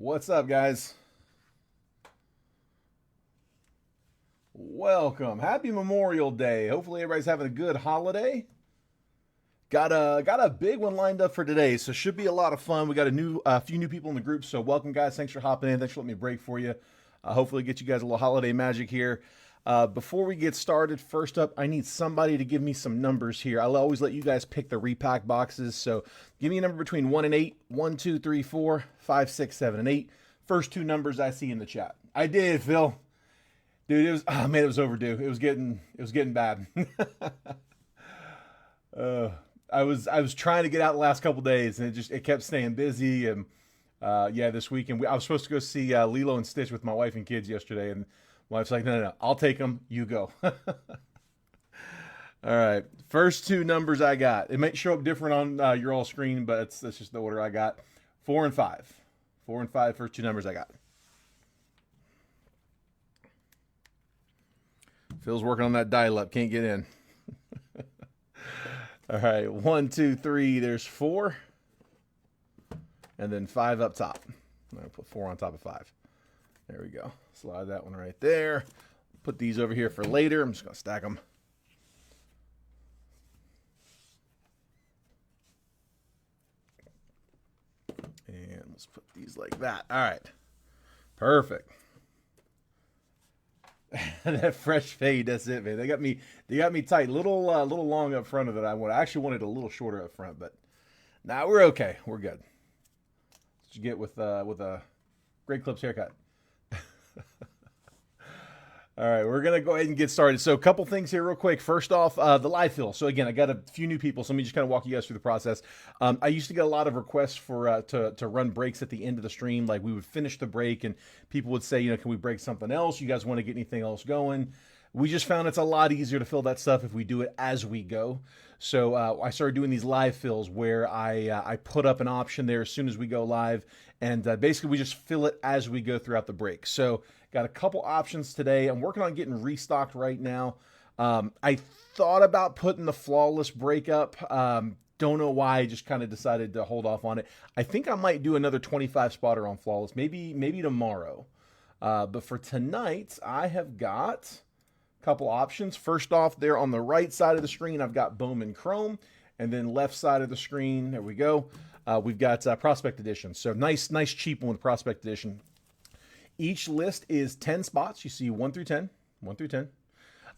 What's up, guys? Welcome. Happy Memorial Day. Hopefully everybody's having a good holiday. Got a big one lined up for today, so should be a lot of fun. We got a few new people in the group, so welcome, guys. Thanks for hopping in. Thanks for letting me break for you. Hopefully get you guys a little holiday magic here. Before we get started, first up, I need somebody to give me some numbers here. I'll always let you guys pick the repack boxes, so give me a number between 1 and 8. 1, 2, 3, 4, 5, 6, 7, and 8. First two numbers I see in the chat. I did, Phil. Dude, it was overdue. It was getting bad. uh, I was trying to get out the last couple days, and it kept staying busy. And yeah, this weekend I was supposed to go see Lilo and Stitch with my wife and kids yesterday, and my wife's like, no, I'll take them. You go. All right, first two numbers I got. It might show up different on your all screen, but that's just the order I got. 4 and 5. 4 and 5. First two numbers I got. Phil's working on that dial-up. Can't get in. All right. 1, 2, 3. There's 4. And then 5 up top. I'm going to put 4 on top of 5. There we go. Slide that one right there. Put these over here for later. I'm just going to stack them. And let's put these like that. All right. Perfect. That fresh fade, that's it, man. They got me tight. Little long up front of it. I actually wanted a little shorter up front, but nah, we're okay. We're good. That's what you get with a Great Clips haircut. All right, we're going to go ahead and get started. So a couple things here real quick. First off, the live fill. So again, I got a few new people, so let me just kind of walk you guys through the process. I used to get a lot of requests for to run breaks at the end of the stream. Like we would finish the break and people would say, can we break something else? You guys want to get anything else going? We just found it's a lot easier to fill that stuff if we do it as we go. So I started doing these live fills where I put up an option there as soon as we go live, and basically we just fill it as we go throughout the break. So got a couple options today. I'm working on getting restocked right now. I thought about putting the flawless break up. Don't know why. I just kind of decided to hold off on it. I think I might do another 25 spotter on flawless, maybe tomorrow. But for tonight, I have got couple options. First off, there on the right side of the screen, I've got Bowman Chrome, and then left side of the screen, there we go. We've got Prospect Edition. So nice cheap one with Prospect Edition. Each list is 10 spots. You see 1 through 10, 1 through 10.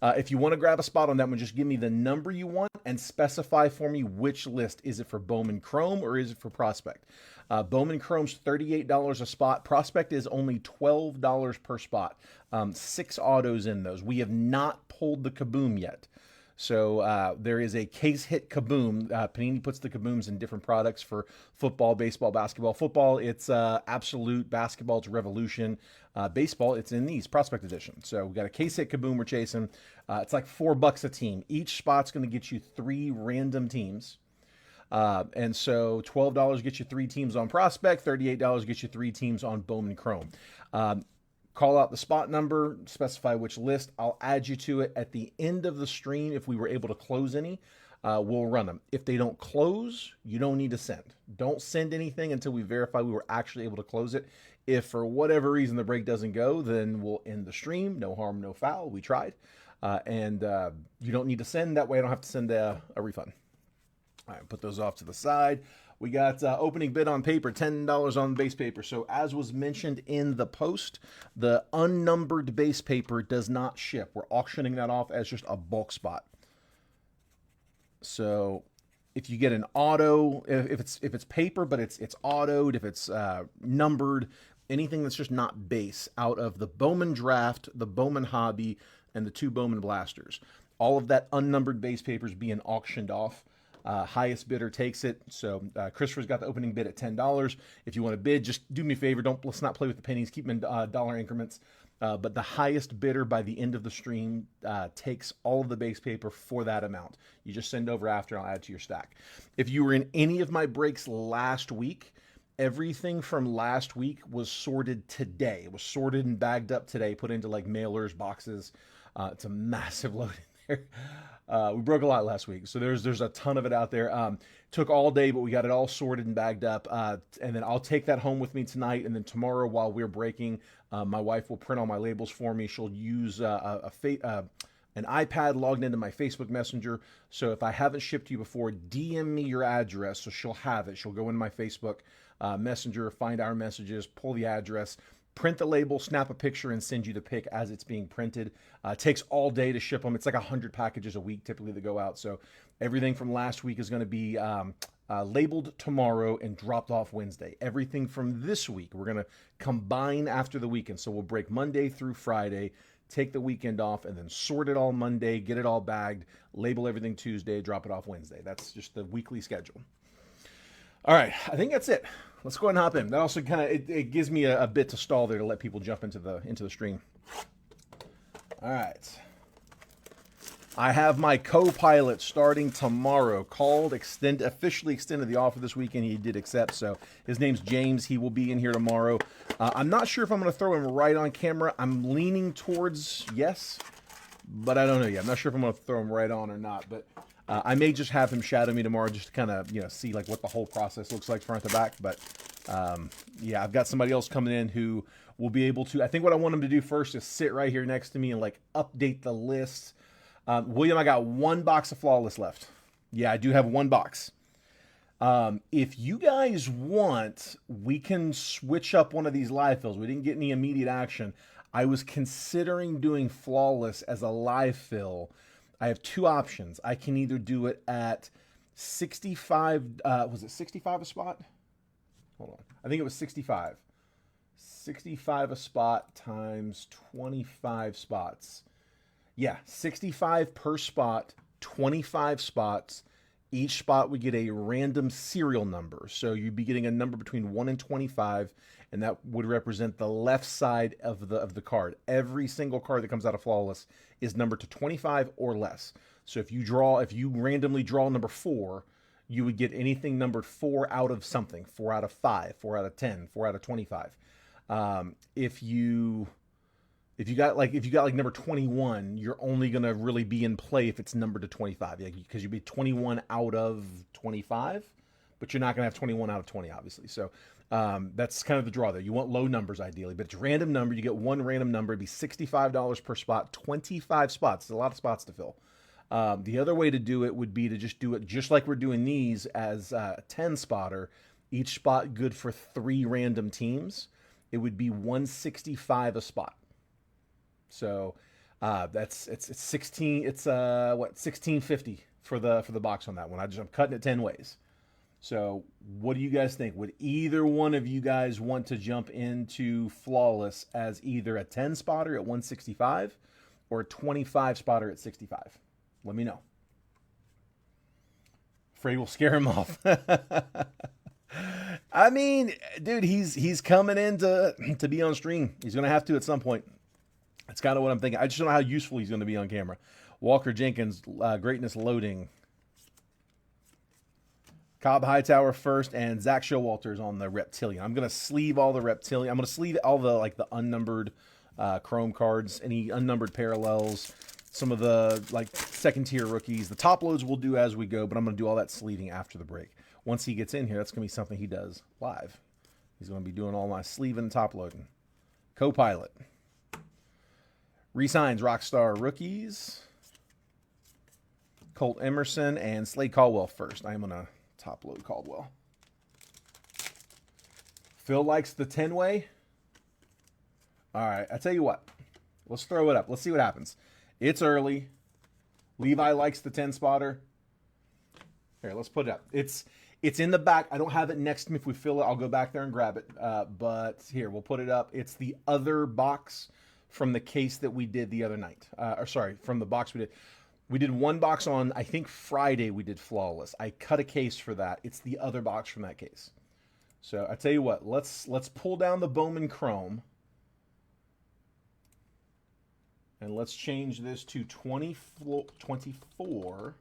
If you want to grab a spot on that one, just give me the number you want and specify for me which list. Is it for Bowman Chrome or is it for Prospect? Bowman Chrome's $38 a spot. Prospect is only $12 per spot. 6 autos in those. We have not pulled the kaboom yet. So there is a case hit kaboom. Panini puts the kabooms in different products for football, baseball, basketball. Football, it's Absolute. Basketball, it's Revolution. Baseball, it's in these Prospect Edition. So we got a case hit kaboom we're chasing. It's like $4 a team. Each spot's going to get you 3 random teams. And so $12 gets you 3 teams on Prospect. $38 gets you 3 teams on Bowman Chrome. Call out the spot number, specify which list. I'll add you to it at the end of the stream. If we were able to close any, we'll run them. If they don't close, you don't need to send. Don't send anything until we verify we were actually able to close it. If for whatever reason the break doesn't go, then we'll end the stream. No harm, no foul. We tried. And you don't need to send. That way I don't have to send a refund. All right, put those off to the side. We got opening bid on paper, $10 on base paper. So as was mentioned in the post, the unnumbered base paper does not ship. We're auctioning that off as just a bulk spot. So if you get an auto, if it's paper but it's autoed, if it's numbered, anything that's just not base out of the Bowman Draft, the Bowman Hobby, and the 2 Bowman Blasters, all of that unnumbered base paper is being auctioned off. Highest bidder takes it. So Christopher's got the opening bid at $10. If you want to bid, just do me a favor. Let's not play with the pennies. Keep them in dollar increments. But the highest bidder by the end of the stream takes all of the base paper for that amount. You just send over after. I'll add to your stack. If you were in any of my breaks last week, everything from last week was sorted today. It was sorted and bagged up today, put into like mailers, boxes. It's a massive load in We broke a lot last week, so there's a ton of it out there. Took all day, but we got it all sorted and bagged up. And then I'll take that home with me tonight. And then tomorrow, while we're breaking, my wife will print all my labels for me. She'll use an iPad logged into my Facebook Messenger. So if I haven't shipped to you before, DM me your address so she'll have it. She'll go into my Facebook Messenger, find our messages, pull the address, print the label, snap a picture, and send you the pic as it's being printed. It takes all day to ship them. It's like 100 packages a week typically that go out. So everything from last week is going to be labeled tomorrow and dropped off Wednesday. Everything from this week, we're going to combine after the weekend. So we'll break Monday through Friday, take the weekend off, and then sort it all Monday, get it all bagged, label everything Tuesday, drop it off Wednesday. That's just the weekly schedule. All right, I think that's it. Let's go ahead and hop in. That also kind of it gives me a bit to stall there to let people jump into the stream. All right. I have my co-pilot starting tomorrow. Officially extended the offer this weekend. He did accept, so his name's James. He will be in here tomorrow. I'm not sure if I'm going to throw him right on camera. I'm leaning towards yes, but I don't know yet. I'm not sure if I'm going to throw him right on or not, but I may just have him shadow me tomorrow just to kind of see like what the whole process looks like front to back. But yeah, I've got somebody else coming in who will be able to. I think what I want him to do first is sit right here next to me and like update the list. William, I got one box of Flawless left. Yeah, I do have one box. If you guys want, we can switch up one of these live fills. We didn't get any immediate action. I was considering doing Flawless as a live fill. I have two options. I can either do it at 65, was it 65 a spot? Hold on. I think it was 65. 65 a spot times 25 spots. Yeah, 65 per spot, 25 spots. Each spot would get a random serial number. So you'd be getting a number between 1 and 25, and that would represent the left side of the card. Every single card that comes out of Flawless is numbered to 25 or less. So if you randomly draw number 4, you would get anything numbered 4 out of something, 4 out of 5, 4 out of 10, 4 out of 25. If you got like number 21, you're only going to really be in play if it's numbered to 25, because you'd be 21 out of 25, but you're not going to have 21 out of 20, obviously. So that's kind of the draw there. You want low numbers ideally, but it's random number. You get one random number. It'd be $65 per spot, 25 spots. It's a lot of spots to fill. The other way to do it would be to just do it just like we're doing these as a 10 spotter. Each spot good for 3 random teams. It would be $165 a spot. So it's 16. It's $16.50 for the box on that one. I'm cutting it 10 ways. So what do you guys think? Would either one of you guys want to jump into Flawless as either a 10 spotter at $165 or a 25 spotter at $65? Let me know. Afraid we'll scare him off. I mean, dude, he's coming in to be on stream. He's gonna have to at some point. That's kind of what I'm thinking. I just don't know how useful he's going to be on camera. Walker Jenkins, greatness loading. Cobb Hightower first, and Zach Showalter's on the Reptilian. I'm going to sleeve all the Reptilian. I'm going to sleeve all the unnumbered Chrome cards, any unnumbered parallels, some of the second tier rookies. The top loads we'll do as we go, but I'm going to do all that sleeving after the break. Once he gets in here, that's going to be something he does live. He's going to be doing all my sleeving and top loading. Co-pilot. Resigns Rockstar rookies. Colt Emerson and Slade Caldwell first. I am going to top load Caldwell. Phil likes the 10-way. All right, I tell you what. Let's throw it up. Let's see what happens. It's early. Levi likes the 10-spotter. Here, let's put it up. It's in the back. I don't have it next to me. If we fill it, I'll go back there and grab it. But here, we'll put it up. It's the other box from the case that we did the other night. From the box we did. We did one box on, I think Friday we did Flawless. I cut a case for that. It's the other box from that case. So I tell you what, let's pull down the Bowman Chrome. And let's change this to 24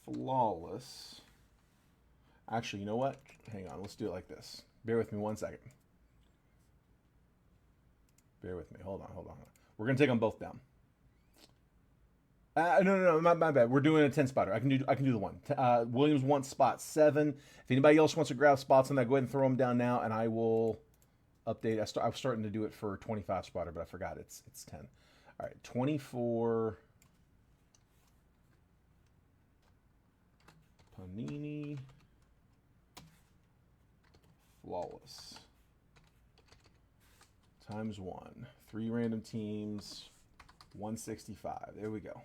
Flawless. Actually, you know what? Hang on, let's do it like this. Bear with me 1 second. Bear with me. Hold on. We're gonna take them both down. No, my bad. We're doing a 10 spotter. I can do the one. Williams wants spot 7. If anybody else wants to grab spots on that, go ahead and throw them down now, and I will update. I was starting to do it for 25 spotter, but I forgot it's 10. All right, 24. Panini Flawless times 1. 3 random teams. 165. There we go.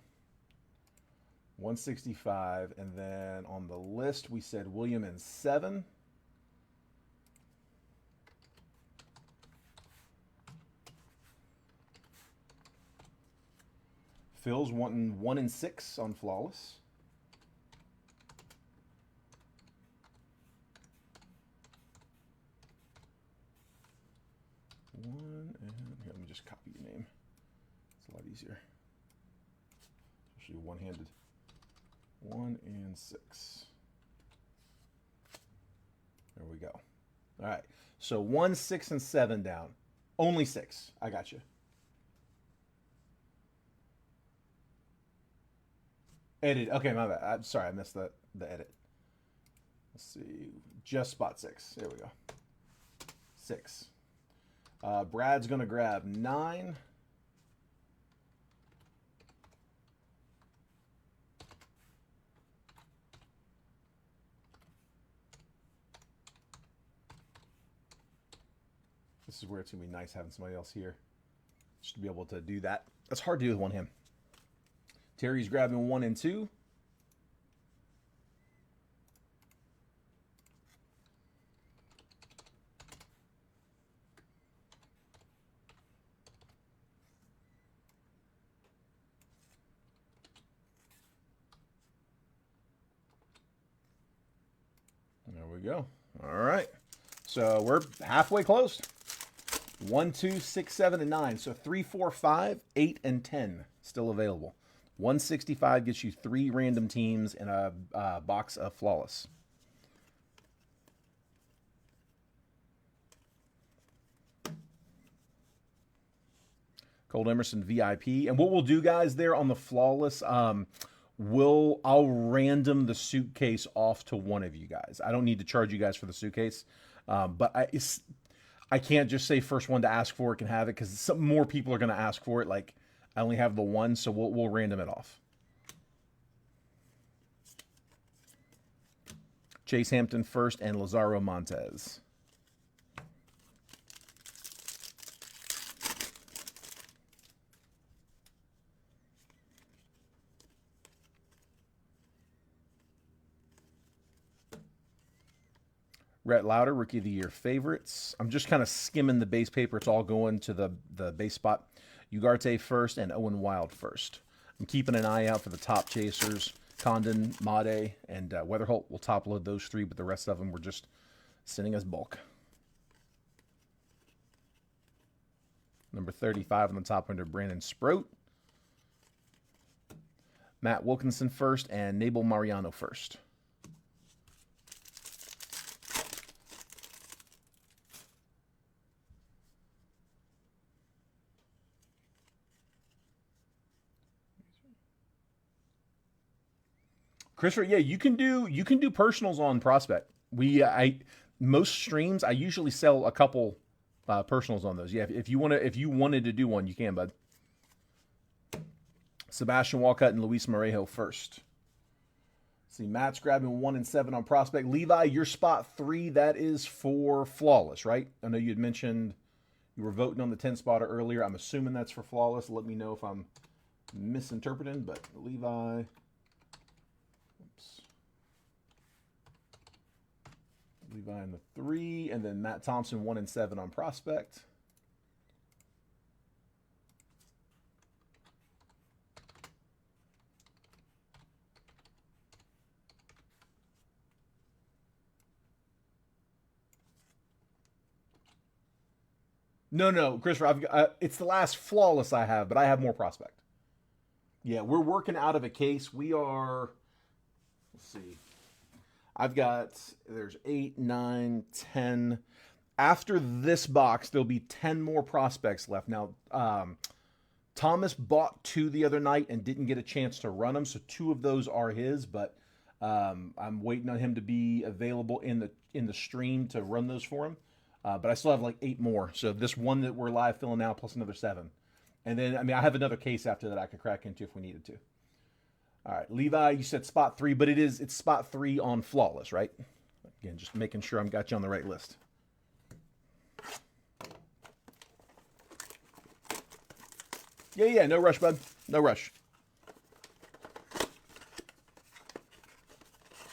165, and then on the list we said William in 7. Phil's wanting 1 and 6 on Flawless. One and here, let me just copy your name. It's a lot easier, especially one-handed. 1 and 6. There we go. All right. So 1, 6, and 7 down. Only 6. I got you. Edit. Okay, my bad. I'm sorry, I missed the edit. Let's see. Just spot 6. There we go. 6. Brad's gonna grab 9. This is where it's going to be nice having somebody else here just to be able to do that. That's hard to do with one hand. Terry's grabbing 1 and 2. There we go. All right. So we're halfway close. 1, 2, 6, 7, and 9. So 3, 4, 5, 8, and 10 still available. 165 gets you 3 random teams and a box of Flawless. Cold Emerson VIP. And what we'll do, guys, there on the Flawless, I'll random the suitcase off to one of you guys. I don't need to charge you guys for the suitcase, but I can't just say first one to ask for it can have it because some more people are going to ask for it. Like I only have the one, so we'll random it off. Chase Hampton first and Lazaro Montez. Rhett Lauder, Rookie of the Year favorites. I'm just kind of skimming the base paper. It's all going to the base spot. Ugarte first and Owen Wild first. I'm keeping an eye out for the top chasers. Condon, Made, and Weatherholt. We'll top load those 3, but the rest of them we're just sending as bulk. Number 35 on the top under Brandon Sproat. Matt Wilkinson first and Nabel Mariano first. Christopher, yeah, you can do personals on Prospect. Most streams I usually sell a couple personals on those. Yeah, if you wanted to do one, you can, bud. Sebastian Walcott and Luis Morejo first. See, Matt's grabbing 1 and 7 on Prospect. Levi, your spot 3, that is for Flawless, right? I know you had mentioned you were voting on the 10 spotter earlier. I'm assuming that's for Flawless. Let me know if I'm misinterpreting, but Levi. Levi in the 3, and then Matt Thompson 1 and 7 on Prospect. No, Christopher, it's the last Flawless I have, but I have more Prospect. Yeah, we're working out of a case. We are, let's see. There's 8, 9, 10. After this box, there'll be 10 more prospects left. Now, Thomas bought 2 the other night and didn't get a chance to run them, so 2 of those are his. But I'm waiting on him to be available in the stream to run those for him. But I still have like 8 more. So this one that we're live filling now, plus another 7, and then I have another case after that I could crack into if we needed to. All right, Levi, you said spot 3, but it's spot 3 on Flawless, right? Again, just making sure I've got you on the right list. Yeah, no rush, bud. No rush.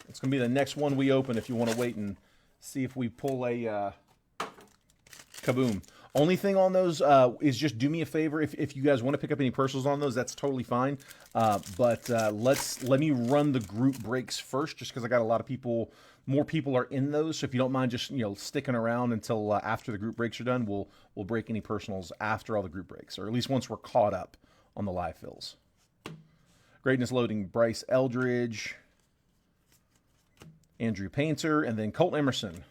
It's going to be the next one we open if you want to wait and see if we pull a kaboom. Only thing on those is just do me a favor. If you guys want to pick up any personals on those, that's totally fine. But let me run the group breaks first, just because I got a lot of people. More people are in those, so if you don't mind just sticking around until after the group breaks are done, we'll break any personals after all the group breaks, or at least once we're caught up on the live fills. Greatness loading: Bryce Eldridge, Andrew Painter, and then Colt Emerson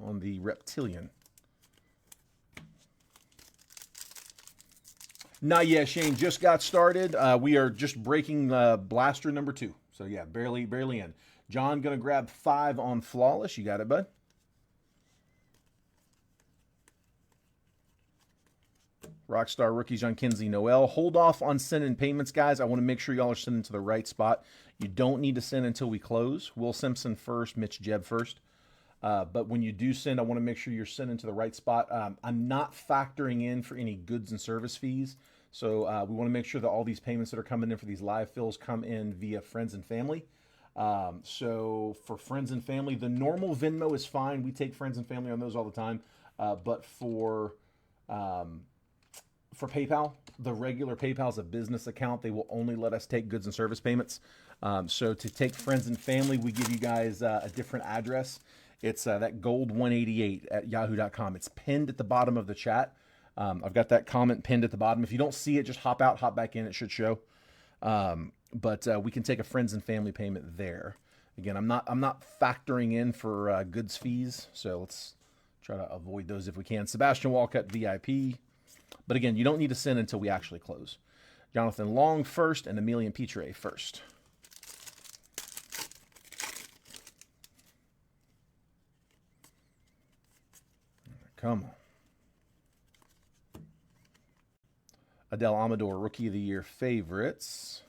on the Reptilian. Not yet, Shane. Just got started. We are just breaking blaster number 2. So yeah, barely in. John gonna grab 5 on Flawless. You got it, bud. Rockstar rookies on Kinsey Noel. Hold off on sending payments, guys. I want to make sure y'all are sending to the right spot. You don't need to send until we close. Will Simpson first, Mitch Jebb first. But when you do send, I want to make sure you're sending to the right spot. I'm not factoring in for any goods and service fees. So we want to make sure that all these payments that are coming in for these live fills come in via friends and family. So for friends and family, the normal Venmo is fine. We take friends and family on those all the time. But for PayPal, the regular PayPal is a business account. They will only let us take goods and service payments. So to take friends and family, we give you guys a different address. It's that gold188 at yahoo.com. It's pinned at the bottom of the chat. I've got that comment pinned at the bottom. If you don't see it, just hop out, hop back in. It should show. But we can take a friends and family payment there. Again, I'm not factoring in for goods fees, so let's try to avoid those if we can. Sebastian Walcott, VIP. But again, you don't need to send until we actually close. Jonathan Long first, and Emilian Petre first. Come on. Adele Amador, Rookie of the Year favorites.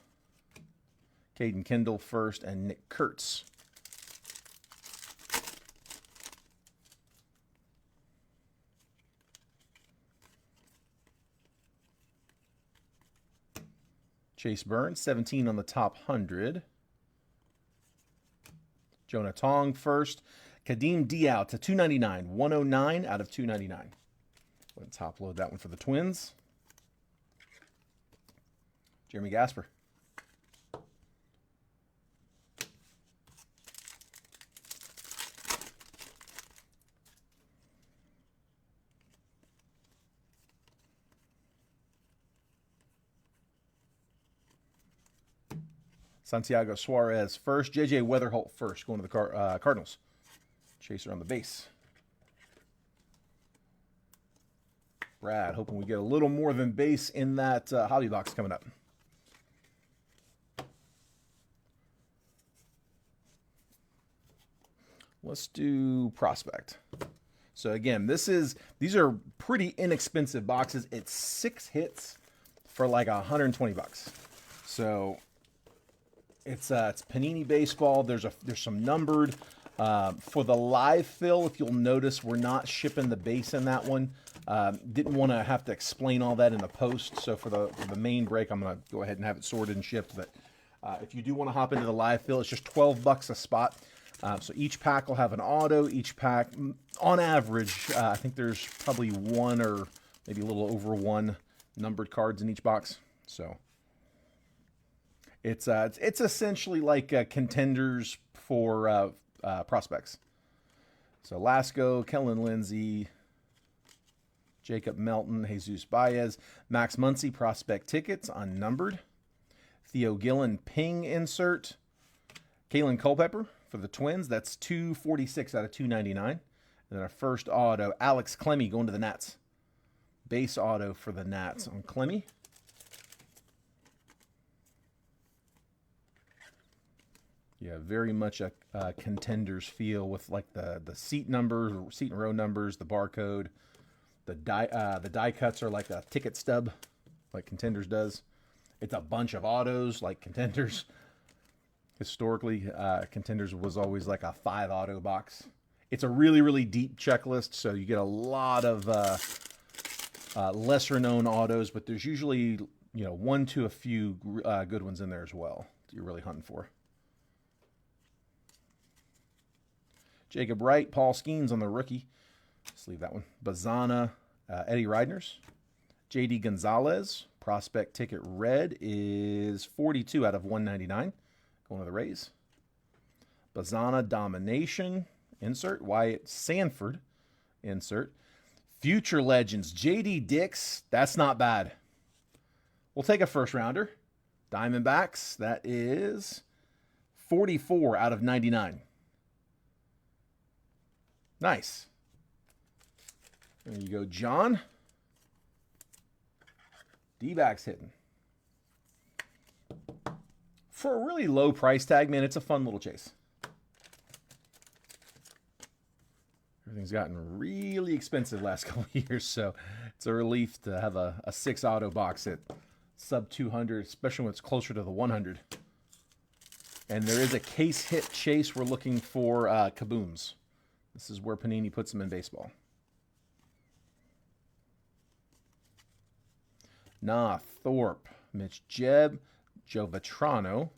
Caden Kendall first, and Nick Kurtz. Chase Burns, 17 on the top 100. Jonah Tong first. Kadeem Diao to 299. 109 out of 299. Let's top load that one for the Twins. Jeremy Gasper. Santiago Suarez first. J.J. Weatherholt first, going to the Cardinals. Chaser on the base. Brad, hoping we get a little more than base in that hobby box coming up. Let's do prospect. So again, these are pretty inexpensive boxes. It's 6 hits for like $120. So it's Panini Baseball. There's some numbered. For the live fill, if you'll notice, we're not shipping the base in that one. Didn't want to have to explain all that in the post. So for the main break, I'm going to go ahead and have it sorted and shipped. But if you do want to hop into the live fill, it's just $12 a spot. So each pack will have an auto. Each pack, on average, I think there's probably 1 or maybe a little over 1 numbered cards in each box. So it's essentially like contenders for prospects. So Lasco, Kellen Lindsay, Jacob Melton, Jesus Baez, Max Muncy prospect tickets unnumbered, Theo Gillen ping insert, Kalen Culpepper for the Twins. That's 246 out of 299. And then our first auto, Alex Clemmy going to the Nats. Base auto for the Nats on Clemmy. Yeah, very much a Contenders feel with like the seat numbers, seat and row numbers, the barcode. The die cuts are like a ticket stub, like Contenders does. It's a bunch of autos, like Contenders. Historically, Contenders was always like a 5 auto box. It's a really, really deep checklist, so you get a lot of lesser known autos, but there's usually, you know, 1 to a few good ones in there as well that you're really hunting for. Jacob Wright, Paul Skeens on the rookie. Let's leave that one. Bazana, Eddie Reidners. JD Gonzalez, prospect ticket red is 42 out of 199. Going to the Rays. Bazana Domination, insert. Wyatt Sanford, insert. Future Legends, JD Dix, that's not bad. We'll take a first rounder. Diamondbacks, that is 44 out of 99. Nice. There you go, John. D-backs hitting. For a really low price tag, man, it's a fun little chase. Everything's gotten really expensive last couple of years, so it's a relief to have a 6 auto box at sub 200, especially when it's closer to the 100. And there is a case hit chase. We're looking for kabooms. This is where Panini puts them in baseball. Nah, Thorpe, Mitch Jebb, Joe Vetrano,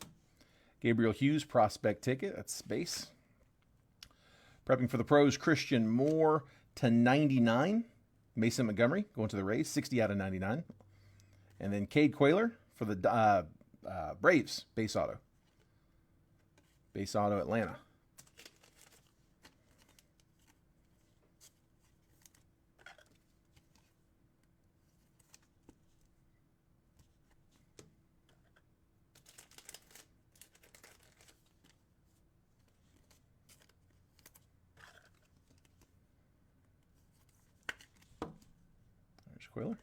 Gabriel Hughes, prospect ticket. That's base. Prepping for the pros, Christian Moore to 99. Mason Montgomery going to the Rays, 60 out of 99. And then Cade Quayler for the Braves, base auto. Base auto, Atlanta. Quayler.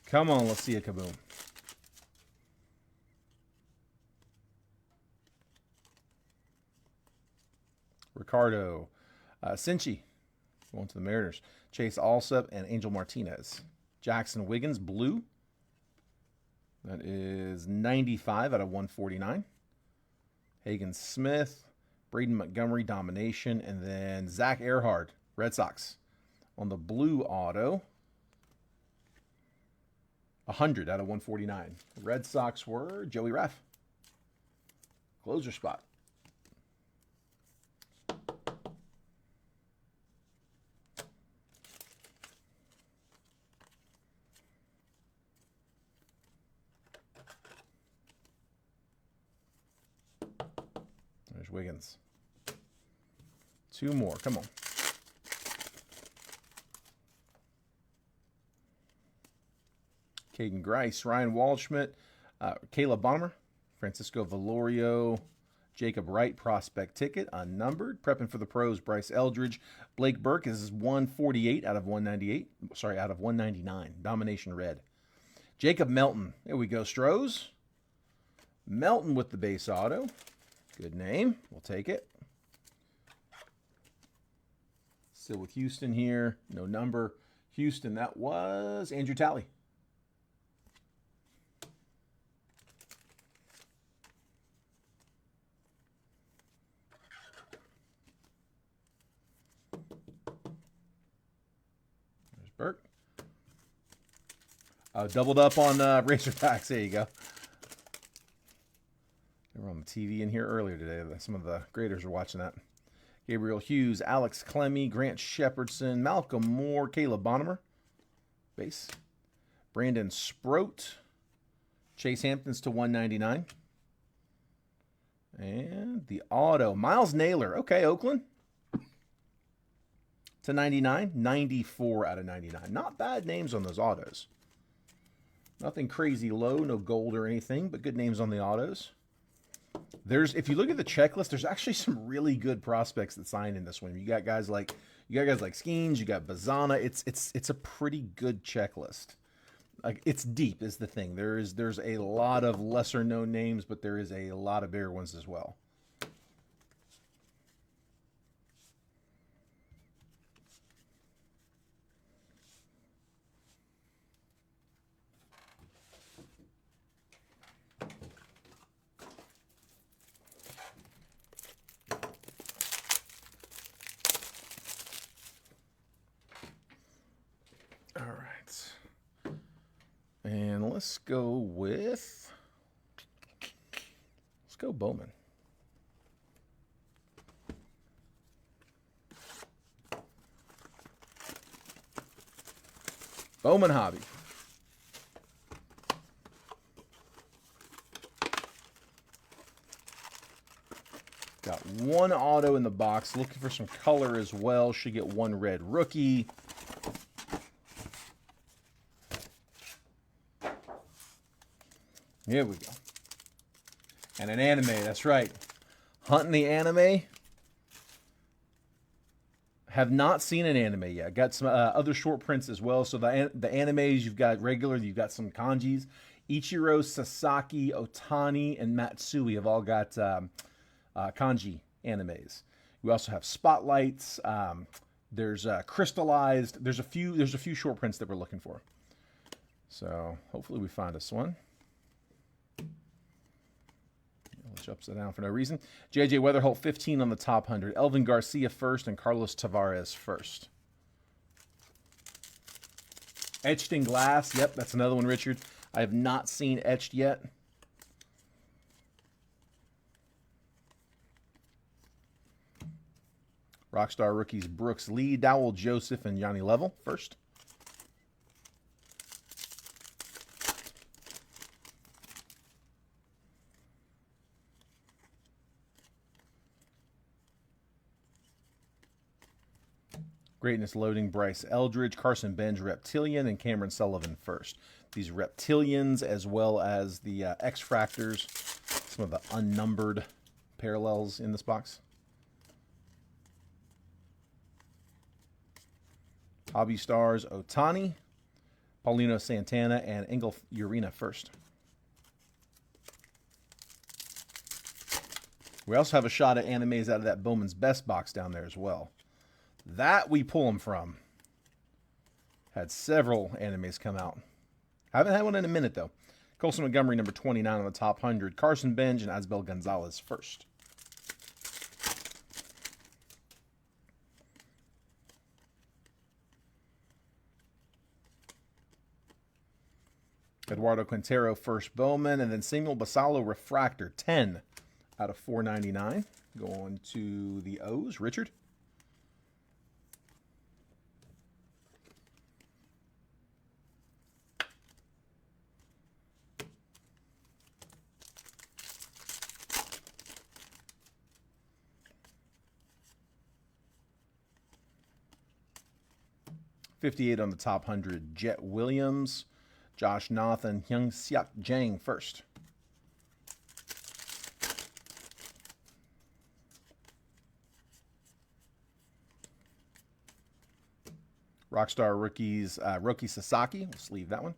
Come on, let's see a kaboom. Ricardo Cincy going to the Mariners. Chase Alsop and Angel Martinez. Jackson Wiggins, blue. That is 95 out of 149. Hagen Smith, Braden Montgomery, domination, and then Zach Earhart, Red Sox. On the blue auto, 100 out of 149. The Red Sox were Joey Raff. Closer spot. There's Wiggins. 2 more. Come on. Caden Grice, Ryan Waldschmidt, Caleb Bonner, Francisco Valorio, Jacob Wright, prospect ticket, unnumbered. Prepping for the pros, Bryce Eldridge. Blake Burke is 148 out of 198. Sorry, out of 199. Domination red. Jacob Melton. There we go, Strohs. Melton with the base auto. Good name. We'll take it. Still with Houston here. No number. Houston, that was Andrew Talley. Burke. Doubled up on Razorbacks. There you go. They were on the TV in here earlier today. Some of the graders were watching that. Gabriel Hughes, Alex Clemmy, Grant Shepardson, Malcolm Moore, Caleb Bonner. Base. Brandon Sproat. Chase Hamptons to 199. And the auto. Miles Naylor. Okay, Oakland. To 99, 94 out of 99. Not bad names on those autos. Nothing crazy low, no gold or anything, but good names on the autos. If you look at the checklist, there's actually some really good prospects that signed in this one. You got guys like Skeens, you got Bazana. It's a pretty good checklist. like, it's deep is the thing. There's a lot of lesser known names, but there is a lot of bigger ones as well. All right. And let's go Bowman. Bowman Hobby. Got one auto in the box. Looking for some color as well. Should get one red rookie. Here we go. And an anime, that's right. Hunting the anime. Have not seen an anime yet. Got some other short prints as well. So the animes, you've got regular, you've got some kanjis. Ichiro, Sasaki, Otani, and Matsui have all got kanji animes. We also have spotlights. There's crystallized. There's a few short prints that we're looking for. So hopefully we find us one. Which upside down for no reason. JJ Weatherholt 15 on the top 100. Elvin Garcia first and Carlos Tavares first. Etched in glass. Yep, that's another one, Richard. I have not seen etched yet. Rockstar rookies Brooks Lee, Dowell Joseph, and Johnny Level first. Greatness loading Bryce Eldridge, Carson Benj, Reptilian, and Cameron Sullivan first. These Reptilians, as well as the X-Fractors, some of the unnumbered parallels in this box. Hobby Stars Otani, Paulino Santana, and Engel Urena first. We also have a shot at animes out of that Bowman's Best box down there as well. That we pull them from. Had several animes come out. Haven't had one in a minute, though. Colson Montgomery, number 29 on the top 100. Carson Benj and Asbel Gonzalez first. Eduardo Quintero, first Bowman. And then Samuel Basallo, Refractor, 10 out of 499. Going to the O's. Richard. .58 on the top 100. Jet Williams, Josh Noth, and Hyung Seok Jang first. Rockstar rookies, Roki Sasaki. Let's leave that one.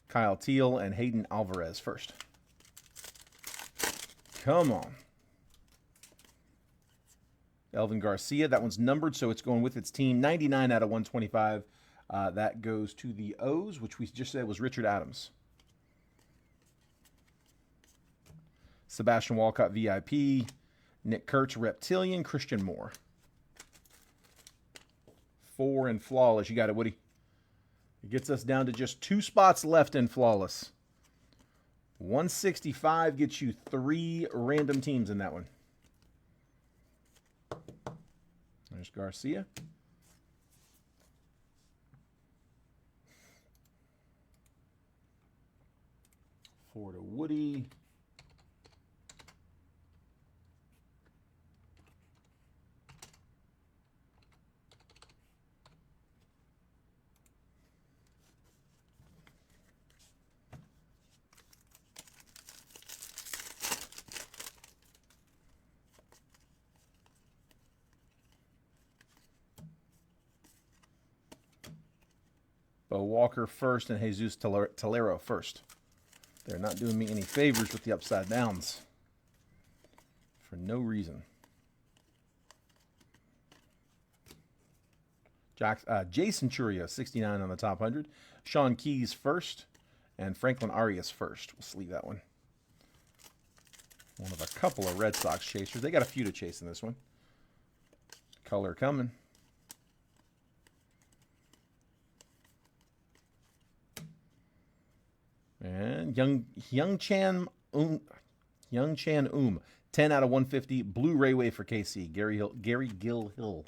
Kyle Teal and Hayden Alvarez first. Come on. Elvin Garcia. That one's numbered, so it's going with its team. 99 out of 125. That goes to the O's, which we just said was Richard Adams. Sebastian Walcott, VIP. Nick Kurtz, Reptilian. Christian Moore. 4 in Flawless. You got it, Woody. It gets us down to just 2 spots left in Flawless. 165 gets you 3 random teams in that one. There's Garcia. Four to Woody. Bo Walker first and Jesus Tolero first. They're not doing me any favors with the upside downs for no reason. Jason Churia, 69 on the top 100. Sean Keys first and Franklin Arias first. We'll sleeve that one. One of a couple of Red Sox chasers. They got a few to chase in this one. Color coming. And Young Chan 10 out of 150. Blue Ray Wave for KC. Gary Gill Hill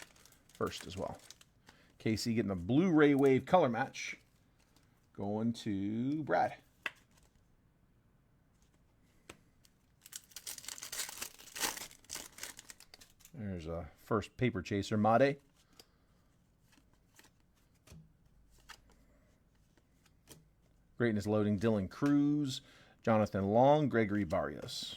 first as well. KC getting a Blue Ray Wave color match. Going to Brad. There's a first paper chaser, Made. Greatness loading, Dylan Cruz, Jonathan Long, Gregory Barrios.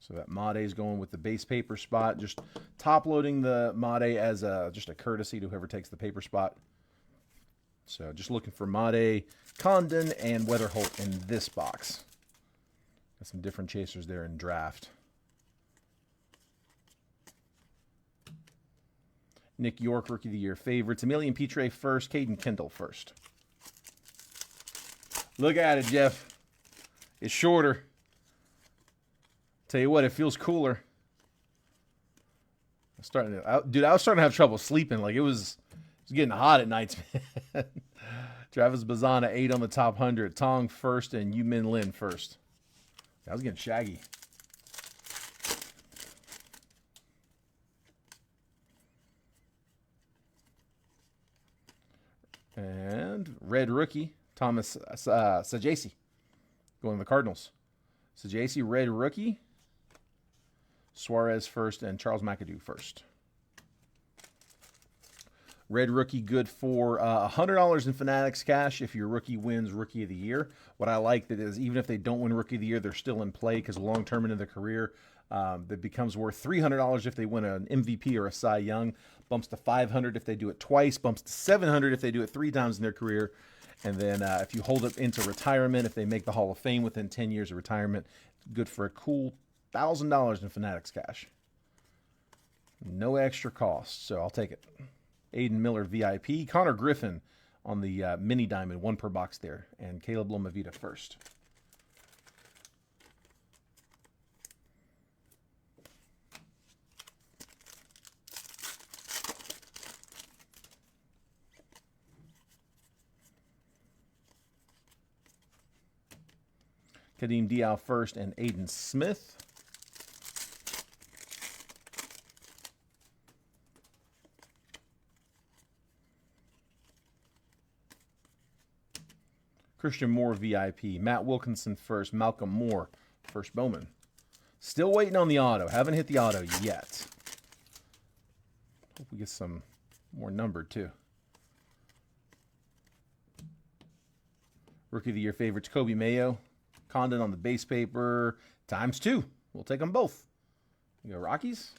So that Made is going with the base paper spot. Just top loading the Made as just a courtesy to whoever takes the paper spot. So just looking for Made, Condon, and Weatherholt in this box. Got some different chasers there in draft. Nick York, Rookie of the Year favorites. Emilian Petre first. Caden Kendall first. Look at it, Jeff. It's shorter. Tell you what, it feels cooler. I was starting to have trouble sleeping. Like it was getting hot at nights, man. Travis Bazana, 8 on the top 100. Tong first and Yu Min Lin first. I was getting shaggy. And red rookie, Thomas Sajasi, going to the Cardinals. Sajasi, red rookie. Suarez first and Charles McAdoo first. Red rookie good for $100 in Fanatics cash if your rookie wins Rookie of the Year. What I like that is even if they don't win Rookie of the Year, they're still in play because long term into their career, that becomes worth $300 if they win an MVP or a Cy Young. Bumps to $500 if they do it twice. Bumps to $700 if they do it 3 times in their career. And then if you hold it into retirement, if they make the Hall of Fame within 10 years of retirement, good for a cool $1,000 in Fanatics cash. No extra cost, so I'll take it. Aiden Miller VIP. Connor Griffin on the mini diamond, 1 per box there. And Caleb Lomavita first. Kadeem Dial first and Aiden Smith. Christian Moore VIP. Matt Wilkinson first. Malcolm Moore first Bowman. Still waiting on the auto. Haven't hit the auto yet. Hope we get some more numbered too. Rookie of the Year favorites, Kobe Mayo. Condon on the base paper. ×2. We'll take them both. You go Rockies.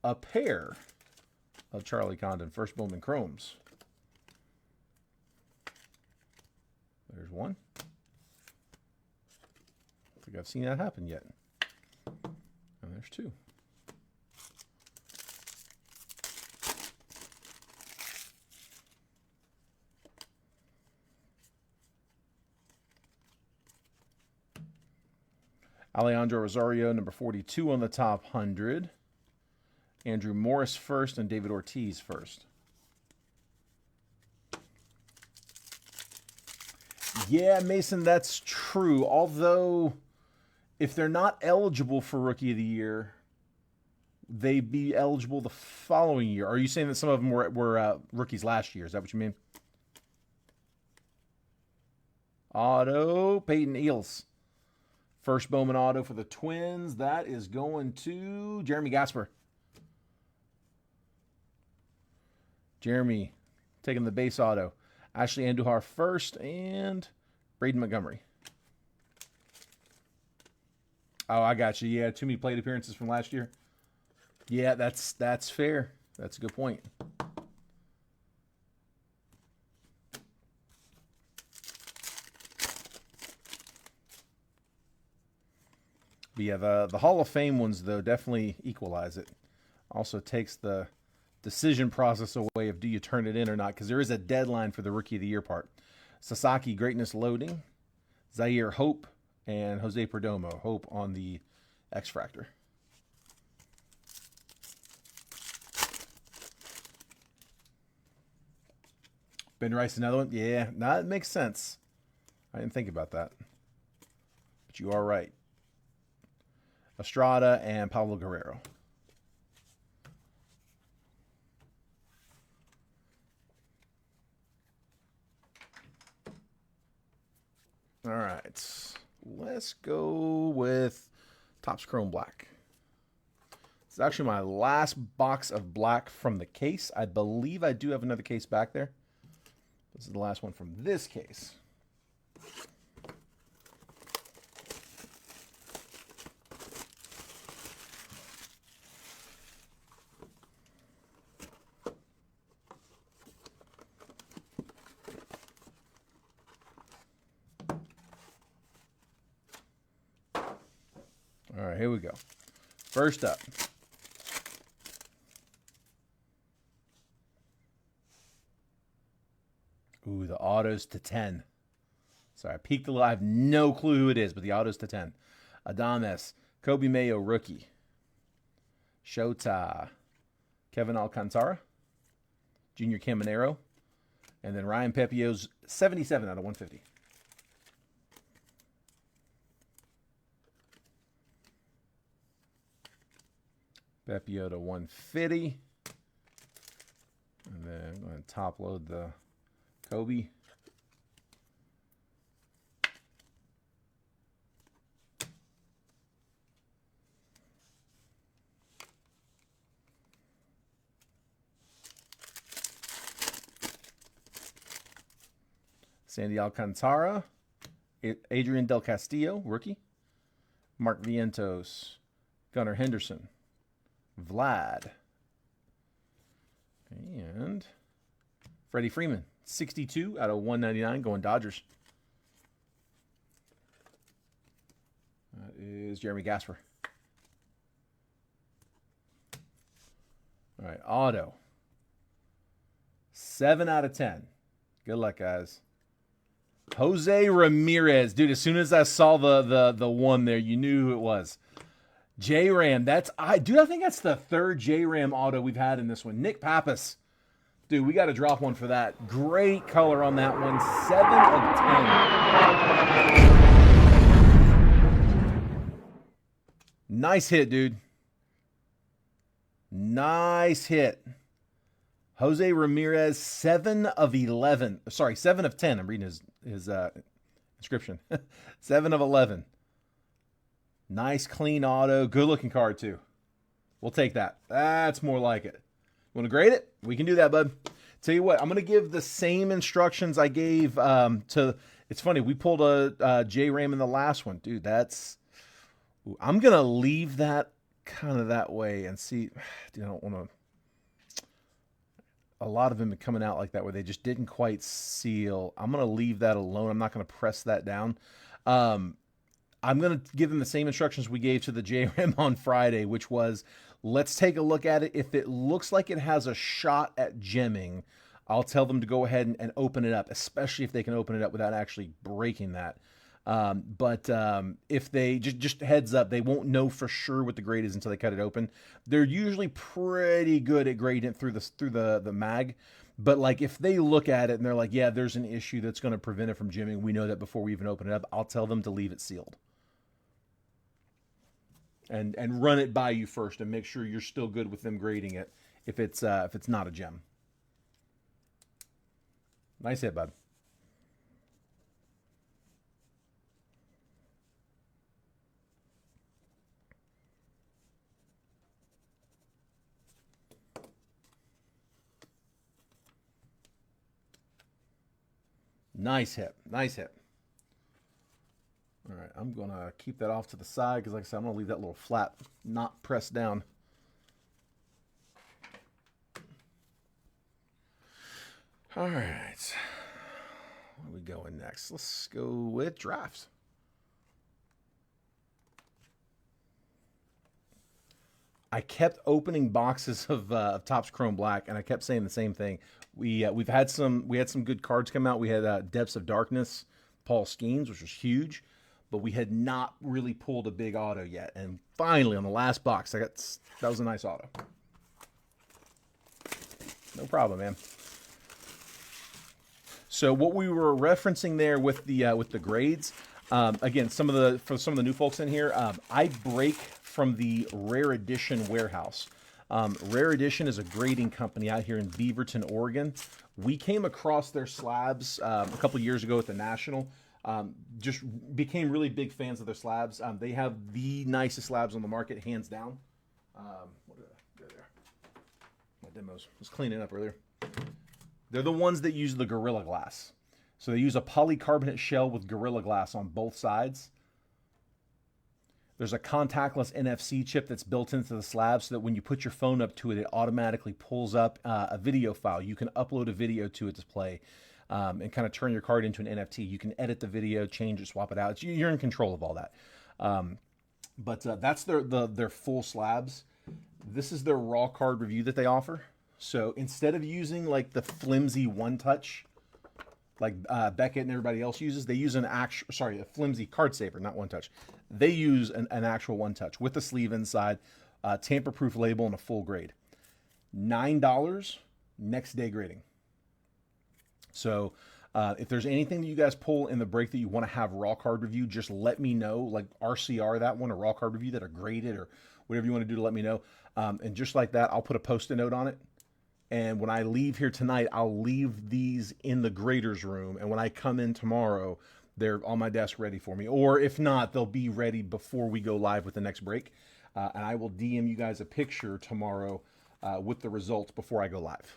A pair of Charlie Condon. First Bowman Chromes. There's one. I don't think I've seen that happen yet. And there's 2. Alejandro Rosario, number 42 on the top 100. Andrew Morris first and David Ortiz first. Yeah, Mason, that's true. Although, if they're not eligible for Rookie of the Year, they'd be eligible the following year. Are you saying that some of them were rookies last year? Is that what you mean? Auto, Peyton Eels. First Bowman auto for the Twins. That is going to Jeremy Gasper. Jeremy taking the base auto. Ashley Andujar first and Braden Montgomery. Oh, I got you. Yeah, too many plate appearances from last year. Yeah, that's fair. That's a good point. But yeah, the Hall of Fame ones though definitely equalize it. Also takes the decision process away of do you turn it in or not, because there is a deadline for the Rookie of the Year part. Sasaki, Greatness Loading, Zaire, Hope, and Jose Perdomo, Hope on the X-Fractor. Ben Rice, another one? Yeah, that makes sense. I didn't think about that. But you are right. Estrada and Pablo Guerrero. All right. Let's go with Topps Chrome Black. This is actually my last box of black from the case. I believe I do have another case back there. This is the last one from this case. All right, here we go. First up. Ooh, the autos to 10. Sorry, I peeked a little. I have no clue who it is, but the autos to 10. Adames, Kobe Mayo, rookie. Shota, Kevin Alcantara, Junior Caminero, and then Ryan Pepio's 77 out of 150. Pepio to 150. And then I'm going to top load the Kobe. Sandy Alcantara, Adrian Del Castillo, rookie. Mark Vientos, Gunnar Henderson, Vlad, and Freddie Freeman, 62 out of 199, going Dodgers. That is Jeremy Gasper. All right, auto. 7 out of 10. Good luck, guys. Jose Ramirez. Dude, as soon as I saw the one there, you knew who it was. J-Ram. I think that's the third J-Ram auto we've had in this one. Nick Pappas. Dude, we got to drop one for that. Great color on that one. 7 of 10. Nice hit, dude. Nice hit. Jose Ramirez, 7 of 11. Sorry, 7 of 10. I'm reading his inscription. 7 of 11. Nice, clean auto. Good-looking card, too. We'll take that. That's more like it. Want to grade it? We can do that, bud. Tell you what, I'm going to give the same instructions I gave to... It's funny, we pulled a J-Ram in the last one. Dude, that's... I'm going to leave that kind of that way and see... Dude, I don't want to... A lot of them are coming out like that where they just didn't quite seal. I'm going to leave that alone. I'm not going to press that down. I'm going to give them the same instructions we gave to the JRAM on Friday, which was, let's take a look at it. If it looks like it has a shot at gemming, I'll tell them to go ahead and open it up, especially if they can open it up without actually breaking that. But if they just heads up, they won't know for sure what the grade is until they cut it open. They're usually pretty good at grading it through the mag. But like if they look at it and they're like, yeah, there's an issue that's going to prevent it from gemming, we know that before we even open it up, I'll tell them to leave it sealed. And run it by you first and make sure you're still good with them grading it if it's not a gem. Nice hit, bud. Nice hit. Nice hit. All right. I'm going to keep that off to the side because, like I said, I'm going to leave that little flap not pressed down. All right. Where are we going next? Let's go with drafts. I kept opening boxes of Topps Chrome Black, and I kept saying the same thing. We had some good cards come out. We had Depths of Darkness, Paul Skeens, which was huge, but we had not really pulled a big auto yet. And finally, on the last box, that was a nice auto. No problem, man. So what we were referencing there with the grades, again, for some of the new folks in here, I break from the Rare Edition warehouse. Rare Edition is a grading company out here in Beaverton, Oregon. We came across their slabs a couple years ago at the National. Just became really big fans of their slabs. They have the nicest slabs on the market, hands down. What did I do there? My demos. I was cleaning up earlier. They're the ones that use the Gorilla Glass. So they use a polycarbonate shell with Gorilla Glass on both sides. There's a contactless NFC chip that's built into the slab so that when you put your phone up to it, it automatically pulls up a video file. You can upload a video to it to play and kind of turn your card into an NFT. You can edit the video, change it, swap it out. You're in control of all that. But that's their full slabs. This is their raw card review that they offer. So instead of using like the flimsy one-touch, like Beckett and everybody else uses, they use a flimsy card saver, not one-touch. They use an actual one-touch with the sleeve inside, tamper-proof label, and a full grade. $9 next day grading. So if there's anything that you guys pull in the break that you want to have raw card review, just let me know. Like RCR that one, or raw card review that are graded, or whatever you want to do to let me know. And just like that, I'll put a Post-it note on it. And when I leave here tonight, I'll leave these in the grader's room. And when I come in tomorrow, they're on my desk ready for me. Or if not, they'll be ready before we go live with the next break. And I will DM you guys a picture tomorrow with the results before I go live.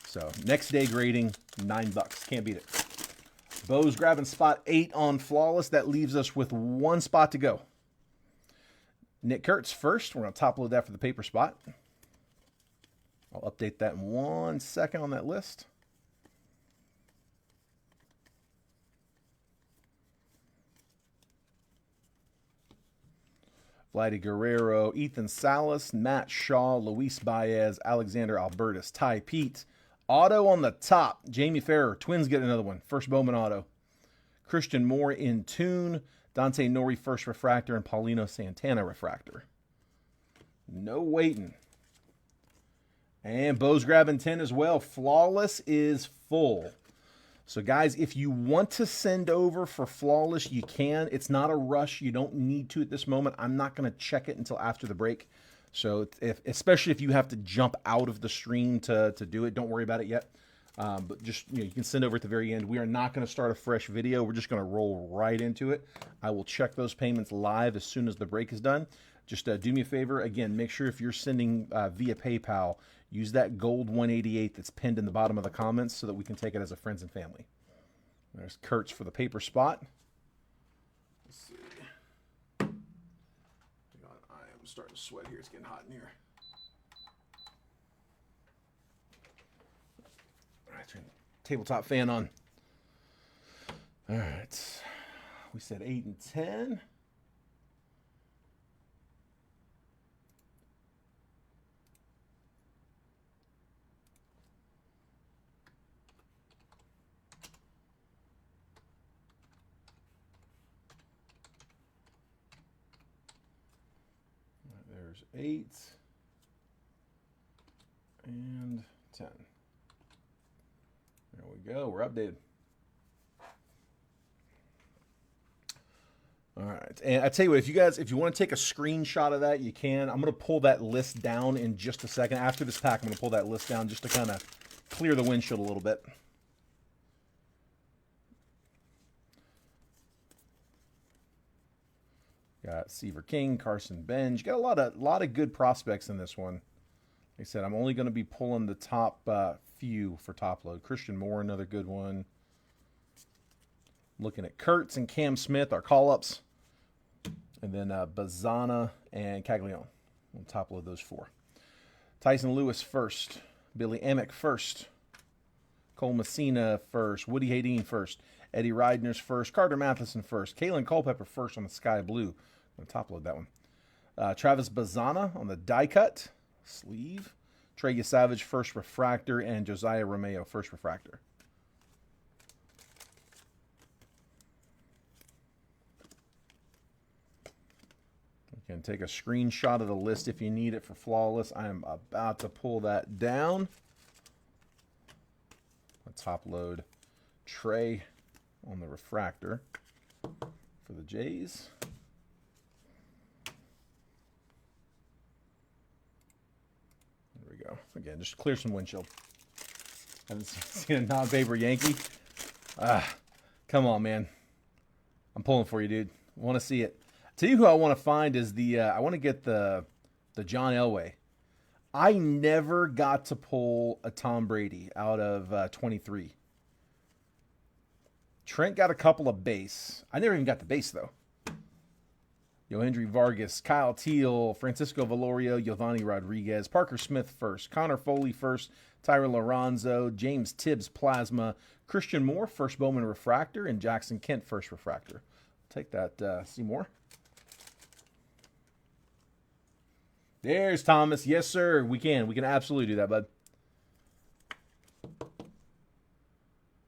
So next day grading, $9. Can't beat it. Bo's grabbing spot 8 on Flawless. That leaves us with 1 spot to go. Nick Kurtz first. We're going to top load that for the paper spot. I'll update that in 1 second on that list. Vladdy Guerrero, Ethan Salas, Matt Shaw, Luis Baez, Alexander Albertus, Ty Pete. Auto on the top. Jamie Farrer. Twins get another one. First Bowman auto. Christian Moore in tune. Dante Nori first refractor, and Paulino Santana refractor. No waiting. And Bo's grabbing 10 as well. Flawless is full. So guys, if you want to send over for Flawless, you can. It's not a rush. You don't need to at this moment. I'm not going to check it until after the break. So especially if you have to jump out of the stream to do it, don't worry about it yet. But just, you can send over at the very end. We are not going to start a fresh video. We're just going to roll right into it. I will check those payments live as soon as the break is done. Just do me a favor. Again, make sure if you're sending via PayPal, use that gold 188 that's pinned in the bottom of the comments so that we can take it as a friends and family. There's Kurtz for the paper spot. Let's see. Hang on, I am starting to sweat here. It's getting hot in here. All right, turn the tabletop fan on. All right. We said 8 and 10. There's 8 and 10. There we go. We're updated. All right. And I tell you what, if you want to take a screenshot of that, you can. I'm going to pull that list down in just a second. After this pack, I'm going to pull that list down just to kind of clear the windshield a little bit. Got Seaver King, Carson Benj. Got a lot of good prospects in this one. Like I said, I'm only going to be pulling the top few for top load. Christian Moore, another good one. Looking at Kurtz and Cam Smith, our call-ups. And then Bazana and Caglione. We'll top load those 4. Tyson Lewis first. Billy Amick first. Cole Messina first. Woody Hayden first. Eddie Reidner's first. Carter Matheson first. Kalen Culpepper first on the Sky Blue. I'm going to top load that one. Travis Bazana on the die cut sleeve. Trey Savage first refractor. And Josiah Romeo first refractor. You can take a screenshot of the list if you need it for flawless. I am about to pull that down. Let's top load Trey on the refractor for the Jays. There we go. Again, just clear some windshield. Haven't seen a non-paper Yankee. Come on, man. I'm pulling for you, dude. I want to see it. Tell you who I want to find is I want to get the John Elway. I never got to pull a Tom Brady out of 23. Trent got a couple of base. I never even got the base, though. Yohendry Vargas, Kyle Teal, Francisco Valorio, Giovanni Rodriguez, Parker Smith first, Connor Foley first, Tyra Lorenzo, James Tibbs Plasma, Christian Moore, first Bowman refractor, and Jackson Kent first refractor. Take that, see more. There's Thomas. Yes, sir. We can. We can absolutely do that, bud.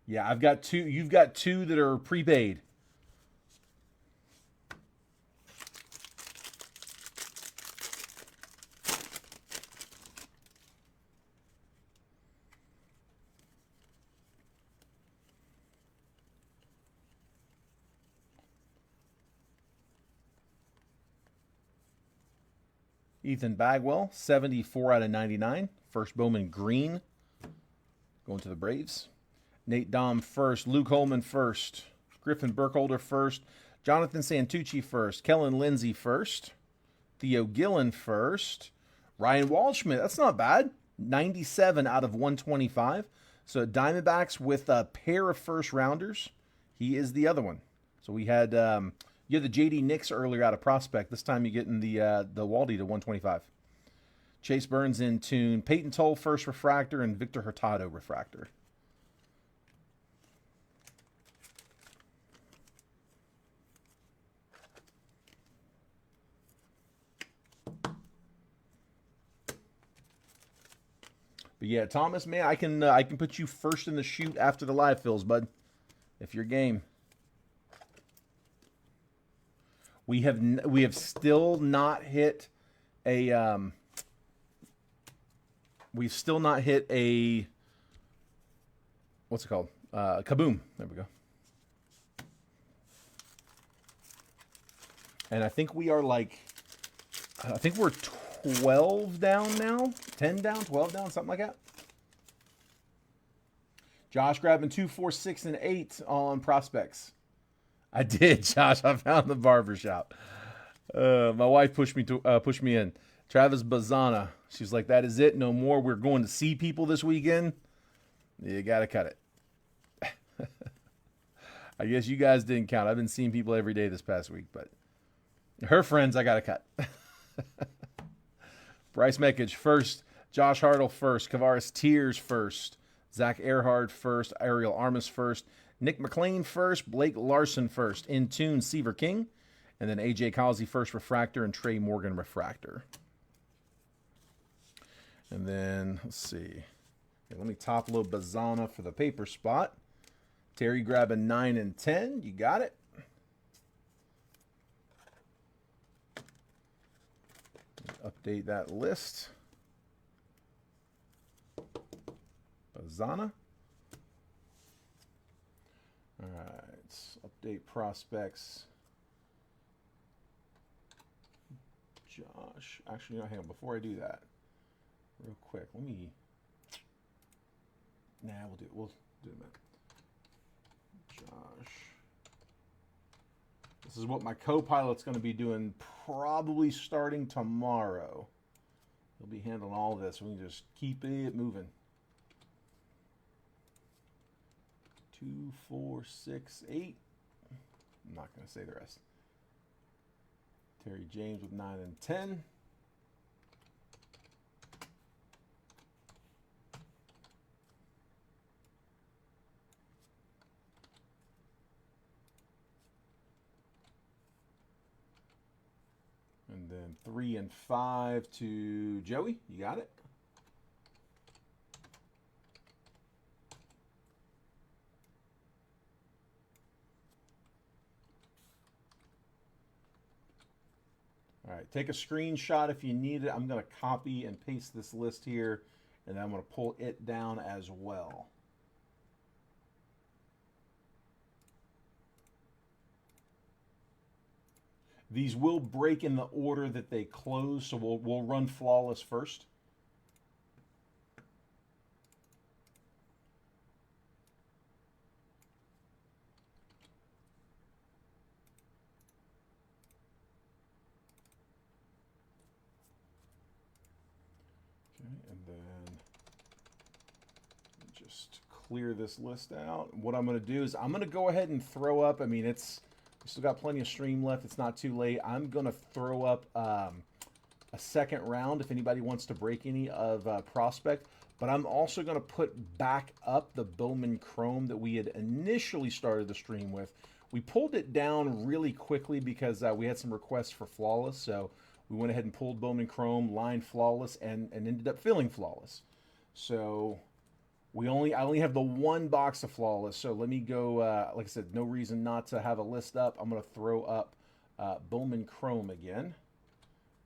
Yeah, I've got 2. You've got 2 that are prepaid. Ethan Bagwell, 74 out of 99. First Bowman green. Going to the Braves. Nate Dom first. Luke Holman first. Griffin Burkholder first. Jonathan Santucci first. Kellen Lindsey first. Theo Gillen first. Ryan Waldschmidt. That's not bad. 97 out of 125. So Diamondbacks with a pair of first rounders. He is the other one. So we had... you had the J.D. Nix earlier out of prospect. This time you're getting the Waldy to 125. Chase Burns in tune. Peyton Toll first refractor and Victor Hurtado refractor. But yeah, Thomas, man, I can put you first in the shoot after the live fills, bud, if you're game. We have still not hit a we've still not hit a what's it called? Kaboom. There we go. And I think we are I think we're 12 down now, 10 down, 12 down, something like that. Josh grabbing 2, 4, 6, and 8 on prospects. I did, Josh. I found the barbershop. My wife pushed me in. Travis Bazana. She's like, that is it. No more. We're going to see people this weekend. You got to cut it. I guess you guys didn't count. I've been seeing people every day this past week, but her friends, I got to cut. Bryce Mekich first. Josh Hartle first. Kavaris Tears first. Zach Earhart first. Ariel Armas first. Nick McLean first, Blake Larson first, in tune Seaver King, and then A.J. Causey first refractor and Trey Morgan refractor. And then, let's see. Let me top load Bazana for the paper spot. Terry grabbing 9 and 10. You got it. Update that list. Bazana. All right, update prospects. Josh, actually, no, hang on. Before I do that, real quick, let me. Nah, we'll do it. Josh, this is what my co-pilot's going to be doing, probably starting tomorrow. He'll be handling all this. We can just keep it moving. 2, 4, 6, 8. I'm not going to say the rest. Terry James with 9 and 10. And then 3 and 5 to Joey. You got it? All right, take a screenshot if you need it. I'm going to copy and paste this list here, and then I'm going to pull it down as well. These will break in the order that they close, so we'll run flawless first. And then just clear this list out. What I'm going to do is I'm going to go ahead and throw up. I mean, we still got plenty of stream left. It's not too late. I'm going to throw up a second round if anybody wants to break any of Prospect. But I'm also going to put back up the Bowman Chrome that we had initially started the stream with. We pulled it down really quickly because we had some requests for Flawless. So we went ahead and pulled Bowman Chrome, lined Flawless, and ended up filling Flawless. So I only have the one box of Flawless. So let me go, like I said, no reason not to have a list up. I'm going to throw up Bowman Chrome again.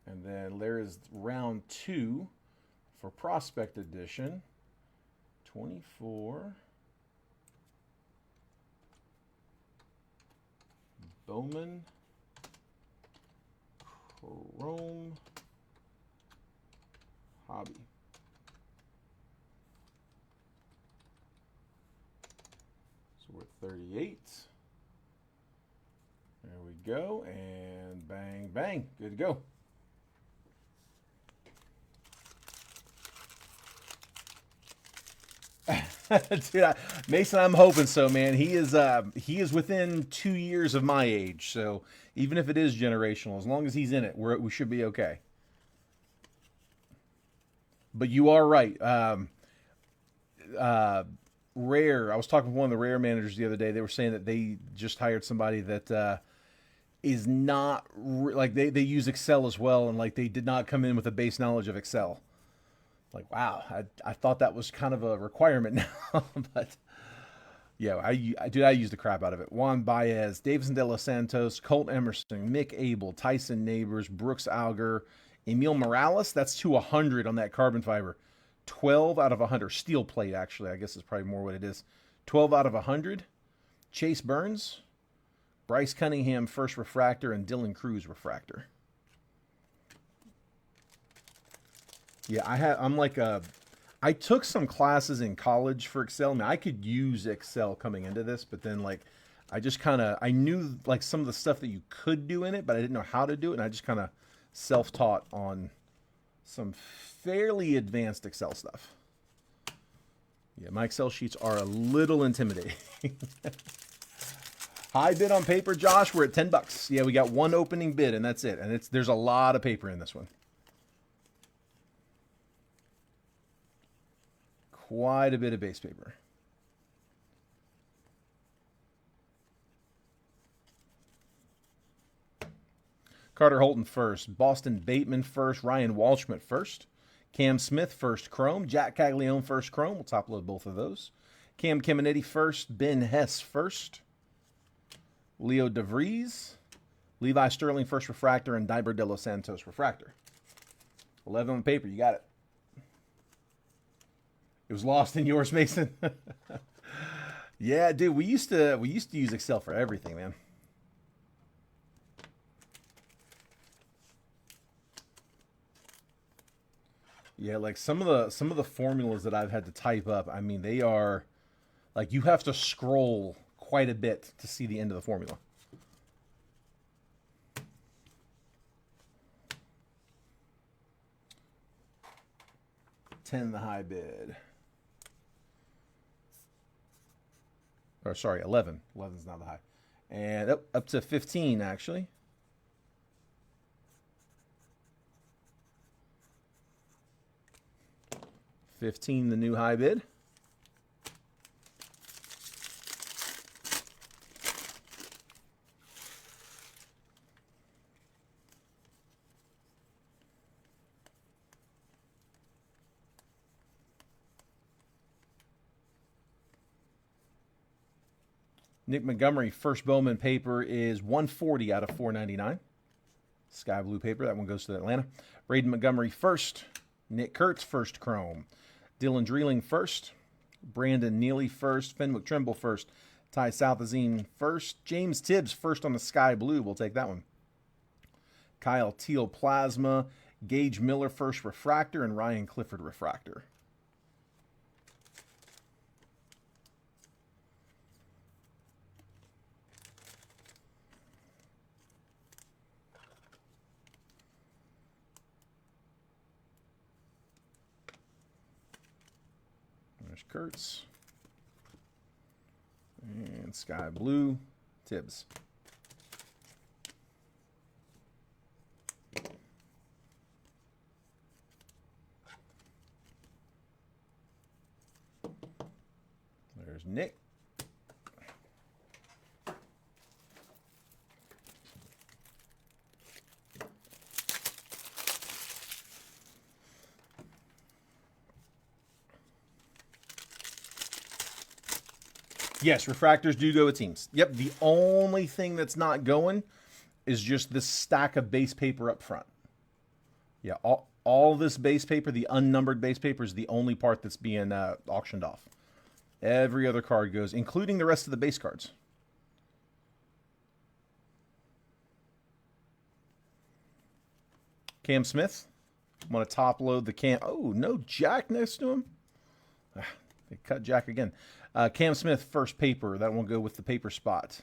And then there is round 2 for Prospect Edition. 24. Bowman Chrome Hobby. So we're at 38. There we go. And bang, bang. Good to go. Dude, Mason, I'm hoping so, man. He is within 2 years of my age, so even if it is generational, as long as he's in it, we should be okay. But you are right. Rare. I was talking with one of the Rare managers the other day. They were saying that they just hired somebody that is not like they use Excel as well, and like they did not come in with a base knowledge of Excel. Like, wow, I thought that was kind of a requirement now, but yeah, I use the crap out of it. Juan Baez, Davison De Los Santos, Colt Emerson, Mick Abel, Tyson Neighbors, Brooks Alger, Emil Morales. That's to 100 on that carbon fiber. 12 out of 100. Steel plate, actually, I guess is probably more what it is. 12 out of 100. Chase Burns, Bryce Cunningham, first refractor, and Dylan Cruz refractor. Yeah, I took some classes in college for Excel. I mean, I could use Excel coming into this, but then like, I knew like some of the stuff that you could do in it, but I didn't know how to do it. And I just kind of self-taught on some fairly advanced Excel stuff. Yeah, my Excel sheets are a little intimidating. High bid on paper, Josh. We're at $10. Yeah, we got one opening bid and that's it. And there's a lot of paper in this one. Quite a bit of base paper. Carter Holton first. Boston Bateman first. Ryan Walshman first. Cam Smith first chrome. Jack Caglione first chrome. We'll top load both of those. Cam Keminetti first. Ben Hess first. Leo DeVries. Levi Sterling first refractor. And Diber De Los Santos refractor. 11 on paper. You got it. It was lost in yours, Mason. Yeah, dude, we used to use Excel for everything, man. Yeah, like some of the formulas that I've had to type up, I mean, they are like you have to scroll quite a bit to see the end of the formula. $10 the high bid. Or sorry, 11. 11 is not the high. And up to 15, actually. 15, the new high bid. Nick Montgomery, first Bowman paper is 140 out of 499. Sky blue paper, that one goes to Atlanta. Braden Montgomery first. Nick Kurtz, first chrome. Dylan Dreeling first. Brandon Neely first. Fenwick Trimble first. Ty Southazine first. James Tibbs first on the sky blue. We'll take that one. Kyle Teal plasma. Gage Miller first refractor. And Ryan Clifford refractor. There's Kurtz. And sky blue, Tibbs. There's Nick. Yes, refractors do go with teams. Yep, the only thing that's not going is just this stack of base paper up front. Yeah, all this base paper, the unnumbered base paper, is the only part that's being auctioned off. Every other card goes, including the rest of the base cards. Cam Smith. I'm going to top load the Cam. Oh, no Jack next to him. They cut Jack again. Cam Smith, first paper. That won't go with the paper spot.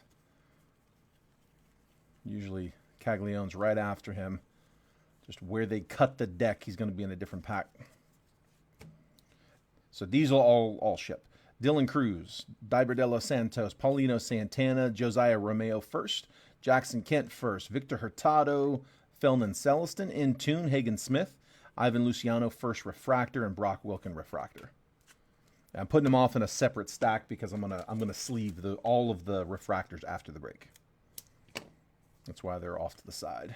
Usually Caglione's right after him. Just where they cut the deck, he's going to be in a different pack. So these will all ship. Dylan Cruz, Diber Santos, Paulino Santana, Josiah Romeo first, Jackson Kent first, Victor Hurtado, Felman Celestin, In Tune, Hagen Smith, Ivan Luciano first refractor, and Brock Wilken refractor. I'm putting them off in a separate stack because I'm gonna sleeve all of the refractors after the break. That's why they're off to the side.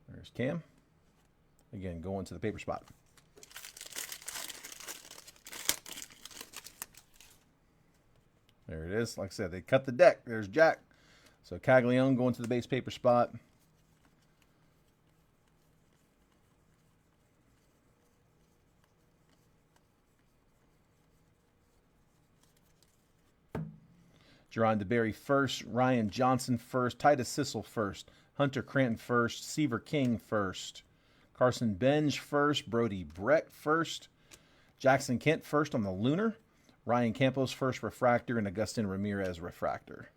There's Cam. Again, going to the paper spot. There it is. Like I said, they cut the deck. There's Jack. So Caglione going to the base paper spot. Jerron DeBerry first, Ryan Johnson first, Titus Sissel first, Hunter Cranton first, Seaver King first, Carson Benj first, Brody Brett first, Jackson Kent first on the Lunar, Ryan Campos first refractor, and Agustin Ramirez refractor.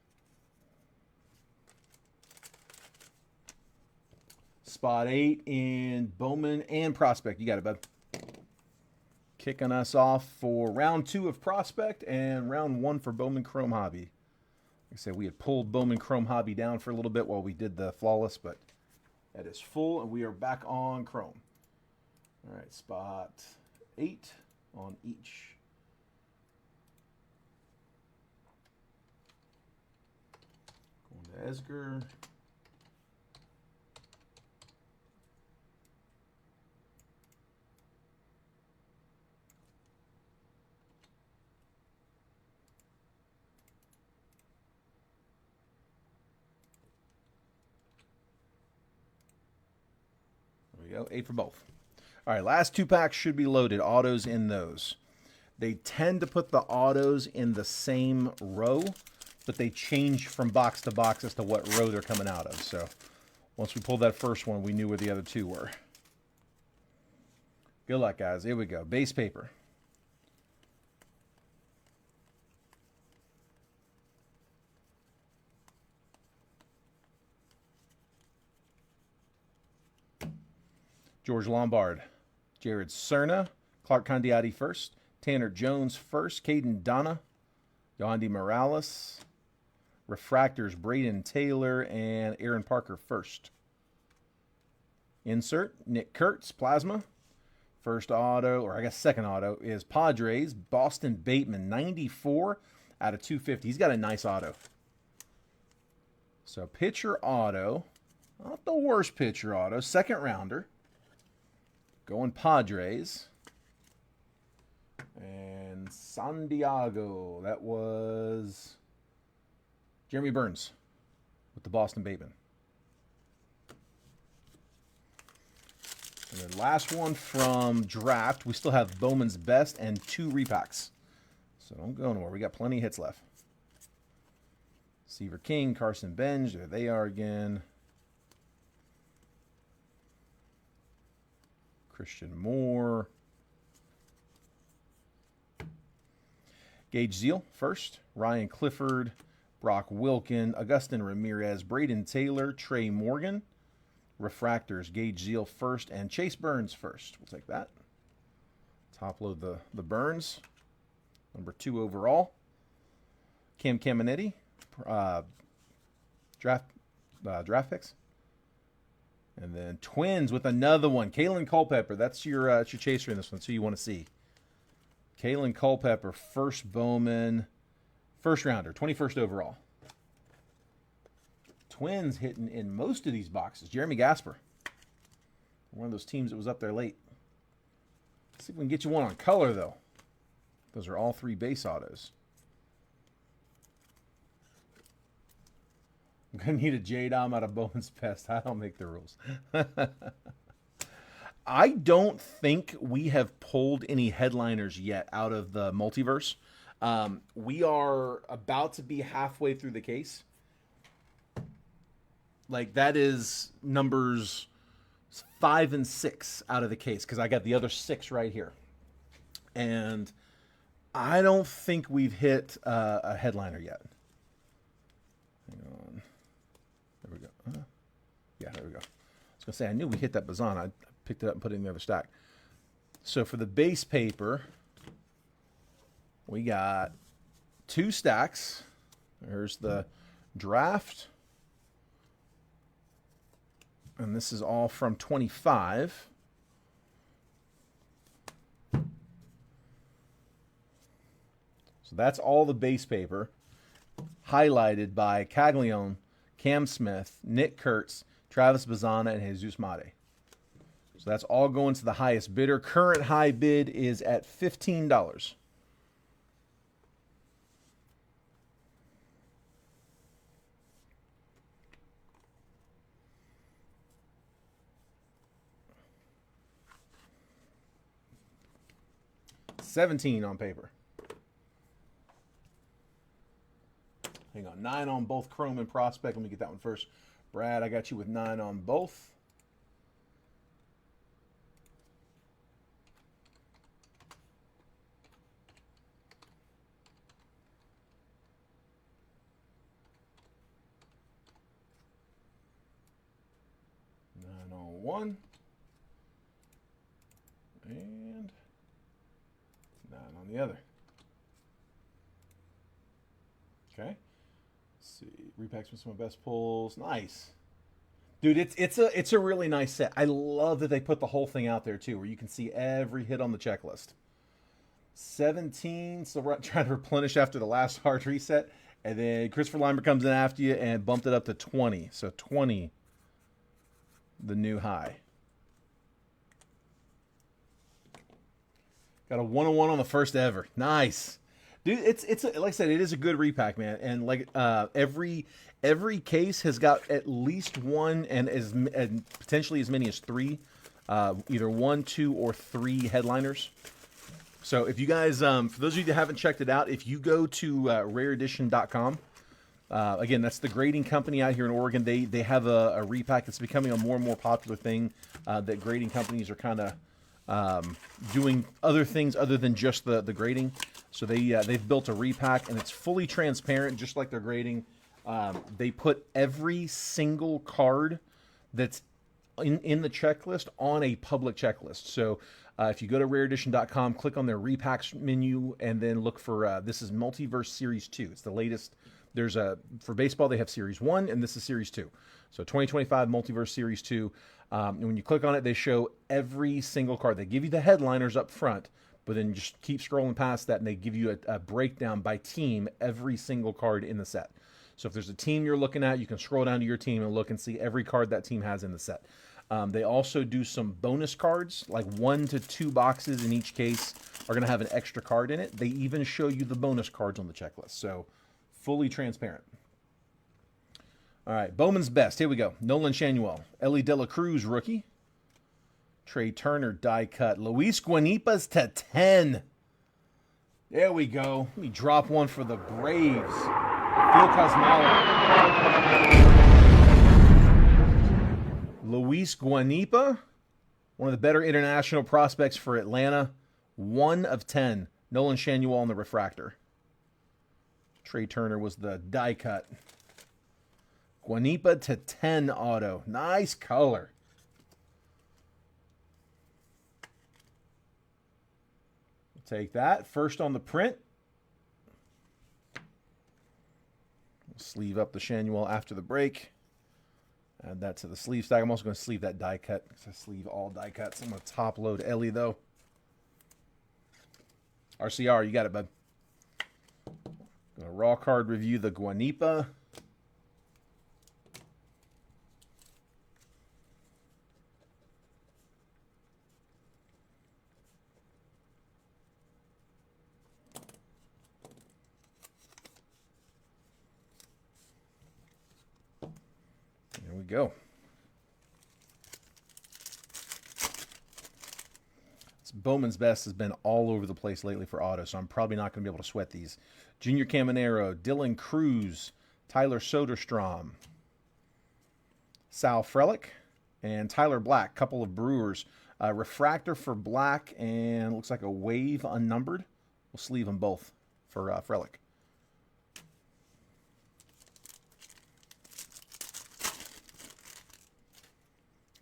Spot 8 in Bowman and Prospect. You got it, bud. Kicking us off for round 2 of Prospect and round 1 for Bowman Chrome Hobby. Like I said, we had pulled Bowman Chrome Hobby down for a little bit while we did the Flawless, but that is full, and we are back on Chrome. All right, spot 8 on each. Going to Esger. Go 8 for both. All right, last 2 packs should be loaded. Autos in those. They tend to put the autos in the same row, but they change from box to box as to what row they're coming out of. So once we pulled that first one, we knew where the other 2 were. Good luck, guys. Here we go. Base paper. George Lombard, Jared Cerna, Clark Condiati first. Tanner Jones first. Caden Donna. Yohandy Morales. Refractors, Braden Taylor and Aaron Parker first. Insert, Nick Kurtz, Plasma. First auto, or I guess second auto, is Padres, Boston Bateman, 94 out of 250. He's got a nice auto. So pitcher auto, not the worst pitcher auto, second rounder. Going Padres. And San Diego, that was Jeremy Burns with the Boston Bateman. And then last one from draft. We still have Bowman's Best and 2 repacks. So don't go anywhere. We got plenty of hits left. Seaver King, Carson Benj. There they are again. Christian Moore. Gage Zeal first. Ryan Clifford. Brock Wilkin. Augustin Ramirez. Braden Taylor. Trey Morgan. Refractors, Gage Zeal first and Chase Burns first. We'll take that. Top load the Burns. Number 2 overall. Cam Caminetti. Draft picks. And then Twins with another one. Kalen Culpepper. That's your chaser in this one. So you want to see. Kalen Culpepper, first Bowman. First rounder, 21st overall. Twins hitting in most of these boxes. Jeremy Gasper. One of those teams that was up there late. Let's see if we can get you one on color, though. Those are all 3 base autos. I'm going to need a J-Dom out of Bowman's Best. I don't make the rules. I don't think we have pulled any headliners yet out of the multiverse. We are about to be halfway through the case. Like, that is numbers 5 and 6 out of the case, because I got the other 6 right here. And I don't think we've hit a headliner yet. Hang on. There we go. Yeah, there we go. I was going to say, I knew we hit that Bazan. I picked it up and put it in the other stack. So for the base paper, we got 2 stacks. There's the draft. And this is all from 25. So that's all the base paper, highlighted by Caglione, Cam Smith, Nick Kurtz, Travis Bazzana, and Jesus Mate. So that's all going to the highest bidder. Current high bid is at $15. $17 on paper. Hang on, 9 on both Chrome and Prospect. Let me get that one first. Brad, I got you with 9 on both. Nine on one. And 9 on the other. Okay. Let's see. Repacks with some of my best pulls. Nice. Dude, it's a really nice set. I love that they put the whole thing out there too, where you can see every hit on the checklist. 17, so we're trying to replenish after the last hard reset. And then Christopher Limer comes in after you and bumped it up to 20. So 20, the new high. Got a 101 on the first ever. Nice. Dude, it's like I said, it is a good repack, man. And like every case has got at least one and potentially as many as 3, either 1, 2, or 3 headliners. So if you guys, for those of you that haven't checked it out, if you go to rareedition.com, again, that's the grading company out here in Oregon. They have a repack. It's becoming a more and more popular thing that grading companies are kind of doing other things other than just the grading. So they've built a repack, and it's fully transparent, just like their grading. They put every single card that's in the checklist on a public checklist. So If you go to rareedition.com, click on their repacks menu, and then look for this is Multiverse Series 2. It's the latest. There's for baseball, they have Series 1, and this is Series 2. So 2025 Multiverse Series 2. And when you click on it, they show every single card. They give you the headliners up front, but then just keep scrolling past that, and they give you a breakdown by team, every single card in the set. So if there's a team you're looking at, you can scroll down to your team and look and see every card that team has in the set. They also do some bonus cards, like 1 to 2 boxes in each case are going to have an extra card in it. They even show you the bonus cards on the checklist. So fully transparent. All right, Bowman's Best. Here we go. Nolan Shanuel, Ellie De La Cruz, rookie. Trey Turner, die cut. Luis Guanipas to 10. There we go. Let me drop one for the Braves. Phil Cosmala. Luis Guanipa, one of the better international prospects for Atlanta. 1 of 10. Nolan Shanuel on the refractor. Trey Turner was the die cut. Guanipa to 10 auto. Nice color. We'll take that. First on the print. We'll sleeve up the Shanuel after the break. Add that to the sleeve stack. I'm also going to sleeve that die cut because I sleeve all die cuts. I'm going to top load Ellie though. RCR, you got it, bud. Going to raw card review the Guanipa. There we go. Bowman's Best has been all over the place lately for auto, so I'm probably not going to be able to sweat these. Junior Caminero, Dylan Cruz, Tyler Soderstrom, Sal Frelick, and Tyler Black, couple of Brewers. Refractor for Black, and looks like a wave unnumbered. We'll sleeve them both for Frelick.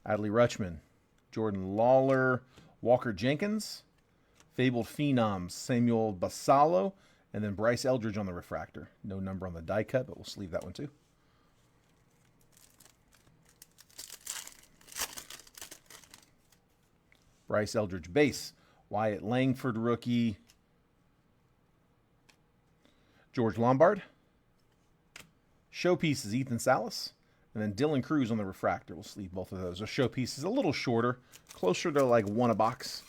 Adley Rutschman, Jordan Lawler, Walker Jenkins, Fabled Phenoms, Samuel Basallo, and then Bryce Eldridge on the refractor. No number on the die cut, but we'll sleeve that one too. Bryce Eldridge base. Wyatt Langford rookie. George Lombard. Showpieces Ethan Salas. And then Dylan Cruz on the refractor. We'll sleeve both of those. The showpiece is a little shorter, closer to like 1 a box.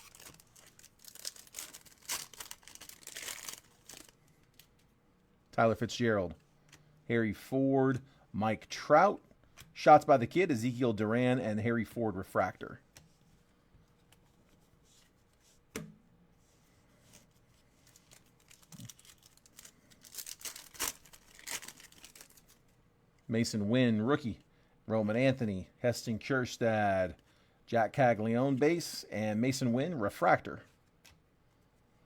Tyler Fitzgerald, Harry Ford, Mike Trout, Shots by the Kid, Ezekiel Duran, and Harry Ford refractor. Mason Wynn, rookie. Roman Anthony, Heston Kjerstad, Jack Caglione base, and Mason Wynn refractor.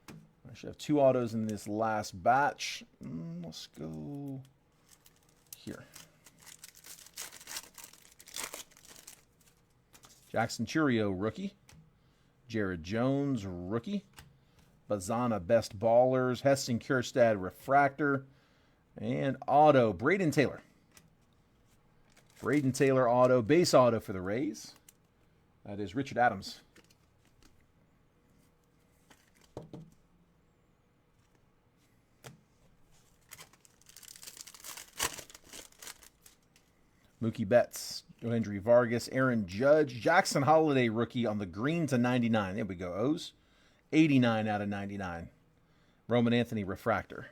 I should have 2 autos in this last batch. Let's go here. Jackson Churio, rookie. Jared Jones, rookie. Bazana, Best Ballers. Heston Kjerstad, refractor. And auto, Braden Taylor. Braden Taylor auto, base auto for the Rays. That is Richard Adams. Mookie Betts, Johendry Vargas, Aaron Judge, Jackson Holiday rookie on the green to 99. There we go, O's. 89 out of 99. Roman Anthony refractor.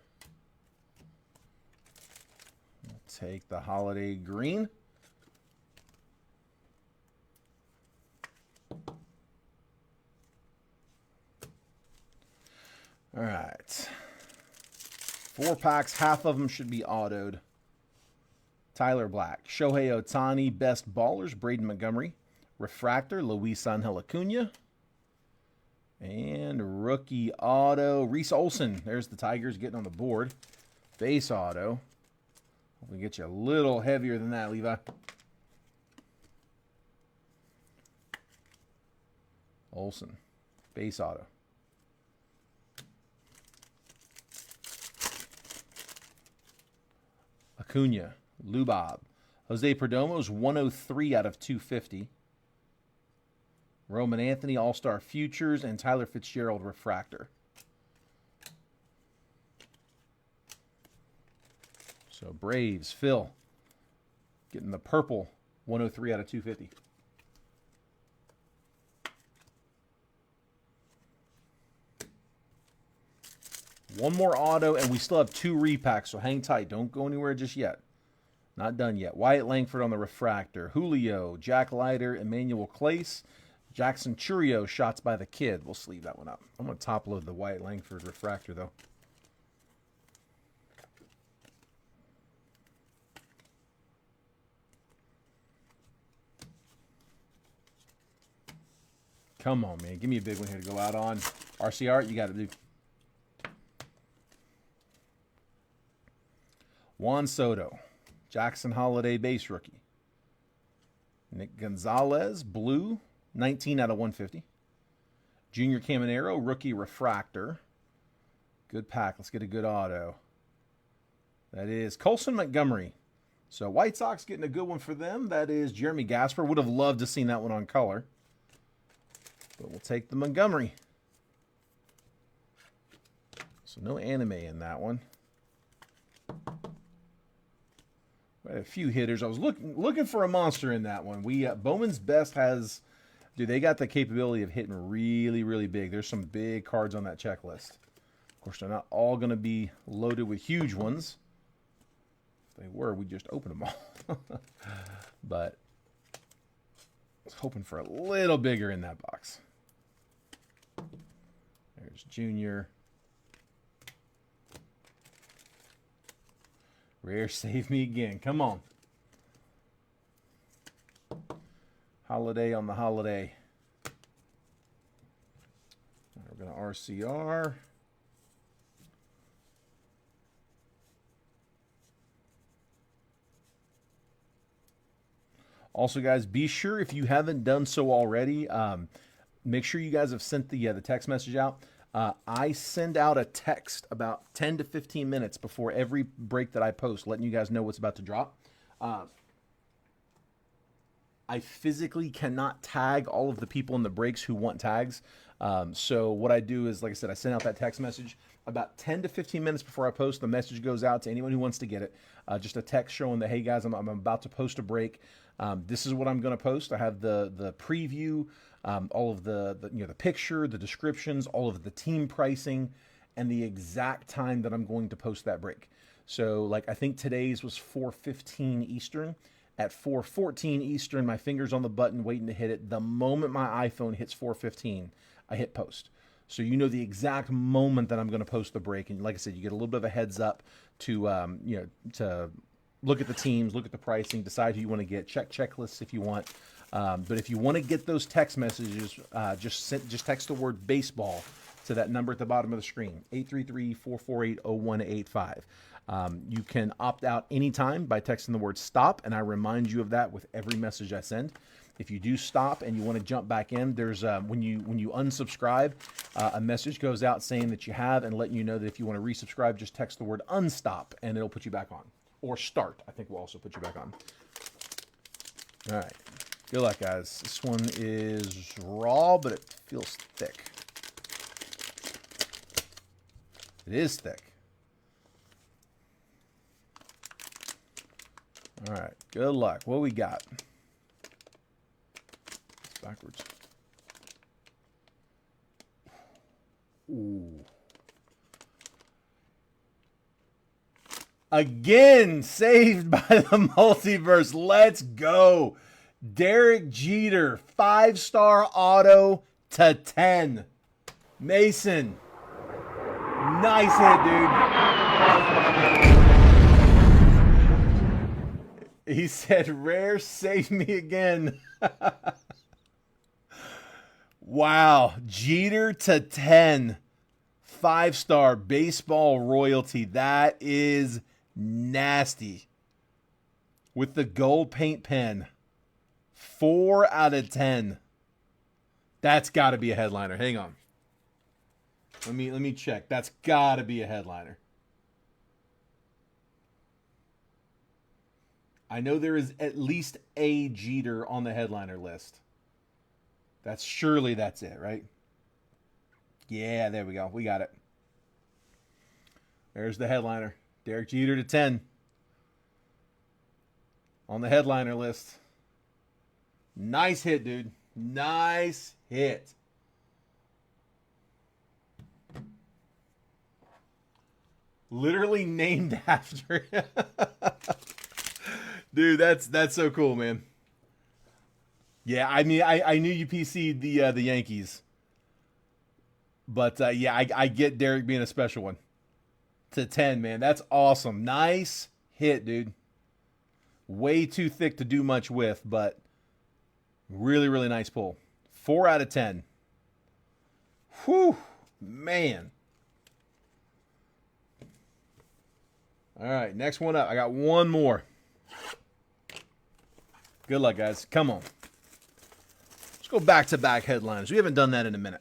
We'll take the Holiday green. All right. 4 packs, half of them should be autoed. Tyler Black, Shohei Ohtani, Best Ballers, Braden Montgomery, refractor, Luis Angel Acuna, and rookie auto, Reese Olson. There's the Tigers getting on the board. Base auto. Hopefully get you a little heavier than that, Levi. Olson. Base auto. Acuna, Lubob. Jose Perdomo's 103 out of 250. Roman Anthony, All-Star Futures, and Tyler Fitzgerald, Refractor. So Braves, Phil, getting the purple 103 out of 250. One more auto, and we still have 2 repacks, so hang tight. Don't go anywhere just yet. Not done yet. Wyatt Langford on the refractor. Julio, Jack Leiter, Emmanuel Clace, Jackson Churio, shots by the kid. We'll sleeve that one up. I'm going to top load the Wyatt Langford refractor, though. Come on, man. Give me a big one here to go out on. RCR, you got it, dude. Juan Soto, Jackson Holiday base rookie. Nick Gonzalez, blue, 19 out of 150. Junior Caminero, rookie refractor. Good pack. Let's get a good auto. That is Colson Montgomery. So White Sox getting a good one for them. That is Jeremy Gasper. Would have loved to seen that one on color. But we'll take the Montgomery. So no anime in that one. We had a few hitters. I was looking for a monster in that one. Bowman's Best has, dude, they got the capability of hitting really, really big. There's some big cards on that checklist. Of course, they're not all going to be loaded with huge ones. If they were, we'd just open them all. But I was hoping for a little bigger in that box. There's Junior. Rare, save me again. Come on. Holiday on the holiday. We're going to RCR. Also, guys, be sure if you haven't done so already, make sure you guys have sent the text message out. I send out a text about 10 to 15 minutes before every break that I post, letting you guys know what's about to drop. I physically cannot tag all of the people in the breaks who want tags. So what I do is, like I said, I send out that text message about 10 to 15 minutes before I post. The message goes out to anyone who wants to get it. Just a text showing that, hey guys, I'm about to post a break. This is what I'm going to post. I have the preview, all of the picture, the descriptions, all of the team pricing, and the exact time that I'm going to post that break. So, like, I think today's was 4:15 Eastern. At 4:14 Eastern, my finger's on the button waiting to hit it. The moment my iPhone hits 4:15, I hit post. So you know the exact moment that I'm going to post the break. And like I said, you get a little bit of a heads up to to look at the teams, look at the pricing, decide who you want to get, check checklists if you want. But if you want to get those text messages, just text the word baseball to that number at the bottom of the screen, 833-448-0185. You can opt out anytime by texting the word stop, and I remind you of that with every message I send. If you do stop and you want to jump back in, there's when you unsubscribe, a message goes out saying that you have and letting you know that if you want to resubscribe, just text the word unstop and it'll put you back on. Or start, I think will also put you back on. All right. Good luck, guys. This one is raw, but it feels thick. It is thick. All right. Good luck. What we got? It's backwards. Ooh. Again, saved by the multiverse. Let's go. Derek Jeter, 5-star auto to 10. Mason. Nice hit, dude. He said, rare, save me again. Wow. Jeter to 10. 5-star baseball royalty. That is nasty. With the gold paint pen. 4 out of 10. That's got to be a headliner. Hang on. Let me check. That's got to be a headliner. I know there is at least a Jeter on the headliner list. Surely that's it, right? Yeah, there we go. We got it. There's the headliner. Derek Jeter to 10 on the headliner list. Nice hit, dude. Nice hit. Literally named after him. Dude, that's so cool, man. Yeah, I mean, I knew you PC'd the Yankees. But, yeah, I get Derek being a special one. To 10, man. That's awesome. Nice hit, dude. Way too thick to do much with, but really, really nice pull. 4 out of 10. Whew, man. All right, next one up. I got one more. Good luck, guys. Come on. Let's go back-to-back headlines. We haven't done that in a minute.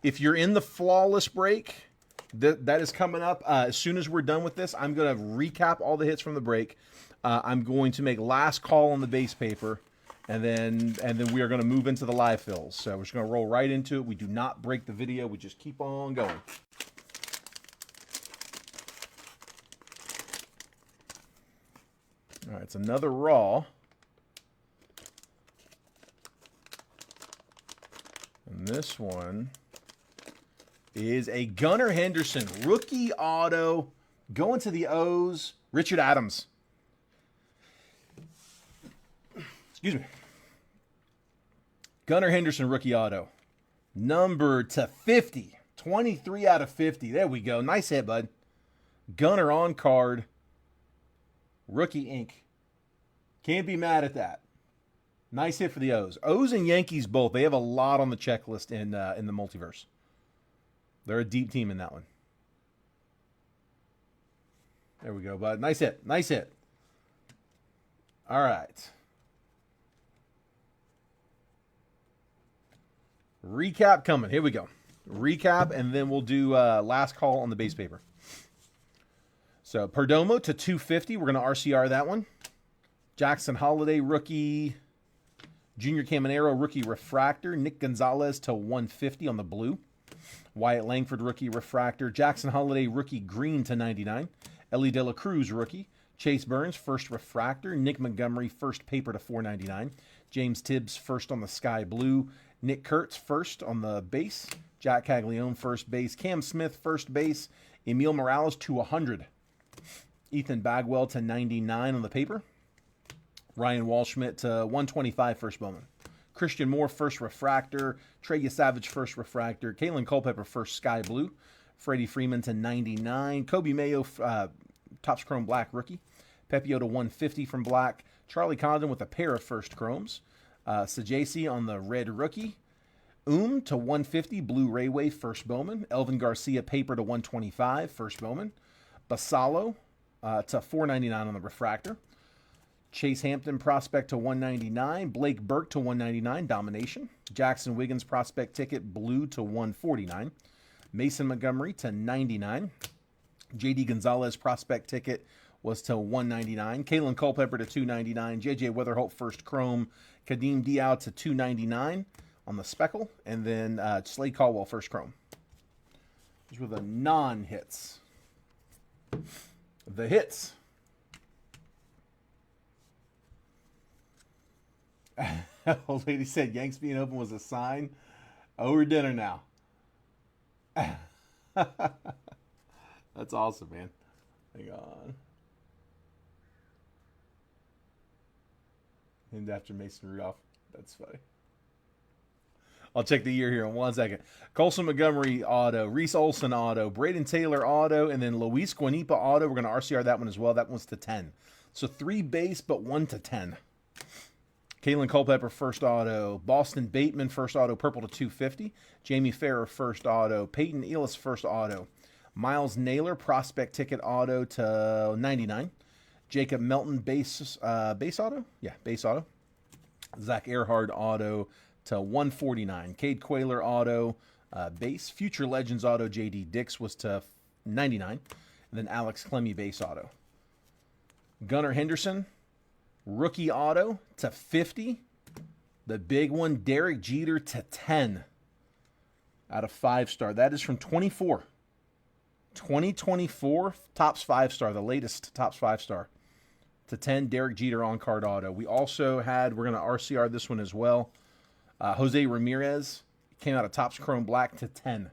If you're in the flawless break, that is coming up. As soon as we're done with this, I'm going to recap all the hits from the break. I'm going to make last call on the base paper, and then we are going to move into the live fills. So we're just going to roll right into it. We do not break the video. We just keep on going. All right, it's another raw. And this one is a Gunnar Henderson rookie auto going to the O's. Richard Adams. Excuse me. Gunnar Henderson rookie auto. Number to 50. 23 out of 50. There we go. Nice hit, bud. Gunnar on card. Rookie ink. Can't be mad at that. Nice hit for the O's. O's and Yankees both. They have a lot on the checklist in the multiverse. They're a deep team in that one. There we go, bud. Nice hit. Nice hit. All right. Recap coming. Here we go. Recap, and then we'll do last call on the base paper. So, Perdomo to 250. We're going to RCR that one. Jackson Holiday, rookie. Junior Caminero, rookie refractor. Nick Gonzalez to 150 on the blue. Wyatt Langford, rookie refractor. Jackson Holiday, rookie green to 99. Ellie De La Cruz, rookie. Chase Burns, first refractor. Nick Montgomery, first paper to 499. James Tibbs, first on the sky blue. Nick Kurtz, first on the base. Jack Caglione, first base. Cam Smith, first base. Emil Morales to 100. Ethan Bagwell to 99 on the paper. Ryan Walschmidt to 125 first Bowman. Christian Moore first refractor. Trey Savage first refractor. Kalen Culpepper first sky blue. Freddie Freeman to 99. Kobe Mayo Topps Chrome Black rookie. Pepio to 150 from Black. Charlie Condon with a pair of first chromes. Sajasi on the red rookie. To 150 Blue Rayway first Bowman. Elvin Garcia paper to 125 first Bowman. Basalo to 499 on the refractor. Chase Hampton prospect to 199. Blake Burke to 199, domination. Jackson Wiggins prospect ticket blue to 149. Mason Montgomery to 99. JD Gonzalez prospect ticket was to 199. Kalen Culpepper to 299. JJ Weatherholt first chrome. Kadeem Diao to 299 on the speckle. And then Slade Caldwell first chrome. Those were the non-hits. The hits. Old lady said Yanks being open was a sign. Over dinner now. That's awesome, man. Hang on. Named after Mason Rudolph. That's funny. I'll check the year here in 1 second. Colson Montgomery auto, Reese Olson auto, Braden Taylor auto, and then Luis Guanipa auto. We're going to RCR that one as well. That one's to 10. So 3 base, but 1 to 10. Kalen Culpepper first auto. Boston Bateman first auto, purple to 250. Jamie Farrer first auto. Peyton Ellis first auto. Miles Naylor prospect ticket auto to 99. Jacob Melton base auto. Yeah, base auto. Zach Earhart auto to 149. Cade Quayler auto base. Future Legends auto J.D. Dix was to 99. And then Alex Clemmy base auto. Gunnar Henderson, rookie auto to 50. The big one, Derek Jeter to 10 out of 5-star. That is from 24. 2024 Topps 5-star, the latest Topps 5-star. To 10, Derek Jeter on-card auto. We also had, we're going to RCR this one as well. Jose Ramirez came out of Topps Chrome Black to 10.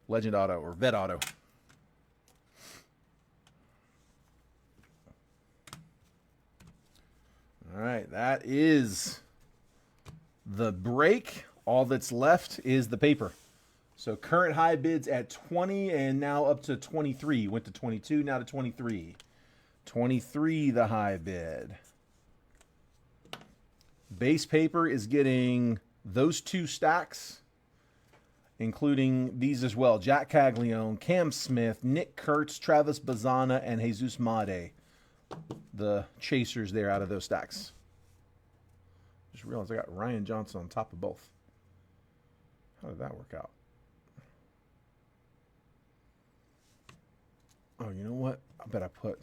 Legend auto or vet auto. All right, that is the break. All that's left is the paper. So current high bids at 20 and now up to 23. Went to 22, now to 23. 23 the high bid. Base paper is getting those 2 stacks, including these as well. Jack Caglione, Cam Smith, Nick Kurtz, Travis Bazana, and Jesus Made. The chasers there out of those stacks. Just realized I got Ryan Johnson on top of both. How did that work out? Oh, you know what? I bet I put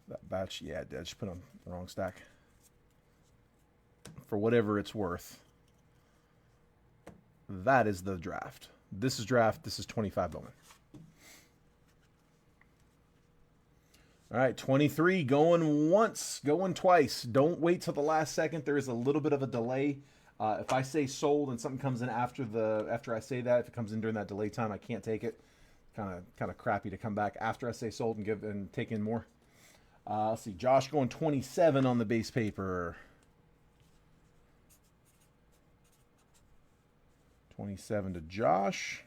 that batch. Yeah, I did. I just put on the wrong stack. For whatever it's worth, that is the draft. This is draft. This is 25 Bowman. All right, 23 going once, going twice. Don't wait till the last second. There is a little bit of a delay. If I say sold and something comes in after I say that, if it comes in during that delay time, I can't take it. Kind of crappy to come back after I say sold and take in more. Let's see, Josh going 27 on the base paper. 27 to Josh.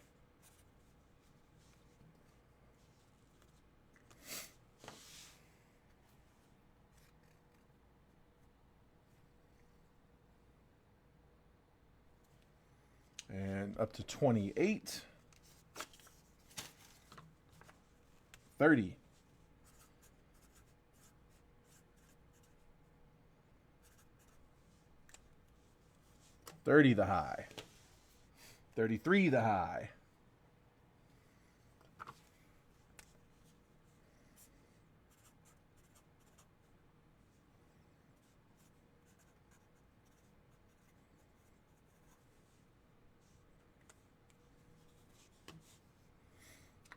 And up to 28. 30. 30 the high. 33 the high.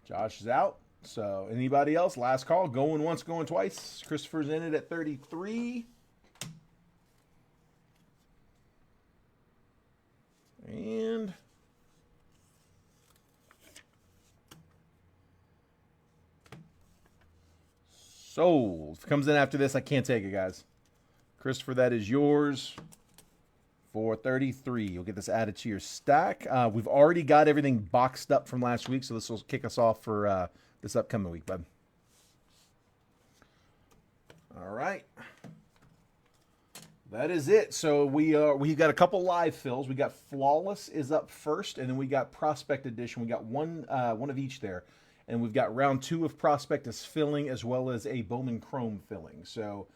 Josh is out. So anybody else? Last call. Going once, going twice. Christopher's in it at 33. And sold. If it comes in after this, I can't take it, guys. Christopher, that is yours for 33. You'll get this added to your stack. We've already got everything boxed up from last week, so this will kick us off for this upcoming week, bud. All right. That is it. So we've got a couple live fills. We got Flawless is up first, and then we got Prospect Edition. We got one of each there. And we've got round 2 of Prospectus filling as well as a Bowman Chrome filling. So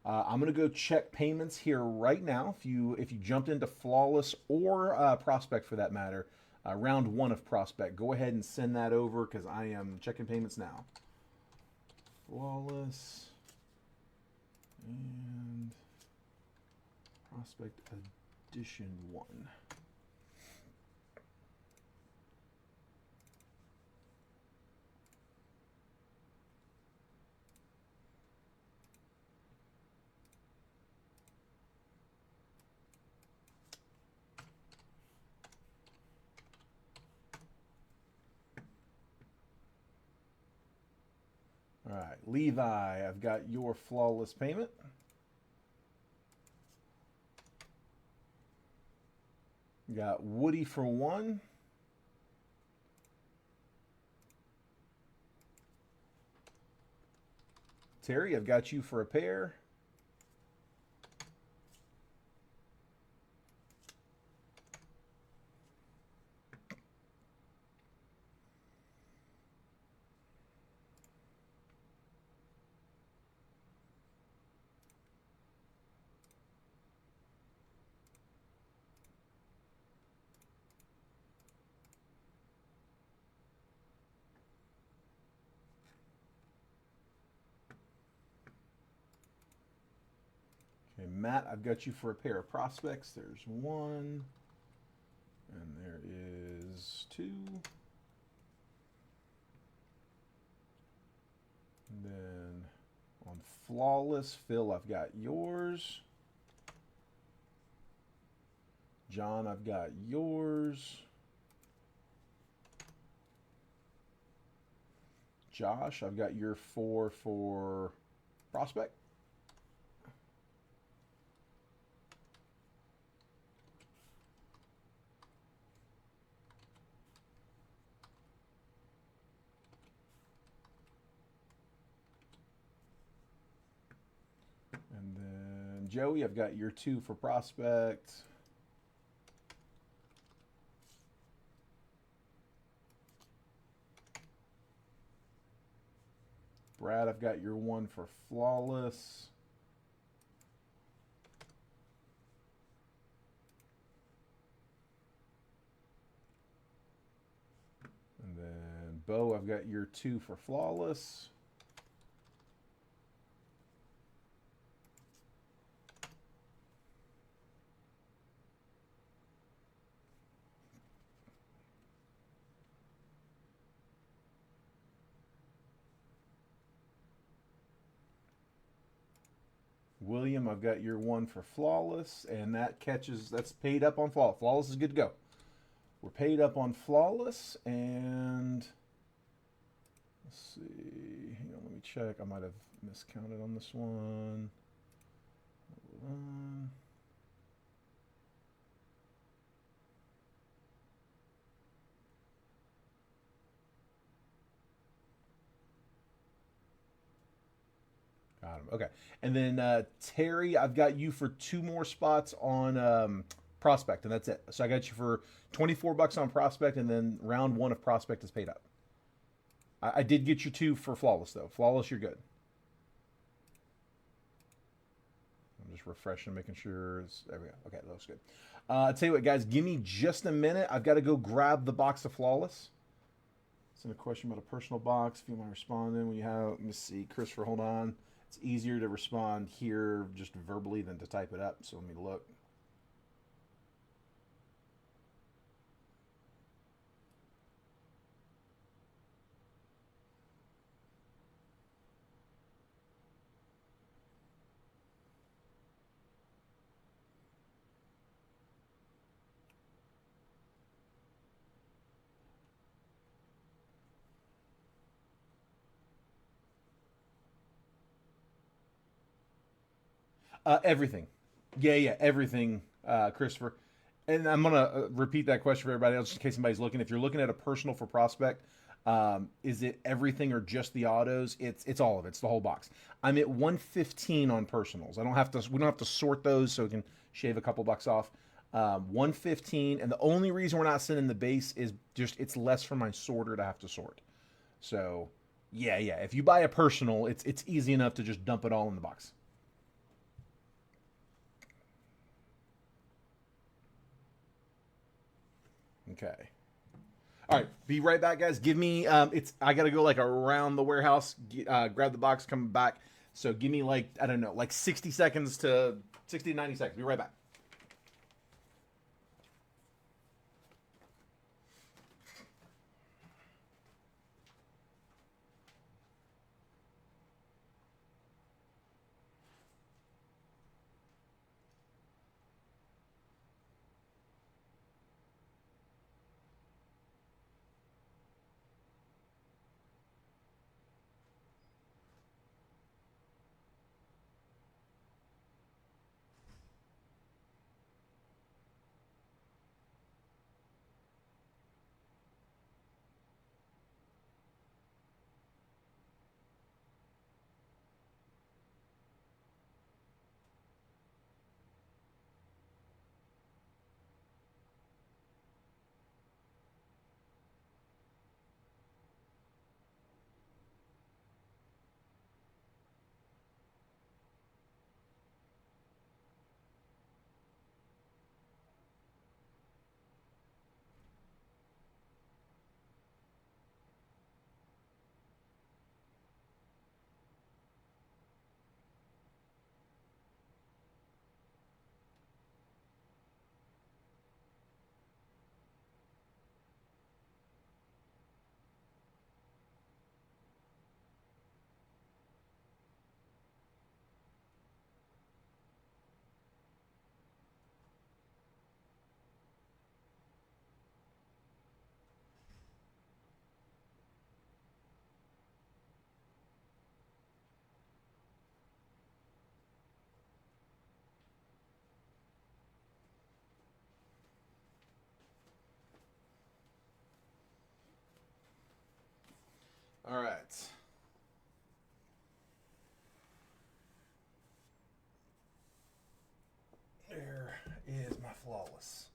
I'm going to go check payments here right now. If you jumped into Flawless or Prospect for that matter, round 1 of Prospect, go ahead and send that over because I am checking payments now. Flawless and Prospect Edition 1. All right, Levi, I've got your Flawless payment. Got Woody for 1. Terry, I've got you for a pair. Matt, I've got you for a pair of prospects. There's one, and there is two. And then on Flawless, Phil, I've got yours. John, I've got yours. Josh, I've got your 4 for prospect. And then Joey, I've got your 2 for prospect. Brad, I've got your 1 for flawless. And then Bo, I've got your 2 for flawless. William, I've got your 1 for flawless, and that catches, that's paid up on flawless. Flawless is good to go. We're paid up on flawless, and let's see. Hang on, let me check. I might have miscounted on this one. Hold on. Got him. Okay. And then Terry, I've got you for 2 more spots on prospect, and that's it. So I got you for $24 on prospect, and then round 1 of prospect is paid up. I did get you 2 for flawless though. Flawless, you're good. I'm just refreshing, making sure it's there. We go. Okay, that looks good. I'll tell you what, guys. Give me just a minute. I've got to go grab the box of flawless. Send a question about a personal box. If you want to respond in when you have. Let me see, Christopher. Hold on. It's easier to respond here just verbally than to type it up. So let me look. Everything. Yeah, everything, Christopher. And I'm going to repeat that question for everybody else in case somebody's looking. If you're looking at a personal for prospect, is it everything or just the autos? It's all of it. It's the whole box. I'm at 115 on personals. I don't have to. We don't have to sort those, so we can shave a couple bucks off. 115, and the only reason we're not sending the base is just it's less for my sorter to have to sort. So, yeah. If you buy a personal, it's easy enough to just dump it all in the box. Okay. All right, be right back, guys. Give me it's I gotta go like around the warehouse, grab the box, come back. So give me like I don't know, like 60 seconds to 60 to 90 seconds. Be right back. All right. There is my flawless.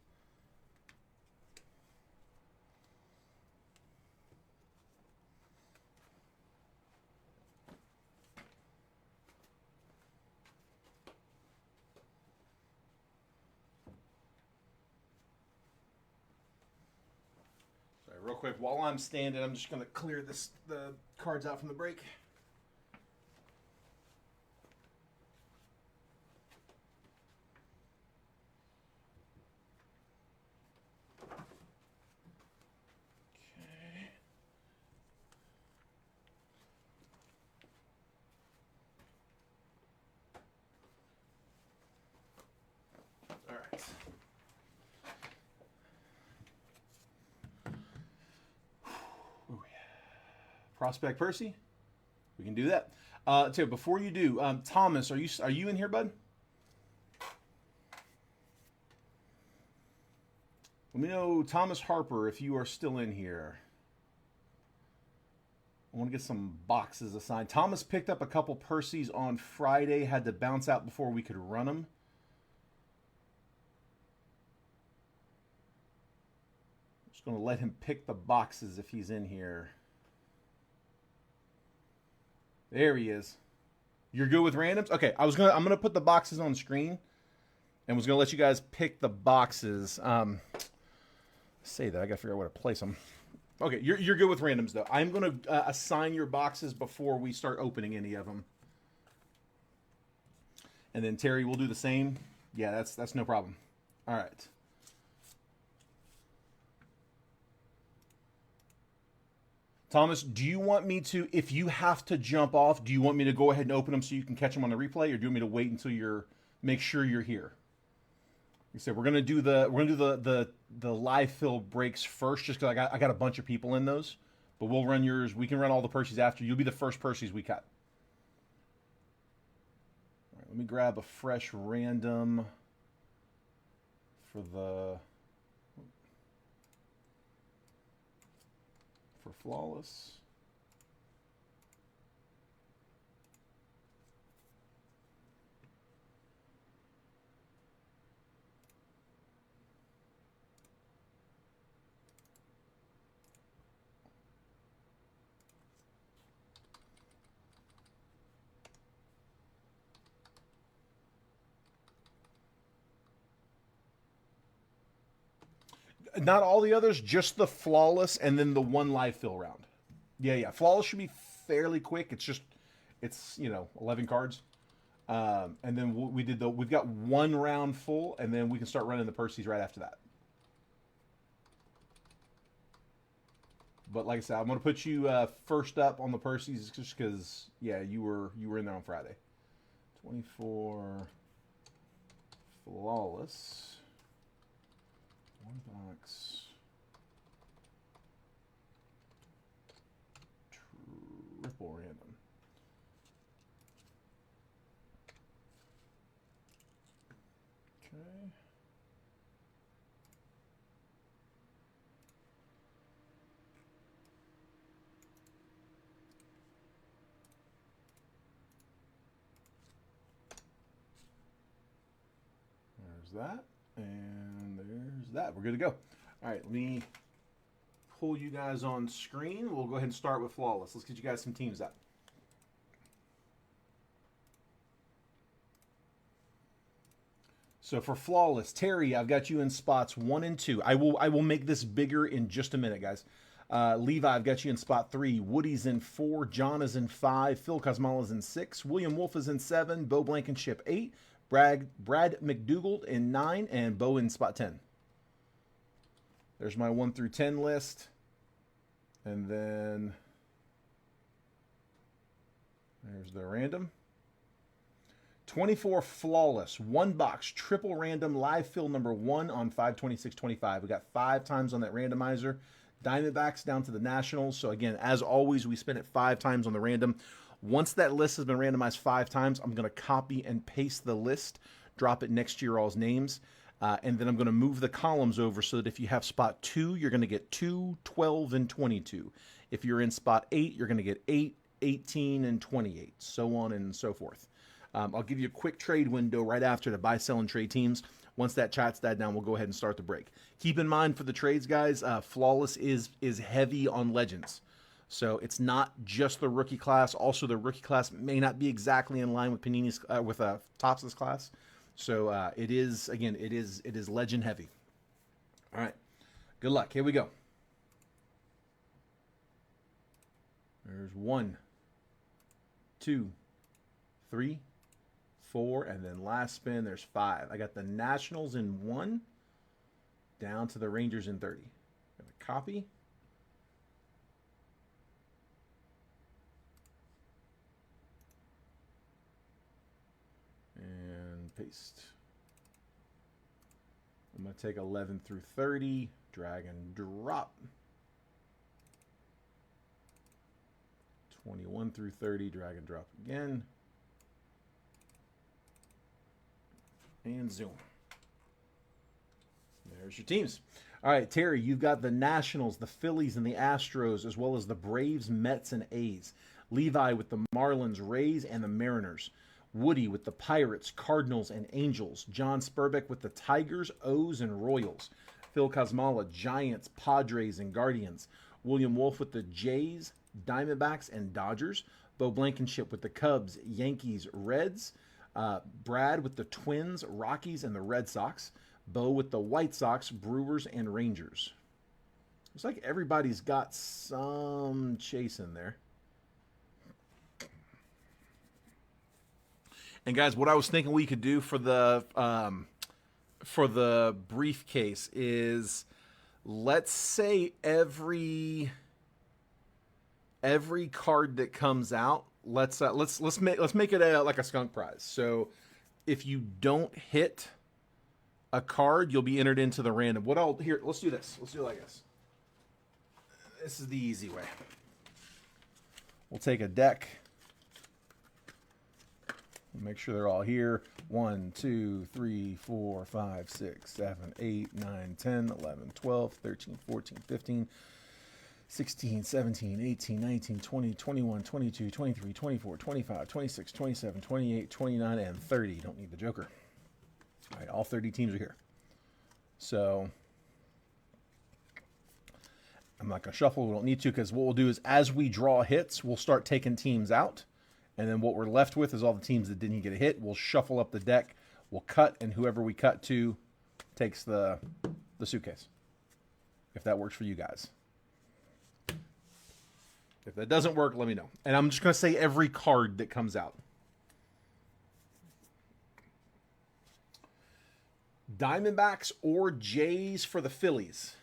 Sorry, real quick, while I'm standing, I'm just going to clear the cards out from the break. All right. Ooh, yeah. Prospect Percy. We can do that. So before you do, Thomas, are you in here, bud? Let me know, Thomas Harper, if you are still in here. I want to get some boxes assigned. Thomas picked up a couple Percys on Friday. Had to bounce out before we could run them. Just going to let him pick the boxes if he's in here. There he is. You're good with randoms? Okay, I'm gonna put the boxes on screen, and was gonna let you guys pick the boxes. Say that I gotta figure out where to place them. Okay, you're good with randoms though. I'm gonna assign your boxes before we start opening any of them, and then Terry will do the same. Yeah, that's no problem. All right. Thomas, do you want me to, if you have to jump off, do you want me to go ahead and open them so you can catch them on the replay, or do you want me to wait until make sure you're here? You said we're gonna do the live fill breaks first, just because I got a bunch of people in those, but we'll run yours. We can run all the Percys after. You'll be the first Percys we cut. All right, let me grab a fresh random for flawless. Not all the others, just the flawless, and then the one live fill round. Yeah. Flawless should be fairly quick. It's 11 cards, and then we've got one round full, and then we can start running the Percys right after that. But like I said, I'm gonna put you first up on the Percys just because you were in there on Friday. 24 flawless. One box. Triple random. Okay. There's that. And there's that. We're good to go. All right, let me pull you guys on screen. We'll go ahead and start with flawless. Let's get you guys some teams up. So for flawless, Terry, I've got you in spots 1 and 2. I will make this bigger in just a minute, guys. Levi, I've got you in spot 3. Woody's in 4. John is in 5. Phil Cosmala's in 6. William Wolf is in 7. Bo Blankenship 8. Brad McDougald in 9, and Bo in spot 10. There's my 1 through 10 list. And then there's the random. 24 flawless, 1 box, triple random, live fill number 1 on 5/26/25. We got 5 times on that randomizer. Diamondbacks down to the Nationals. So again, as always, we spin it 5 times on the random. Once that list has been randomized 5 times, I'm going to copy and paste the list, drop it next to your all's names, and then I'm going to move the columns over so that if you have spot 2, you're going to get 2, 12, and 22. If you're in spot 8, you're going to get 8, 18, and 28, so on and so forth. I'll give you a quick trade window right after to buy, sell, and trade teams. Once that chat's died down, we'll go ahead and start the break. Keep in mind for the trades, guys, Flawless is heavy on legends. So it's not just the rookie class. Also, the rookie class may not be exactly in line with Panini's with Topps' class. So it is, again, it is legend heavy. All right, good luck. Here we go. There's 1, 2, 3, 4, and then last spin there's 5. I got the Nationals in 1, down to the Rangers in 30. Got a copy. And paste. I'm going to take 11 through 30, drag and drop. 21 through 30, drag and drop again. And zoom. There's your teams. All right, Terry, you've got the Nationals, the Phillies, and the Astros, as well as the Braves, Mets, and A's. Levi with the Marlins, Rays, and the Mariners. Woody with the Pirates, Cardinals, and Angels. John Spurbeck with the Tigers, O's, and Royals. Phil Kosmala, Giants, Padres, and Guardians. William Wolf with the Jays, Diamondbacks, and Dodgers. Bo Blankenship with the Cubs, Yankees, Reds. Brad with the Twins, Rockies, and the Red Sox. Bo with the White Sox, Brewers, and Rangers. Looks like everybody's got some chase in there. And guys, what I was thinking we could do for the briefcase is, let's say every card that comes out, let's make it like a skunk prize. So if you don't hit a card, you'll be entered into the random. Let's do this. Let's do it like this. This is the easy way. We'll take a deck. Make sure they're all here. 1, 2, 3, 4, 5, 6, 7, 8, 9, 10, 11, 12, 13, 14, 15, 16, 17, 18, 19, 20, 21, 22, 23, 24, 25, 26, 27, 28, 29, and 30. Don't need the Joker. All right, all 30 teams are here. So I'm not going to shuffle. We don't need to, because what we'll do is as we draw hits, we'll start taking teams out. And then what we're left with is all the teams that didn't get a hit. We'll shuffle up the deck. We'll cut, and whoever we cut to takes the suitcase, if that works for you guys. If that doesn't work, let me know. And I'm just going to say every card that comes out. Diamondbacks or Jays for the Phillies.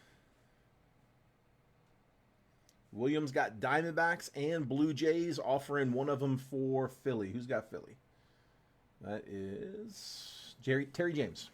Williams got Diamondbacks and Blue Jays, offering one of them for Philly. Who's got Philly? That is Terry James.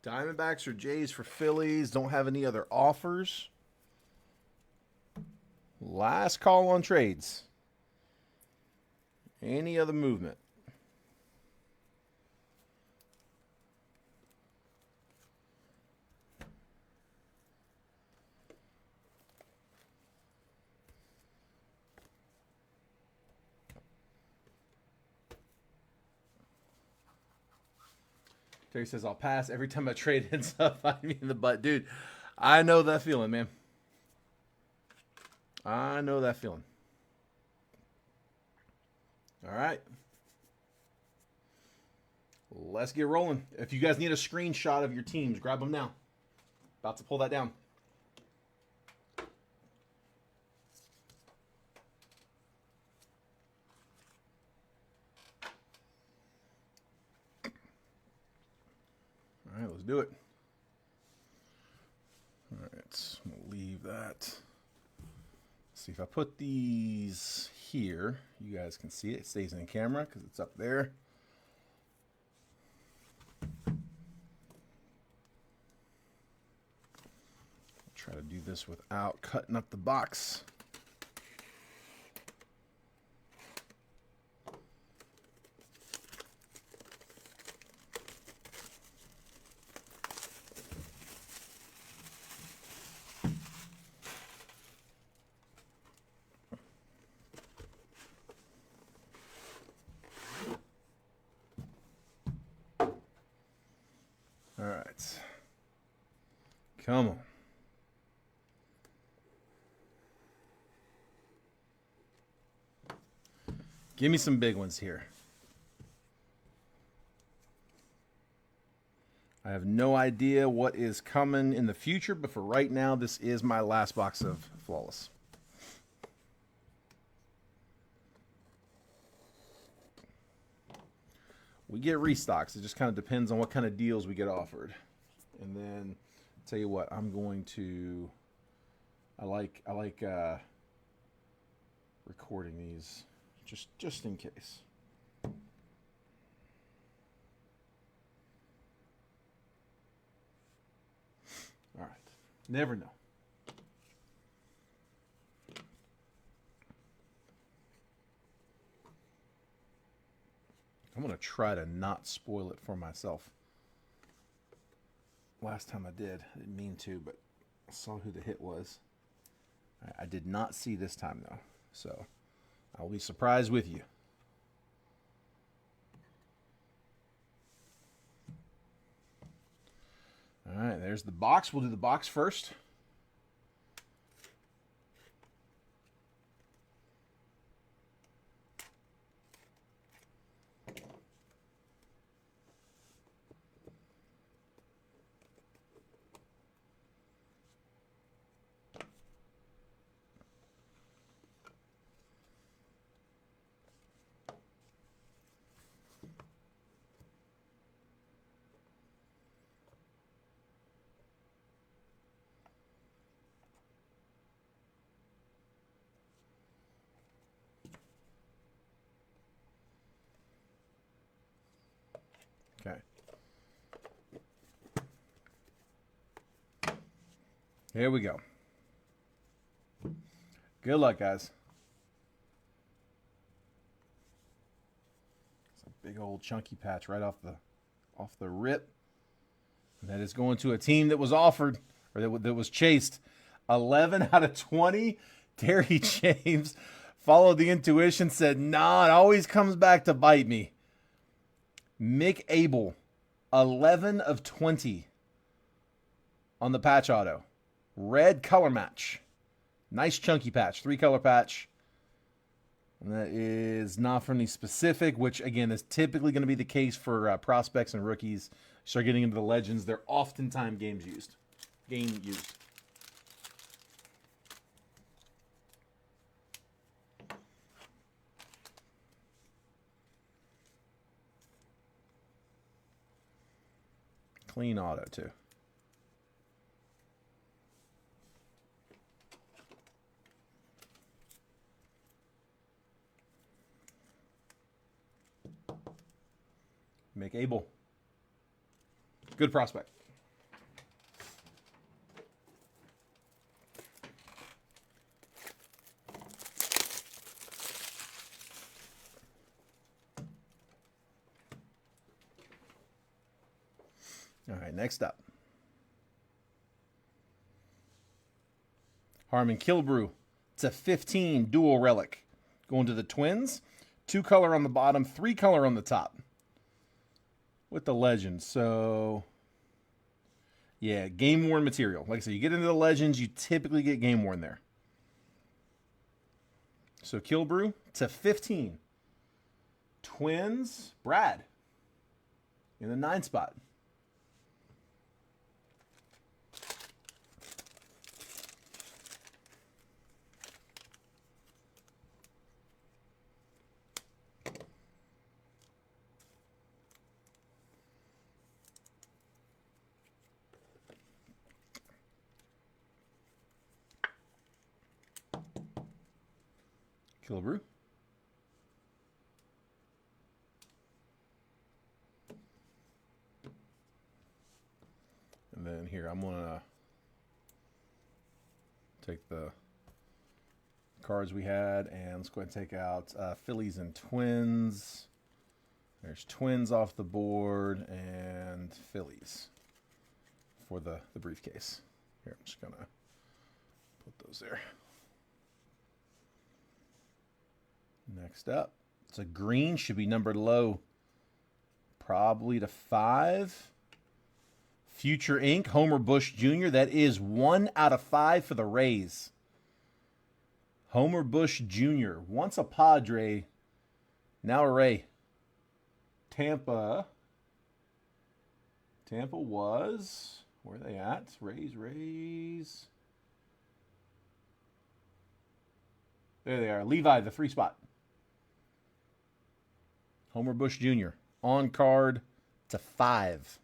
Diamondbacks or Jays for Phillies. Don't have any other offers. Last call on trades. Any other movement? Terry says, I'll pass. Every time I trade ends up biting me in the butt. Dude, I know that feeling, man. I know that feeling. All right. Let's get rolling. If you guys need a screenshot of your teams, grab them now. About to pull that down. All right, let's do it. All right, we'll leave that. Let's see if I put these here, you guys can see it. It stays in camera because it's up there. Try to do this without cutting up the box. All right. Come on. Give me some big ones here. I have no idea what is coming in the future, but for right now, this is my last box of Flawless. We get restocks. It just kind of depends on what kind of deals we get offered. And then, tell you what, I'm going to. I like recording these just in case. All right, never know. I'm going to try to not spoil it for myself. Last time I did, I didn't mean to, but I saw who the hit was. I did not see this time, though, so I'll be surprised with you. All right, there's the box. We'll do the box first. Okay. Here we go. Good luck, guys. It's a big old chunky patch right off the rip. And that is going to a team that was offered, or that was chased. 11 out of 20. Terry James followed the intuition, said, nah, it always comes back to bite me. Mick Abel, 11 of 20 on the patch auto. Red color match. Nice chunky patch. 3-color patch. And that is not from the specific, which, again, is typically going to be the case for prospects and rookies. Start getting into the legends. They're oftentimes game used. Clean auto, too. Mick Abel. Good prospect. All right, next up. Harmon Killebrew. It's a 15 dual relic. Going to the Twins. 2-color on the bottom, 3-color on the top. With the legends. So, yeah, game-worn material. Like I said, you get into the legends, you typically get game-worn there. So, Killebrew to 15. Twins, Brad. In the 9 spot. Killebrew. And then here, I'm going to take the cards we had, and let's go ahead and take out Phillies and Twins. There's Twins off the board, and Phillies for the briefcase. Here, I'm just going to put those there. Next up, it's a green, should be numbered low, probably to 5. Future Ink, Homer Bush Jr. That is 1 out of 5 for the Rays. Homer Bush Jr. Once a Padre, now a Ray. Tampa was, where are they at? Rays. There they are. Levi, the 3 spot. Homer Bush Jr. On card to 5.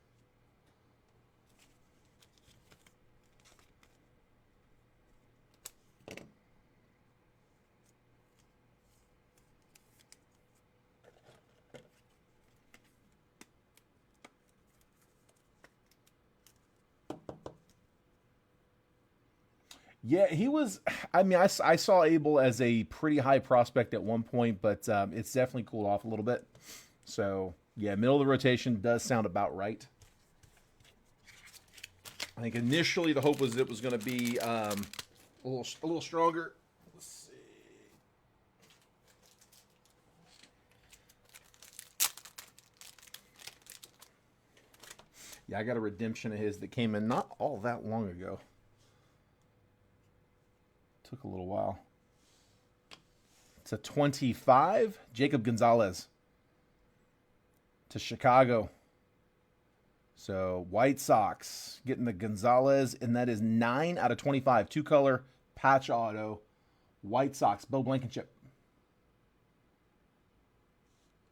Yeah, he was. I mean, I saw Abel as a pretty high prospect at one point, but it's definitely cooled off a little bit. So, yeah, middle of the rotation does sound about right. I think initially the hope was it was going to be a little stronger. Let's see. Yeah, I got a redemption of his that came in not all that long ago. Took a little while. It's a 25. Jacob Gonzalez to Chicago. So White Sox getting the Gonzalez, and that is 9 out of 25. 2-color patch auto. White Sox. Bo Blankenship.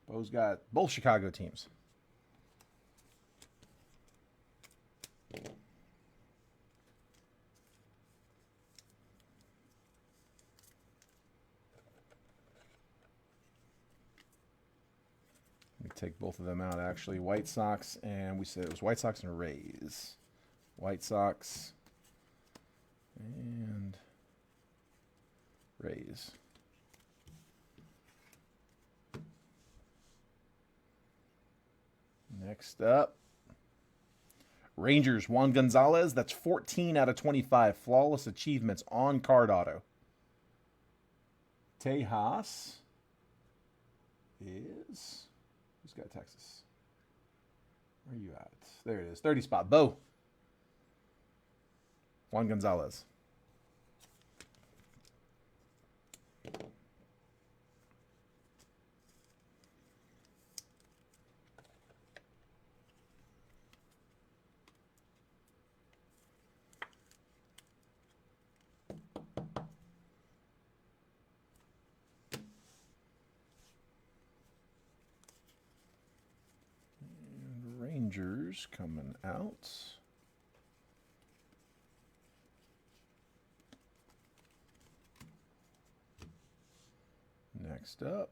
Bo's got both Chicago teams. Take both of them out, actually. White Sox, and we said it was White Sox and Rays. White Sox and Rays. Next up, Rangers, Juan Gonzalez. That's 14 out of 25. Flawless achievements on card auto. Tejas is... Who's got Texas? Where are you at? There it is. 30 spot. Bo. Juan Gonzalez. Rangers coming out. Next up,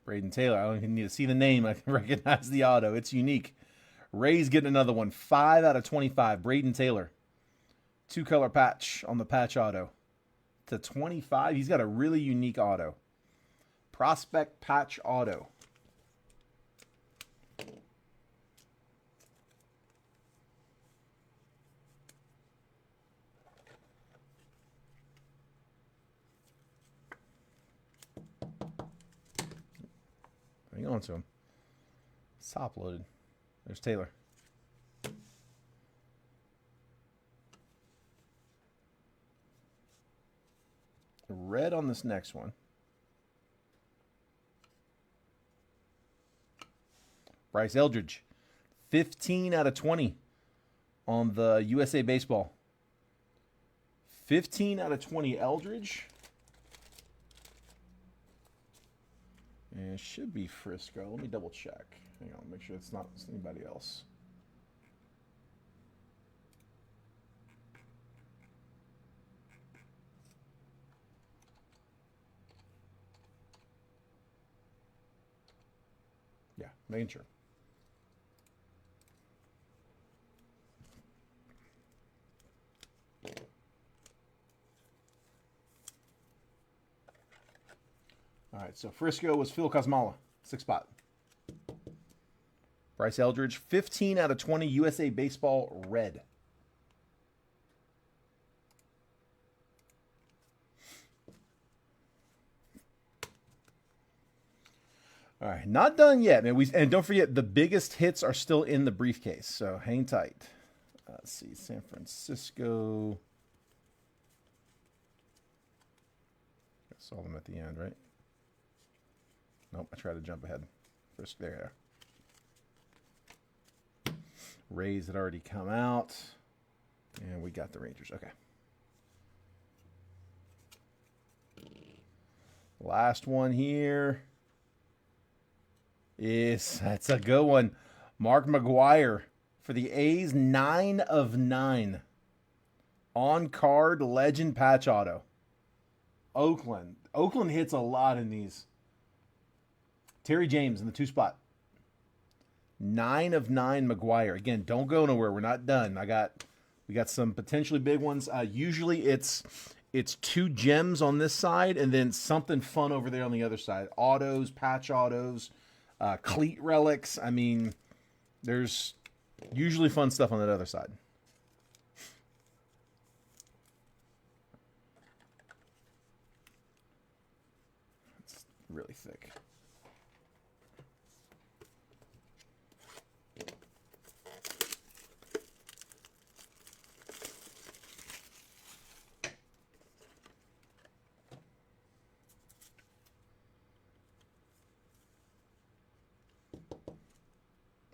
Braden Taylor. I don't even need to see the name. I can recognize the auto. It's unique. Rays getting another one. 5 out of 25. Braden Taylor. 2-color patch on the patch auto. To 25. He's got a really unique auto. Prospect patch auto. Hang on to him. It's top loaded. There's Taylor. Red on this next one. Bryce Eldridge. 15 out of 20 on the USA Baseball. 15 out of 20 Eldridge. And it should be Frisco. Let me double check. Hang on, make sure it's not anybody else. Yeah, making sure. All right, so Frisco was Phil Kosmala, 6 spot. Bryce Eldridge, 15 out of 20 USA Baseball red. All right, not done yet, man. And don't forget, the biggest hits are still in the briefcase, so hang tight. Let's see, San Francisco. I saw them at the end, right? Nope, I tried to jump ahead. First, there. Rays had already come out, and we got the Rangers. Okay. Last one here is, that's a good one. Mark McGwire for the A's, 9 of 9. On card legend patch auto. Oakland. Oakland hits a lot in these. Terry James in the 2 spot. 9 of 9 McGwire. Again, don't go nowhere. We're not done. We got some potentially big ones. Usually it's 2 gems on this side and then something fun over there on the other side. Autos, patch autos, cleat relics. I mean, there's usually fun stuff on that other side. It's really thick.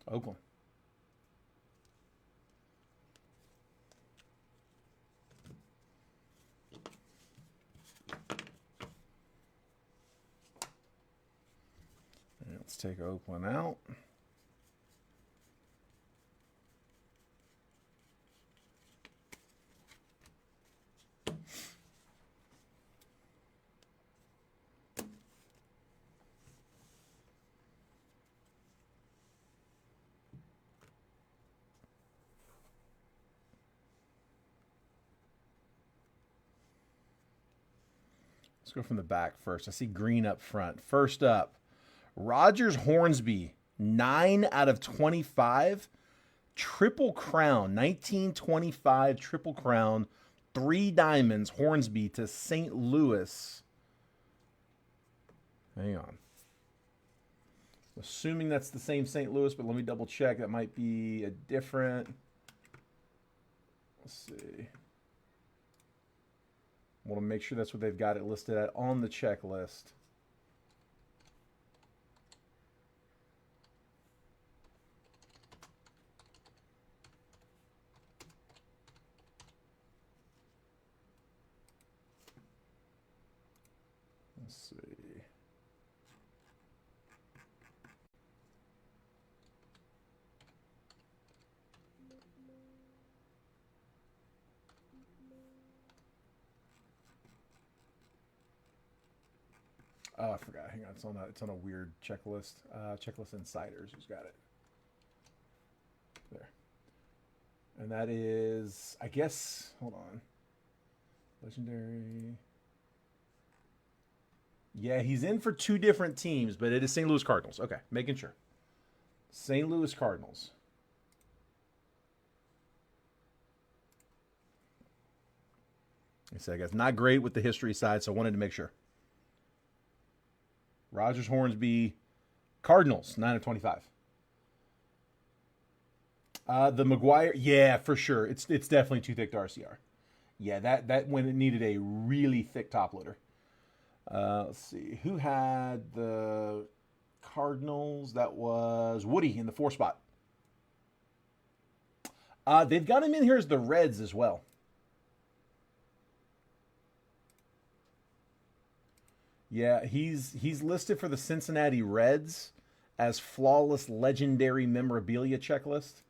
Oakland. And let's take Oakland out. Let's go from the back first. I see green up front. First up, Rogers Hornsby, 9 out of 25. Triple Crown, 1925 Triple Crown. 3 diamonds, Hornsby to St. Louis. Hang on. Assuming that's the same St. Louis, but let me double check. That might be a different. Let's see. I want to make sure that's what they've got it listed at on the checklist. Let's see. Oh, I forgot. Hang on. It's on a weird checklist. Checklist Insiders. Who's got it? There. And that is, I guess, hold on. Legendary. Yeah, he's in for 2 different teams, but it is St. Louis Cardinals. Okay, making sure. St. Louis Cardinals. I said, I guess not great with the history side, so I wanted to make sure. Rogers Hornsby, Cardinals, 9 of 25. The McGwire, yeah, for sure. It's definitely too thick to RCR. Yeah, that when it needed a really thick top loader. Let's see. Who had the Cardinals? That was Woody in the 4 spot. They've got him in here as the Reds as well. Yeah, he's listed for the Cincinnati Reds as flawless legendary memorabilia checklist.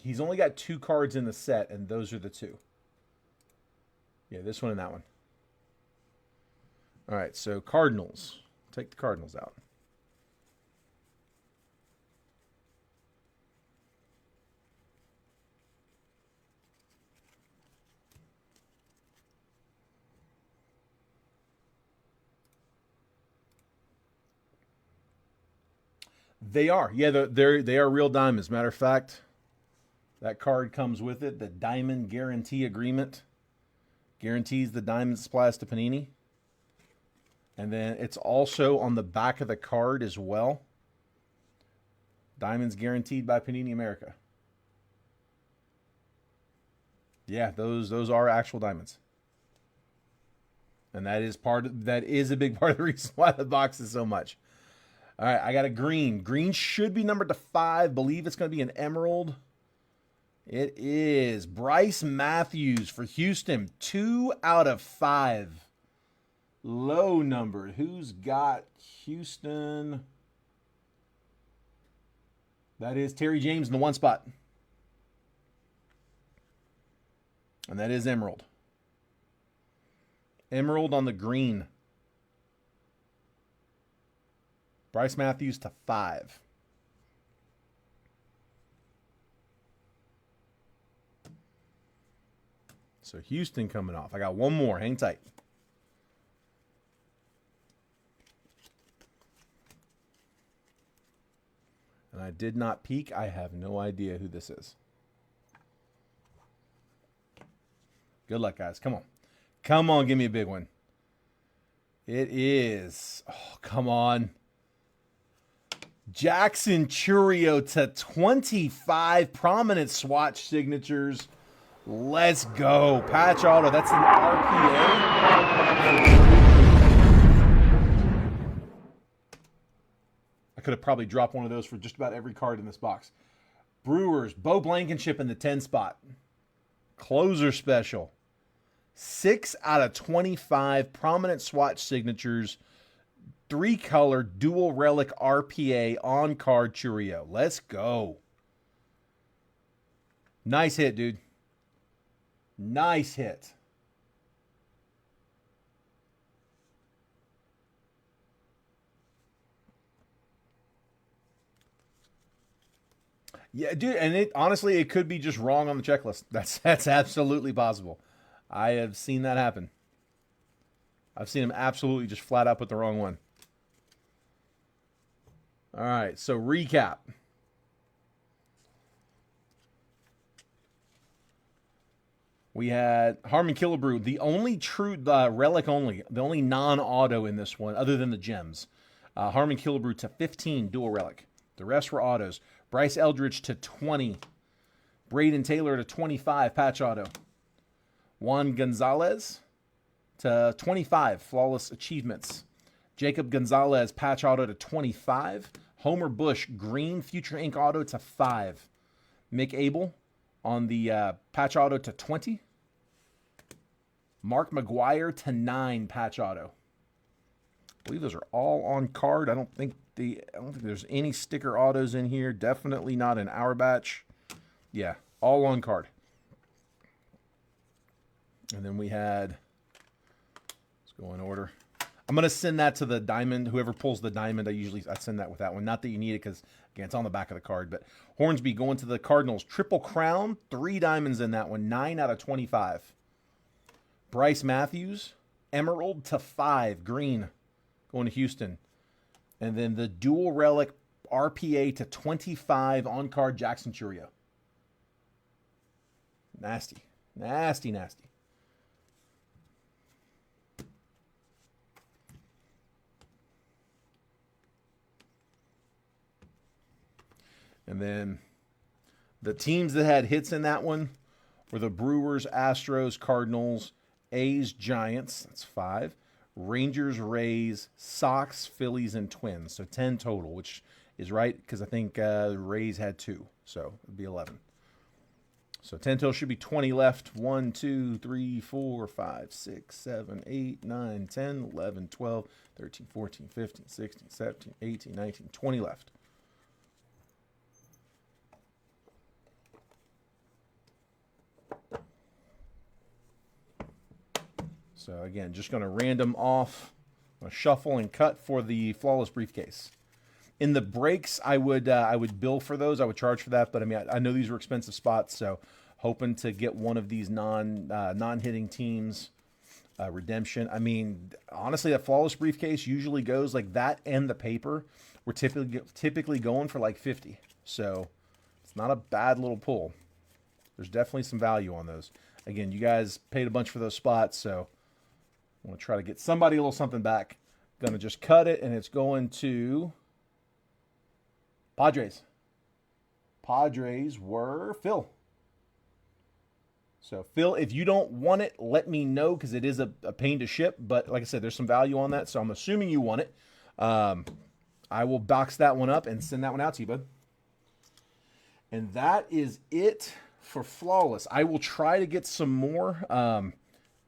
He's only got 2 cards in the set, and those are the 2. Yeah, this one and that one. All right, so Cardinals. Take the Cardinals out. They are. Yeah, they are real diamonds. Matter of fact, that card comes with it. The Diamond Guarantee Agreement guarantees the diamond supplies to Panini. And then it's also on the back of the card as well. Diamonds guaranteed by Panini America. Yeah, those are actual diamonds. And that is a big part of the reason why the box is so much. All right, I got a green. Green should be numbered to 5. Believe it's going to be an emerald. It is Bryce Matthews for Houston. 2 out of 5. Low numbered. Who's got Houston? That is Terry James in the 1 spot. And that is emerald. Emerald on the green. Bryce Matthews to 5. So Houston coming off. I got one more. Hang tight. And I did not peek. I have no idea who this is. Good luck, guys. Come on. Come on, give me a big one. It is. Oh, come on. Jackson Churio to 25 prominent swatch signatures. Let's go. Patch auto. That's an RPA. I could have probably dropped one of those for just about every card in this box. Brewers, Bo Blankenship in the 10 spot. Closer special. 6 out of 25 prominent swatch signatures. 3-color dual relic RPA on card Churio. Let's go. Nice hit, dude. Nice hit. Yeah, dude, and honestly, it could be just wrong on the checklist. That's absolutely possible. I have seen that happen. I've seen him absolutely just flat out put the wrong one. All right, so recap. We had Harmon Killebrew, the only true relic only, the only non-auto in this one, other than the gems. Harmon Killebrew to 15, dual relic. The rest were autos. Bryce Eldridge to 20. Braden Taylor to 25, patch auto. Juan Gonzalez to 25, flawless achievements. Jacob Gonzalez, patch auto to 25. Homer Bush, green future ink auto to 5. Mick Abel on the patch auto to 20. Mark McGuire to 9, patch auto. I believe those are all on card. I don't think there's any sticker autos in here. Definitely not in our batch. Yeah, all on card. And then we had, let's go in order. I'm going to send that to the diamond. Whoever pulls the diamond, I send that with that one. Not that you need it because, again, it's on the back of the card. But Hornsby going to the Cardinals. Triple Crown, 3 diamonds in that one. 9 out of 25. Bryce Matthews, emerald to 5, green, going to Houston. And then the dual relic RPA to 25 on card Jackson Churio. Nasty, nasty, nasty. And then the teams that had hits in that one were the Brewers, Astros, Cardinals, A's, Giants. That's 5. Rangers, Rays, Sox, Phillies, and Twins. So 10 total, which is right because I think the Rays had 2. So it would be 11. So 10 total should be 20 left. 1, 2, 3, 4, 5, 6, 7, 8, 9, 10, 11, 12, 13, 14, 15, 16, 17, 18, 19, 20 left. So again, just going to random off, shuffle and cut for the flawless briefcase. In the breaks, I would bill for those. I would charge for that, but I mean, I know these were expensive spots, so hoping to get one of these non-hitting teams redemption. I mean, honestly, that flawless briefcase usually goes like that, and the paper we're typically going for like 50. So it's not a bad little pull. There's definitely some value on those. Again, you guys paid a bunch for those spots, so I want to try to get somebody a little something back. Gonna just cut it, and it's going to Padres. Padres were Phil. So, Phil, if you don't want it, let me know, because it is a pain to ship. But like I said, there's some value on that, so I'm assuming you want it. I will box that one up and send that one out to you, bud. And that is it for Flawless. I will try to get some more.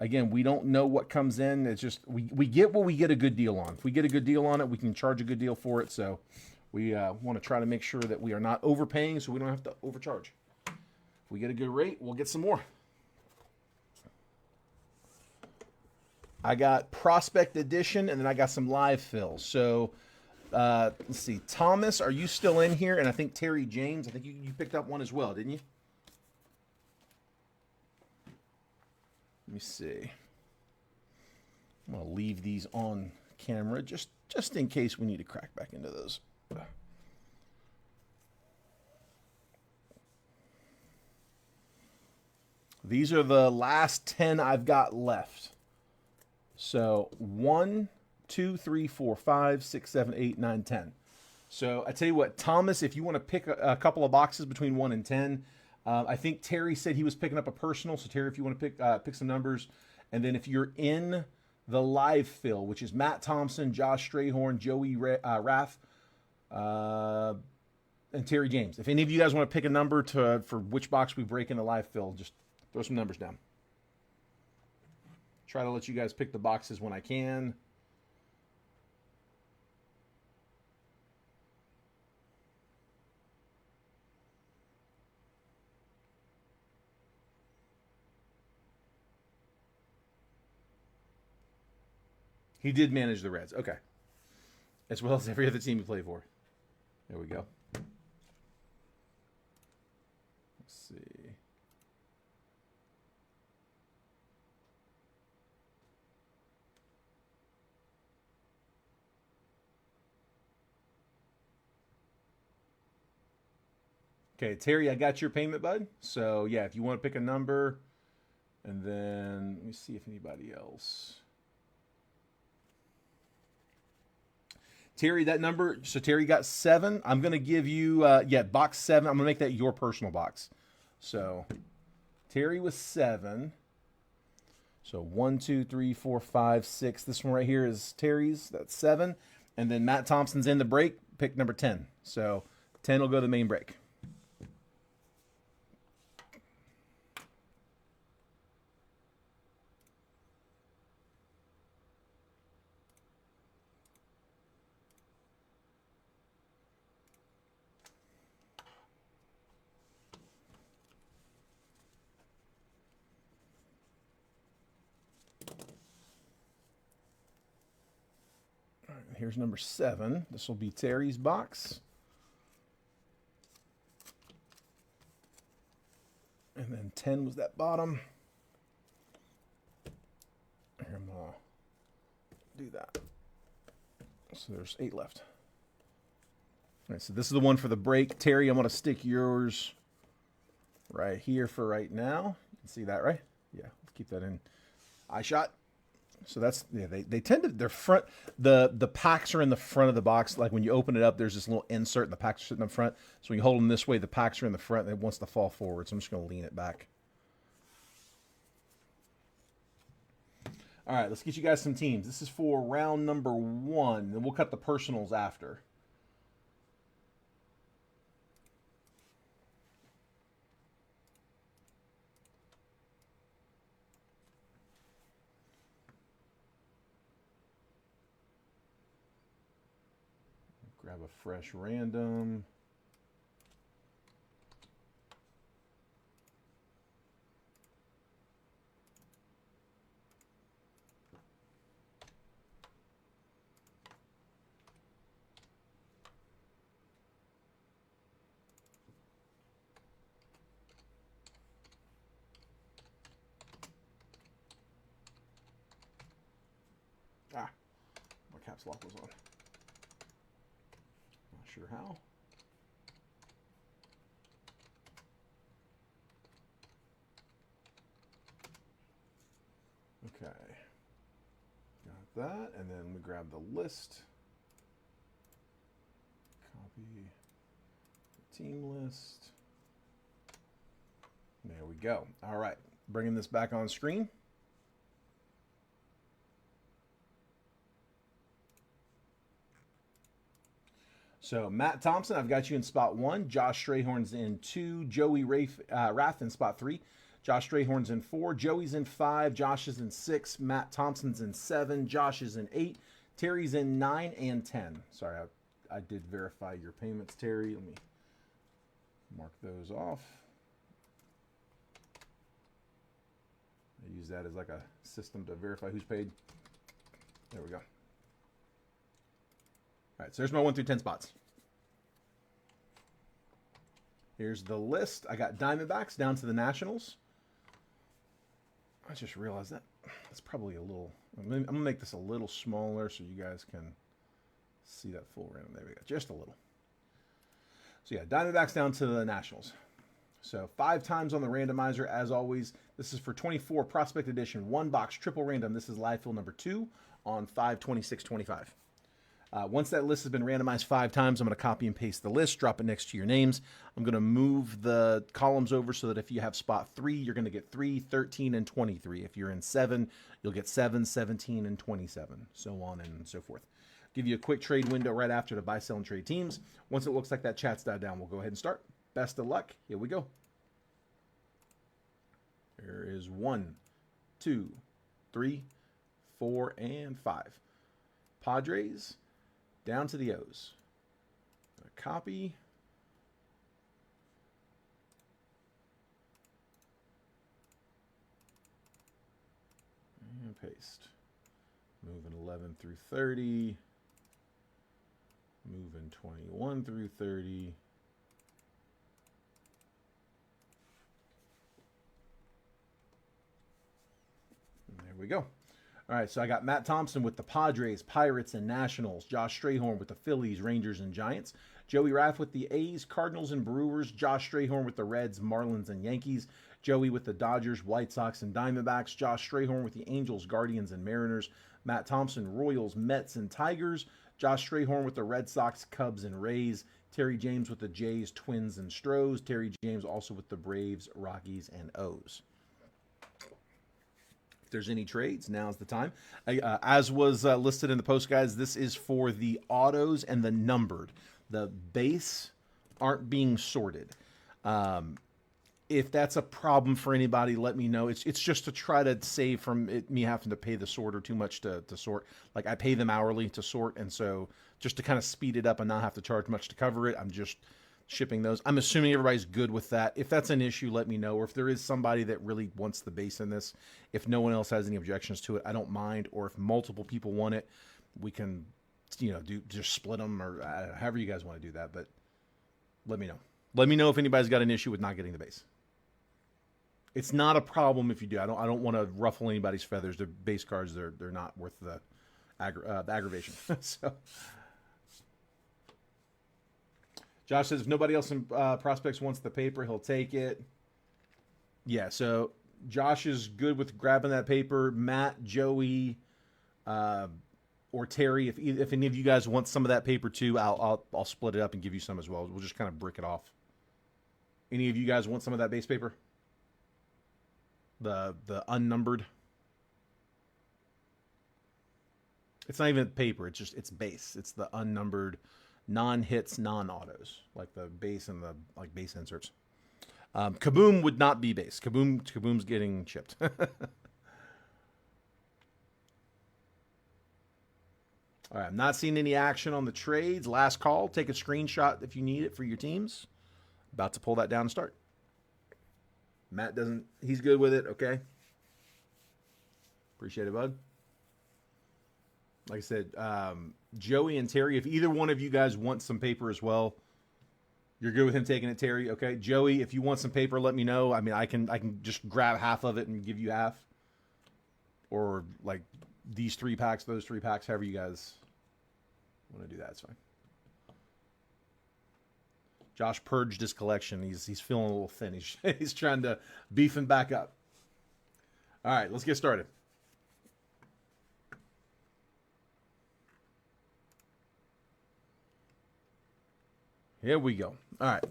Again, we don't know what comes in. It's just we get what we get a good deal on. If we get a good deal on it, we can charge a good deal for it. So we want to try to make sure that we are not overpaying, so we don't have to overcharge. If we get a good rate, we'll get some more. I got Prospect Edition, and then I got some live fills. So let's see. Thomas, are you still in here? And I think Terry James, I think you picked up one as well, didn't you? Let me see. I'm going to leave these on camera just in case we need to crack back into those. These are the last 10 I've got left. So 1, 2, 3, 4, 5, 6, 7, 8, 9, 10. So I tell you what, Thomas, if you want to pick a couple of boxes between 1 and 10, I think Terry said he was picking up a personal. So Terry, if you want to pick some numbers, and then if you're in the live fill, which is Matt Thompson, Josh Strayhorn, Joey Raff, and Terry James. If any of you guys want to pick a number for which box we break in the live fill, just throw some numbers down. Try to let you guys pick the boxes when I can. He did manage the Reds. Okay. As well as every other team he played for. There we go. Let's see. Okay, Terry, I got your payment, bud. So, yeah, if you want to pick a number, and then let me see if anybody else. Terry, that number, so Terry got 7. I'm going to give you, box 7. I'm going to make that your personal box. So, Terry was 7. So, 1, 2, 3, 4, 5, 6. This one right here is Terry's. That's 7. And then Matt Thompson's in the break. Pick number 10. So, 10 will go to the main break. Here's number 7. This will be Terry's box. And then 10 was that bottom. Here, I'm going to do that. So there's 8 left. All right, so this is the one for the break. Terry, I'm going to stick yours right here for right now. You can see that, right? Yeah, let's keep that in eye shot. So that's, yeah, they tend to, their front, the packs are in the front of the box. Like when you open it up, there's this little insert and the packs are sitting in front. So when you hold them this way, the packs are in the front and it wants to fall forward. So I'm just going to lean it back. All right, let's get you guys some teams. This is for round number 1, and we'll cut the personals after. Grab a fresh random. caps lock was on. Not sure how. Okay. Got that. And then we grab the list. Copy the team list. There we go. All right. Bringing this back on screen. So Matt Thompson, I've got you in spot 1. Josh Strayhorn's in 2. Joey Rath in spot 3. Josh Strayhorn's in 4. Joey's in 5. Josh is in 6. Matt Thompson's in 7. Josh is in 8. Terry's in 9 and 10. Sorry, I did verify your payments, Terry. Let me mark those off. I use that as like a system to verify who's paid. There we go. All right, so there's my 1 through 10 spots. Here's the list. I got Diamondbacks down to the Nationals. I just realized that that's probably a little... I'm going to make this a little smaller so you guys can see that full random. There we go. Just a little. So yeah, Diamondbacks down to the Nationals. So 5 times on the randomizer, as always. This is for 24 Prospect Edition, 1 box, triple random. This is live fill number 2 on 5/26/25. Once that list has been randomized 5 times, I'm going to copy and paste the list, drop it next to your names. I'm going to move the columns over so that if you have spot 3, you're going to get 3, 13, and 23. If you're in 7, you'll get 7, 17, and 27, so on and so forth. Give you a quick trade window right after to buy, sell, and trade teams. Once it looks like that chat's died down, we'll go ahead and start. Best of luck. Here we go. There is 1, 2, 3, 4, and 5. Padres down to the O's. A copy. And paste. Moving 11 through 30. Moving 21 through 30. And there we go. All right, so I got Matt Thompson with the Padres, Pirates, and Nationals. Josh Strayhorn with the Phillies, Rangers, and Giants. Joey Rath with the A's, Cardinals, and Brewers. Josh Strayhorn with the Reds, Marlins, and Yankees. Joey with the Dodgers, White Sox, and Diamondbacks. Josh Strayhorn with the Angels, Guardians, and Mariners. Matt Thompson, Royals, Mets, and Tigers. Josh Strayhorn with the Red Sox, Cubs, and Rays. Terry James with the Jays, Twins, and Stros. Terry James also with the Braves, Rockies, and O's. If there's any trades, now's the time. As was listed in the post, guys, this is for the autos and the numbered. The base aren't being sorted. If that's a problem for anybody, let me know. It's just to try to save from me having to pay the sorter too much to sort. Like, I pay them hourly to sort, and so just to kind of speed it up and not have to charge much to cover it, I'm just shipping those. I'm assuming everybody's good with that. If that's an issue, let me know. Or if there is somebody that really wants the base in this, if no one else has any objections to it, I don't mind. Or if multiple people want it, we can, just split them or however you guys want to do that. But let me know. Let me know if anybody's got an issue with not getting the base. It's not a problem if you do. I don't want to ruffle anybody's feathers. They're base cards. They're not worth the aggravation. So. Josh says if nobody else in prospects wants the paper, he'll take it. Yeah, so Josh is good with grabbing that paper. Matt, Joey, or Terry, if any of you guys want some of that paper too, I'll split it up and give you some as well. We'll just kind of brick it off. Any of you guys want some of that base paper? The unnumbered. It's not even paper. It's base. It's the unnumbered. Non-hits, non-autos, like the base and the base inserts. Kaboom would not be base. Kaboom's getting shipped. All right, I'm not seeing any action on the trades. Last call. Take a screenshot if you need it for your teams. About to pull that down and start. Matt doesn't. He's good with it. Okay. Appreciate it, bud. Like I said, Joey and Terry, if either one of you guys want some paper as well, you're good with him taking it, Terry. Okay, Joey, if you want some paper, let me know. I mean, I can just grab half of it and give you half, or like these 3 packs, those 3 packs, however you guys Want to do that? It's fine. Josh purged his collection. He's feeling a little thin. He's trying to beef him back up. All right, let's get started. Here we go. All right.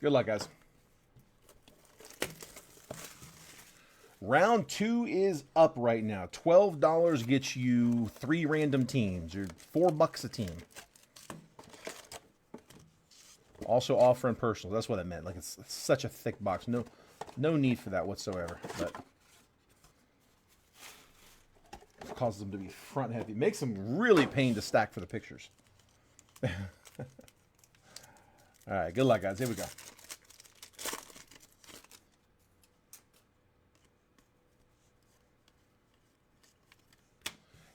Good luck, guys. Round 2 is up right now. $12 gets you 3 random teams. You're $4 a team. Also offering personals. That's what it meant. Like it's such a thick box. No need for that whatsoever. But it causes them to be front heavy. It makes them really pain to stack for the pictures. All right. Good luck, guys. Here we go.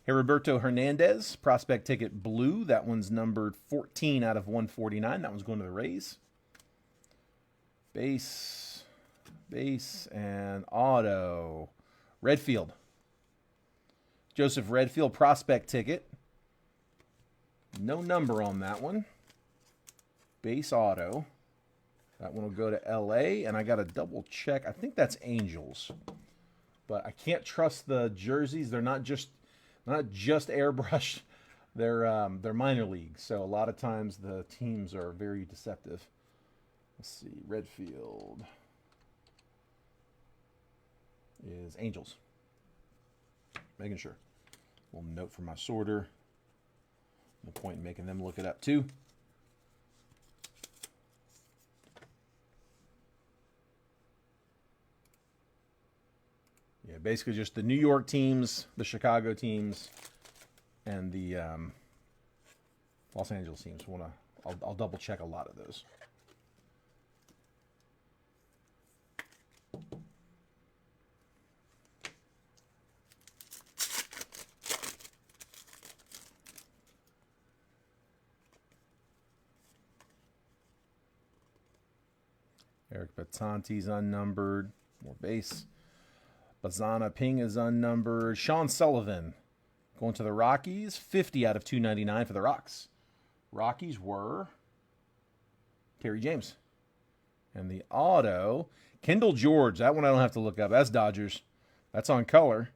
Roberto Hernandez, prospect ticket blue. That one's numbered 14 out of 149. That one's going to the Rays. Base, and auto. Redfield. Joseph Redfield, prospect ticket. No number on that one. Base auto. That one will go to LA, and I got to double check. I think that's Angels. But I can't trust the jerseys. They're not just airbrushed. They're minor league, so a lot of times the teams are very deceptive. Let's see, Redfield is Angels. Making sure. Little note for my sorter. No point in making them look it up too. Yeah, basically just the New York teams, the Chicago teams, and the Los Angeles teams. I'll double check a lot of those. Eric Batante's unnumbered. More base. Bazana Ping is unnumbered. Sean Sullivan going to the Rockies. 50 out of 299 for the Rocks. Rockies were Terry James. And the auto, Kendall George. That one I don't have to look up. That's Dodgers. That's on color.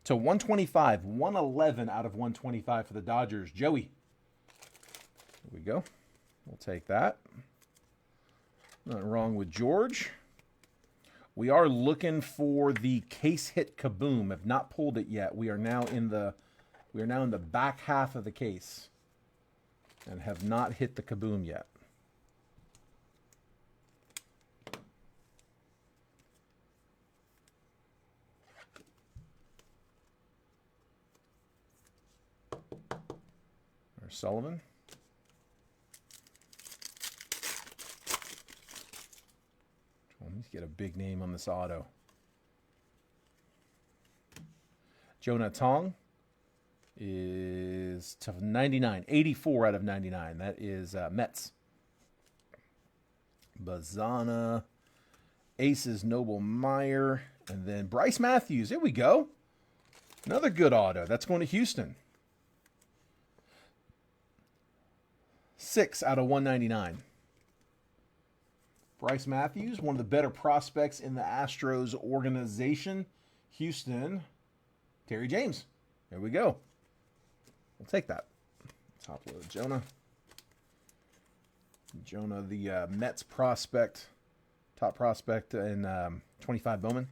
To 125. 111 out of 125 for the Dodgers. Joey. Here we go. We'll take that. Nothing wrong with George. We are looking for the case hit kaboom. Have not pulled it yet. We are now in the back half of the case and have not hit the kaboom yet. There's Sullivan. Let's get a big name on this auto. Jonah Tong is to 99. 84 out of 99. That is Mets. Bazana. Aces Noble Meyer. And then Bryce Matthews. There we go. Another good auto. That's going to Houston. 6 out of 199. Bryce Matthews, one of the better prospects in the Astros organization. Houston, Terry James. There we go. We'll take that. Top load Jonah. Jonah, the Mets prospect. Top prospect in 25 Bowman.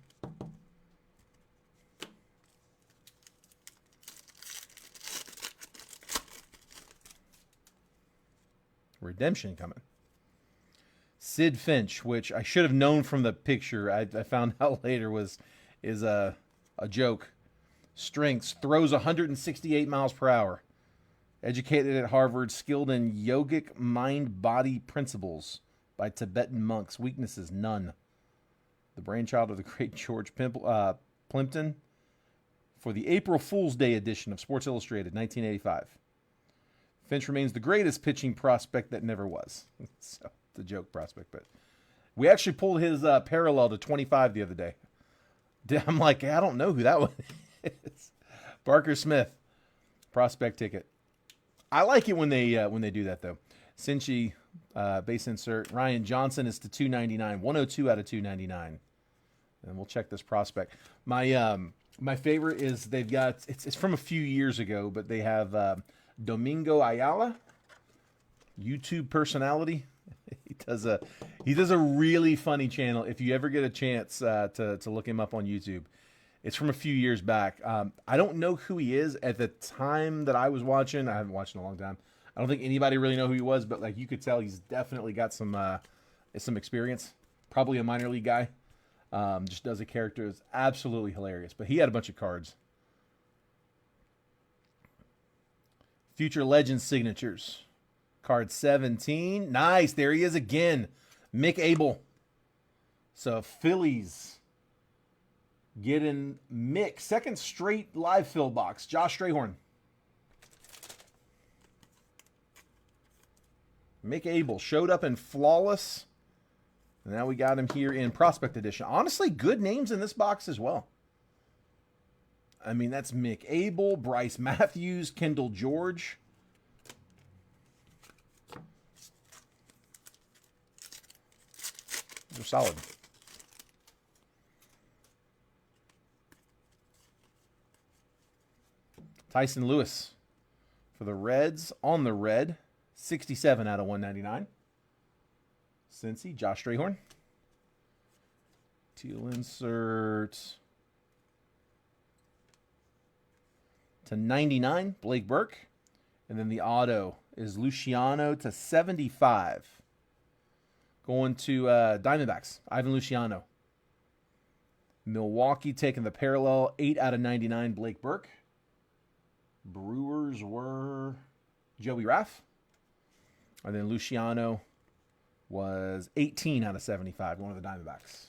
Redemption coming. Sid Finch, which I should have known from the picture, I found out later is a joke. Strengths, throws 168 miles per hour. Educated at Harvard, skilled in yogic mind-body principles by Tibetan monks. Weaknesses, none. The brainchild of the great George Plimpton for the April Fool's Day edition of Sports Illustrated, 1985. Finch remains the greatest pitching prospect that never was. So, the joke prospect, but we actually pulled his parallel to 25 the other day. I'm like, I don't know who that one is. Parker Smith, prospect ticket. I like it when they do that though. Cincy, base insert. Ryan Johnson is to 299, 102 out of 299. And we'll check this prospect. My favorite is they've got it's from a few years ago, but they have Domingo Ayala, YouTube personality. He does a really funny channel. If you ever get a chance to look him up on YouTube, it's from a few years back. I don't know who he is at the time that I was watching. I haven't watched in a long time. I don't think anybody really know who he was, but like you could tell, he's definitely got some experience. Probably a minor league guy. Just does a character. It's absolutely hilarious. But he had a bunch of cards. Future Legends signatures. Card 17. Nice. There he is again. Mick Abel. So Phillies getting Mick. Second straight live fill box. Josh Strayhorn. Mick Abel showed up in Flawless. And now we got him here in Prospect Edition. Honestly, good names in this box as well. I mean, that's Mick Abel, Bryce Matthews, Kendall George. They're solid. Tyson Lewis for the Reds on the red. 67 out of 199. Cincy, Josh Strayhorn. Teal insert. To 99, Blake Burke. And then the auto is Luciano to 75. Going to Diamondbacks, Ivan Luciano. Milwaukee taking the parallel, 8 out of 99, Blake Burke. Brewers were Joey Raff. And then Luciano was 18 out of 75, one of the Diamondbacks.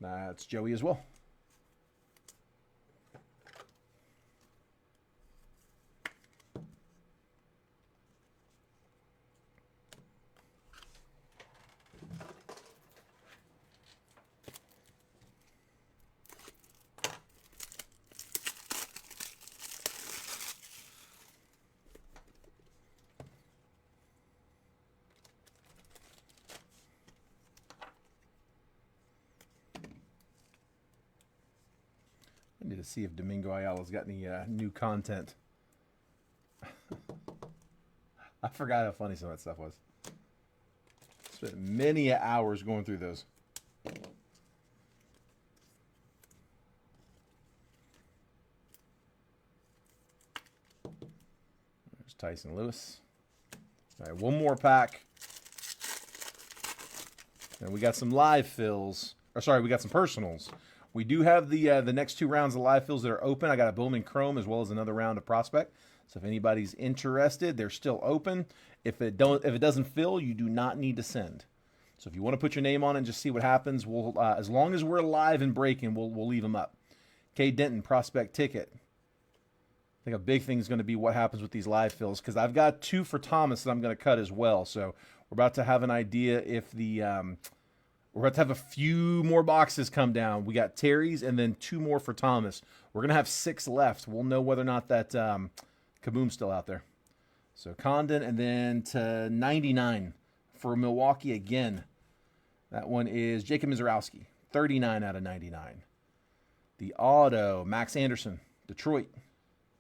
That's Joey as well. I need to see if Domingo Ayala's got any new content. I forgot how funny some of that stuff was. Spent many hours going through those. There's Tyson Lewis. All right, one more pack. And we got some live fills. Or sorry, we got some personals. We do have the next two rounds of live fills that are open. I got a Bowman Chrome as well as another round of Prospect. So if anybody's interested, they're still open. If it doesn't fill, you do not need to send. So if you want to put your name on it and just see what happens, we'll as long as we're live and breaking, we'll leave them up. K. Denton, Prospect ticket. I think a big thing is going to be what happens with these live fills, because I've got two for Thomas that I'm going to cut as well. So we're about to have an idea if the we're about to have a few more boxes come down. We got Terry's and then two more for Thomas. We're going to have 6 left. We'll know whether or not that Kaboom's still out there. So Condon, and then to 99 for Milwaukee again. That one is Jacob Mizorowski, 39 out of 99. The auto, Max Anderson, Detroit.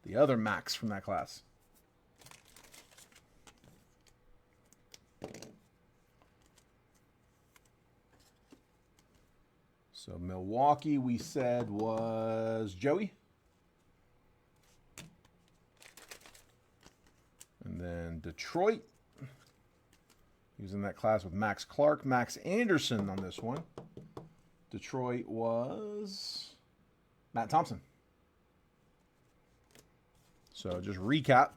The other Max from that class. So Milwaukee, we said, was Joey. And then Detroit, using that class with Max Clark. Max Anderson on this one. Detroit was Matt Thompson. So just recap.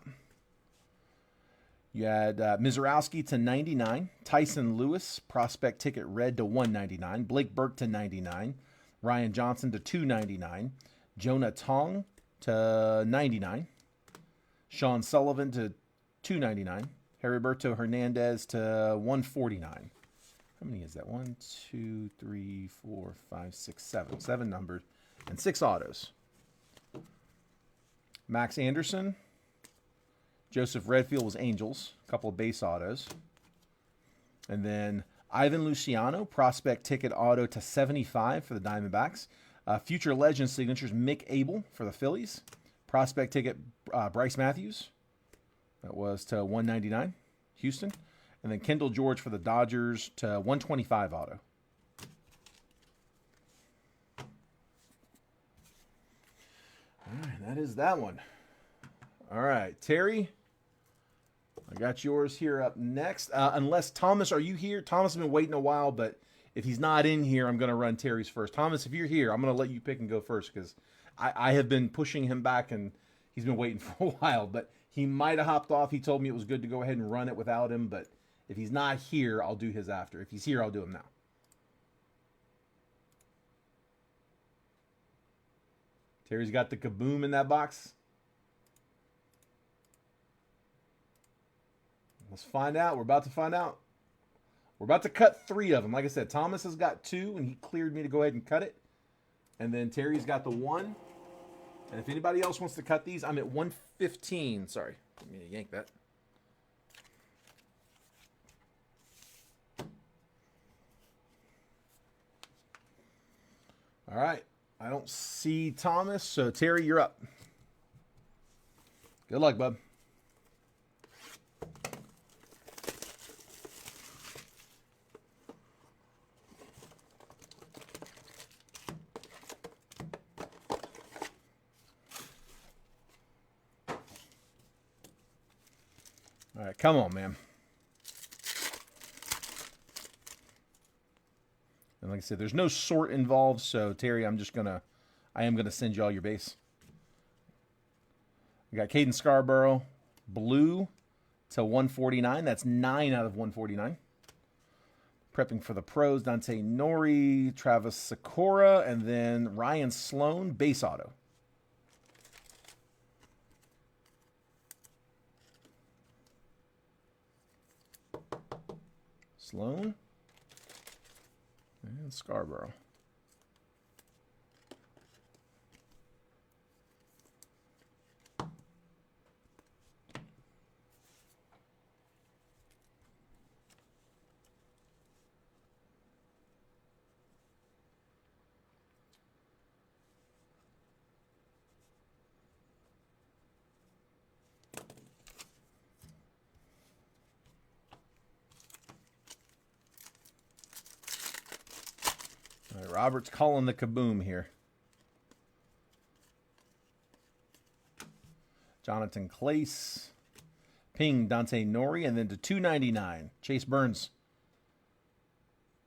You had Mizorowski to 99, Tyson Lewis, prospect ticket red to 199, Blake Burke to 99, Ryan Johnson to 299, Jonah Tong to 99, Sean Sullivan to 299, Heriberto Hernandez to 149. How many is that? 1, 2, 3, 4, 5, 6, 7. 7 numbers and 6 autos. Max Anderson. Joseph Redfield was Angels. A couple of base autos. And then Ivan Luciano, prospect ticket auto to 75 for the Diamondbacks. Future Legend signatures, Mick Abel for the Phillies. Prospect ticket, Bryce Matthews. That was to 199, Houston. And then Kendall George for the Dodgers to 125 auto. All right, that is that one. All right, Terry, I got yours here up next. Unless, Thomas, are you here? Thomas has been waiting a while, but if he's not in here, I'm going to run Terry's first. Thomas, if you're here, I'm going to let you pick and go first because I have been pushing him back, and he's been waiting for a while. But he might have hopped off. He told me it was good to go ahead and run it without him, but if he's not here, I'll do his after. If he's here, I'll do him now. Terry's got the kaboom in that box. Let's find out. We're about to find out. We're about to cut 3 of them. Like I said, Thomas has got 2, and he cleared me to go ahead and cut it. And then Terry's got the 1. And if anybody else wants to cut these, I'm at 115. Sorry, let me yank that. All right. I don't see Thomas, so Terry, you're up. Good luck, bub. All right, come on, man. And like I said, there's no sort involved, so Terry, I am gonna send you all your base. We got Caden Scarborough, blue to 149. That's 9 out of 149. Prepping for the pros, Dante Nori, Travis Sakura, and then Ryan Sloan, base auto. Sloan and Scarborough. All right, Robert's calling the kaboom here. Jonathan Clace, ping Dante Nori, and then to 299, Chase Burns.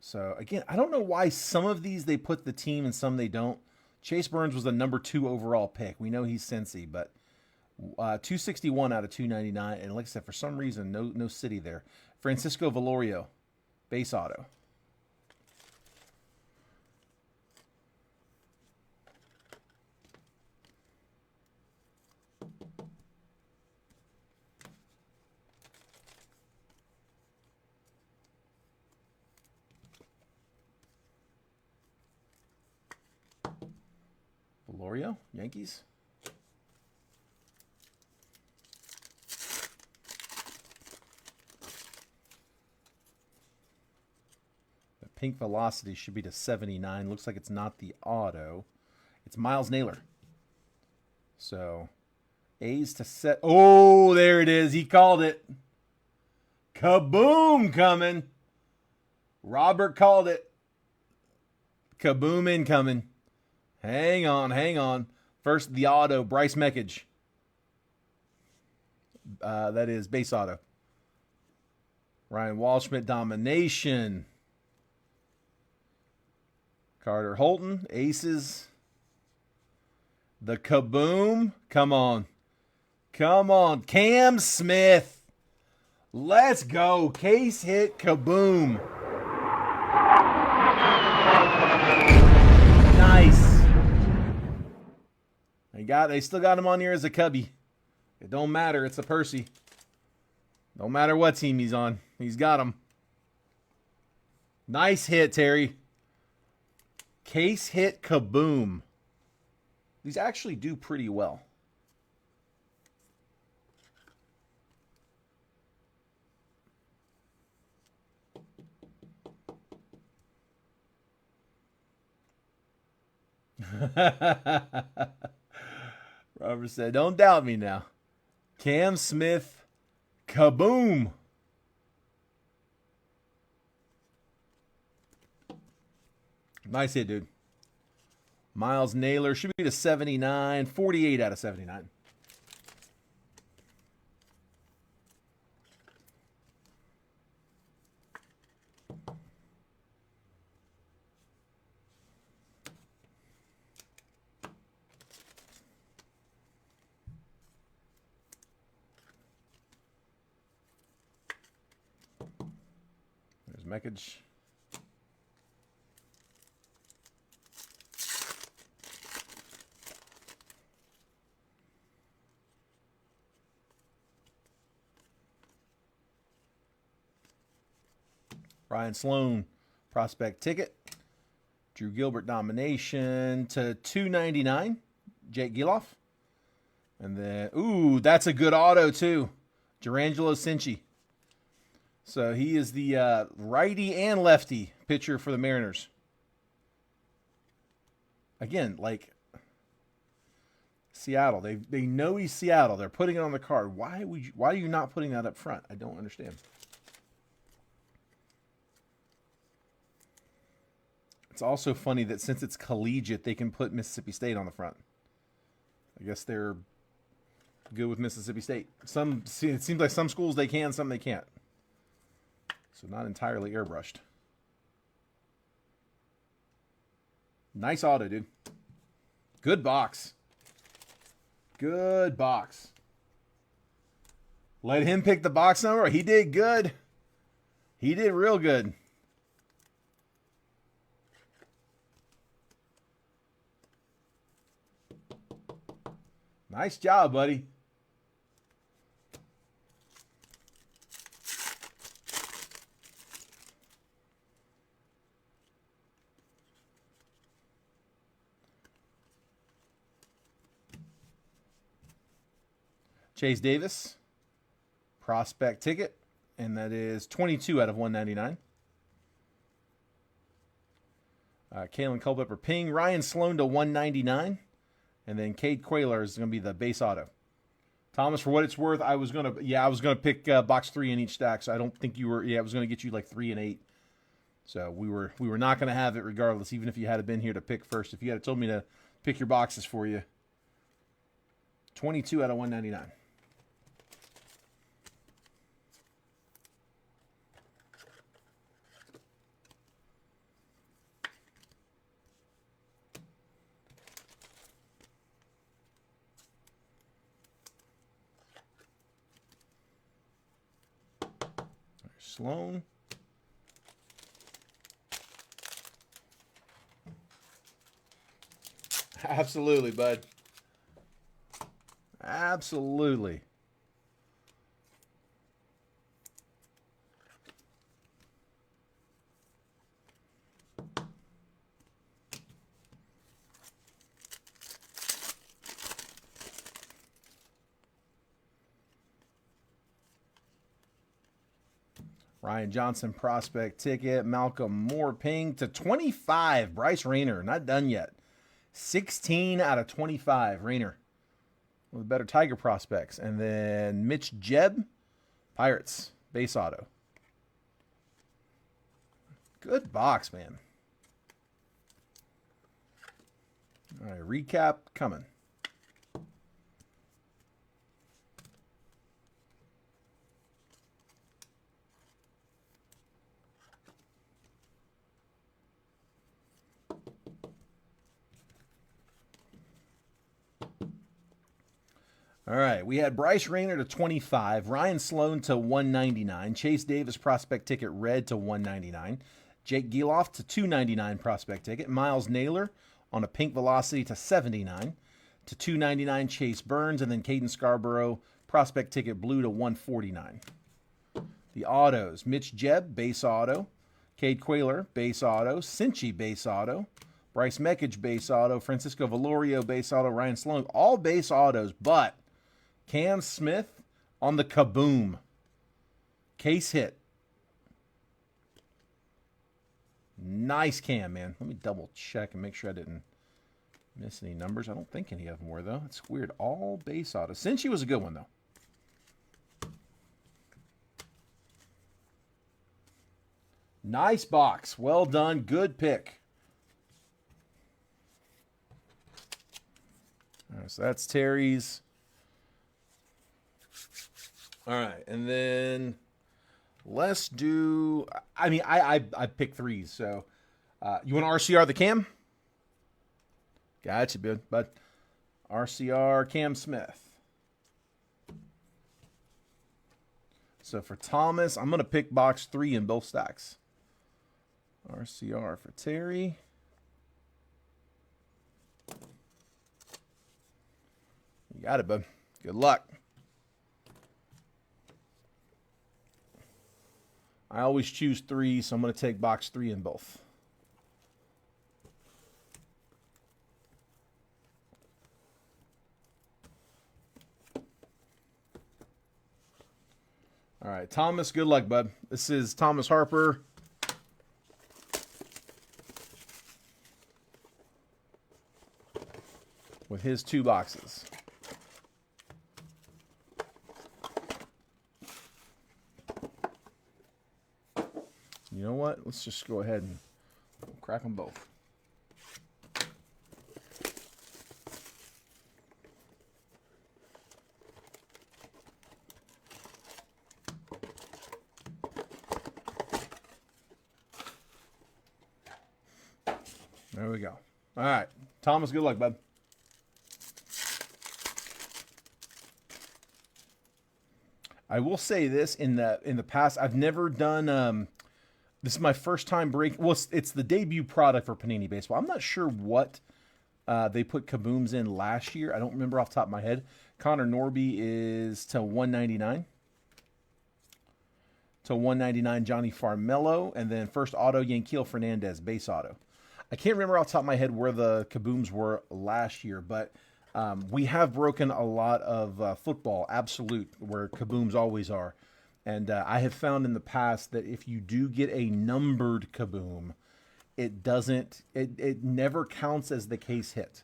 So again, I don't know why some of these they put the team and some they don't. Chase Burns was the number 2 overall pick. We know he's Cincy, but 261 out of 299, and like I said, for some reason, no city there. Francisco Valorio, base auto. Valorio, Yankees. The pink velocity should be to 79. Looks like it's not the auto. It's Miles Naylor. So, A's to set. Oh, there it is. He called it. Kaboom coming. Robert called it. Kaboom incoming. Hang on, hang on. First, the auto, Bryce Meckage. That is base auto. Ryan Waldschmidt, domination. Carter Holton, aces. The kaboom. Come on. Come on. Cam Smith. Let's go. Case hit kaboom. Nice. They still got him on here as a Cubby. It don't matter. It's a Percy. Don't matter what team he's on. He's got him. Nice hit, Terry. Case hit kaboom. These actually do pretty well. Robert said, don't doubt me now. Cam Smith, kaboom. Nice hit, dude. Miles Naylor should be to 79, 48 out of 79. There's Mekage. Ryan Sloan, prospect ticket. Drew Gilbert nomination to 299. Jake Giloff. And then, ooh, that's a good auto too. Durangelo Cincy. So he is the righty and lefty pitcher for the Mariners. Again, like Seattle, they know he's Seattle. They're putting it on the card. Why are you not putting that up front? I don't understand. It's also funny that since it's collegiate, they can put Mississippi State on the front. I guess they're good with Mississippi State. It seems like some schools they can, some they can't. So not entirely airbrushed. Nice auto, dude. Good box. Good box. Let him pick the box number. He did good. He did real good. Nice job, buddy. Chase Davis, prospect ticket, and that is 22 out of 199. Kalen Culpepper Ping, Ryan Sloan to 199. And then Cade Cuellar is going to be the base auto. Thomas, for what it's worth, I was going to pick box 3 in each stack. So I don't think you were. Yeah, I was going to get you like 3 and 8. So we were not going to have it regardless, even if you had been here to pick first. If you had told me to pick your boxes for you. 22 out of 199. Sloan. Absolutely, bud. Absolutely. Ryan Johnson prospect ticket. Malcolm Moore ping to 25. Bryce Rayner, not done yet. 16 out of 25. Rayner. One of the better Tiger prospects. And then Mitch Jebb, Pirates, base auto. Good box, man. All right, recap coming. All right, we had Bryce Rayner to 25, Ryan Sloan to 199, Chase Davis prospect ticket red to 199, Jake Giloff to 299 prospect ticket, Miles Naylor on a pink velocity to 79, to 299 Chase Burns, and then Caden Scarborough prospect ticket blue to 149. The autos, Mitch Jebb, base auto, Cade Cuellar, base auto, Cincy, base auto, Bryce Mekage, base auto, Francisco Valorio, base auto, Ryan Sloan, all base autos, but Cam Smith on the kaboom. Case hit. Nice Cam, man. Let me double check and make sure I didn't Miss any numbers? I don't think any of them were, though. It's weird. All base auto. Cincy was a good one, though. Nice box. Well done. Good pick. All right, so that's Terry's. All right, and then let's do. I mean, I picked threes. So, you want RCR the Cam? Gotcha, bud. RCR Cam Smith. So for Thomas, I'm gonna pick box 3 in both stacks. RCR for Terry. You got it, bud. Good luck. I always choose 3, so I'm going to take box 3 in both. All right, Thomas, good luck, bud. This is Thomas Harper. With his 2 boxes. You know what? Let's just go ahead and crack them both. There we go. All right. Thomas, good luck, bud. I will say this, in the past, I've never done this is my first time break. Well, it's the debut product for Panini Baseball. I'm not sure what they put kabooms in last year. I don't remember off the top of my head. Connor Norby is to 199. To 199, Johnny Farmello. And then first auto, Yanquiel Fernandez, base auto. I can't remember off the top of my head where the kabooms were last year, but we have broken a lot of football absolute where kabooms always are. And I have found in the past that if you do get a numbered kaboom, it never counts as the case hit.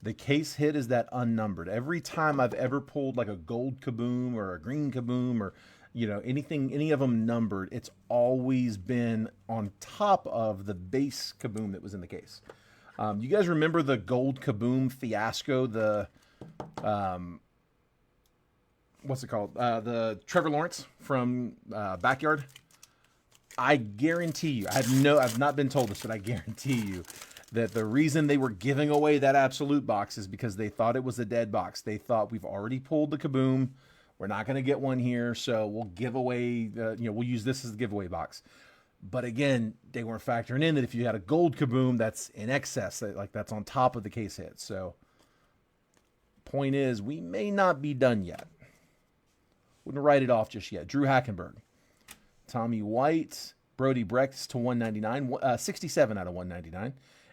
The case hit is that unnumbered. Every time I've ever pulled like a gold kaboom or a green kaboom or, you know, any of them numbered, it's always been on top of the base kaboom that was in the case. You guys remember the gold kaboom fiasco? The what's it called? The Trevor Lawrence from Backyard. I guarantee you, I've not been told this, but I guarantee you that the reason they were giving away that absolute box is because they thought it was a dead box. They thought, we've already pulled the kaboom. We're not going to get one here, so we'll give away, we'll use this as the giveaway box. But again, they weren't factoring in that if you had a gold kaboom, that's in excess, like that's on top of the case hit. So, point is, we may not be done yet. Wouldn't write it off just yet. Drew Hackenberg, Tommy White, Brody Brex to 199, 67 out of 199.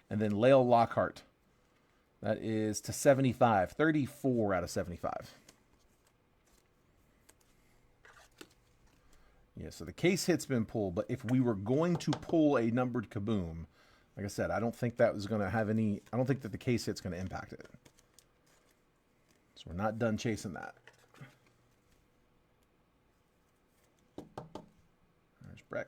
And then Lael Lockhart. That is to 75, 34 out of 75. Yeah, so the case hit's been pulled, but if we were going to pull a numbered kaboom, like I said, I don't think that was going to have any, I don't think that the case hit's going to impact it. So we're not done chasing that. There's Breck.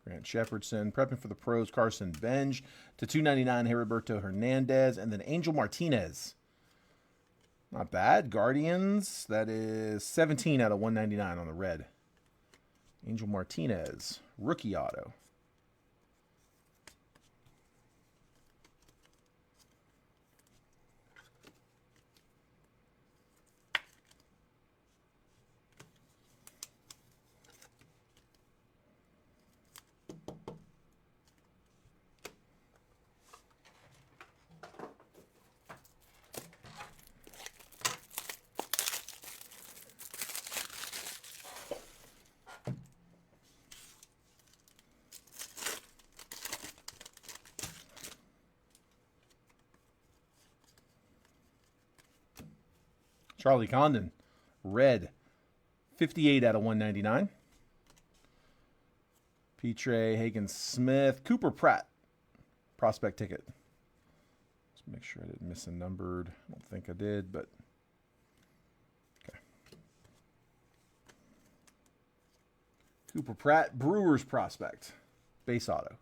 Grant Shepardson, prepping for the pros, Carson Benj to 299, Heriberto Hernandez, and then Angel Martinez. Not bad. Guardians, that is 17 out of 199 on the red. Angel Martinez, rookie auto. Charlie Condon, red, 58 out of 199. Petre, Hagen Smith, Cooper Pratt, prospect ticket. Let's make sure I didn't miss a numbered. I don't think I did, but okay. Cooper Pratt, Brewers prospect, base auto.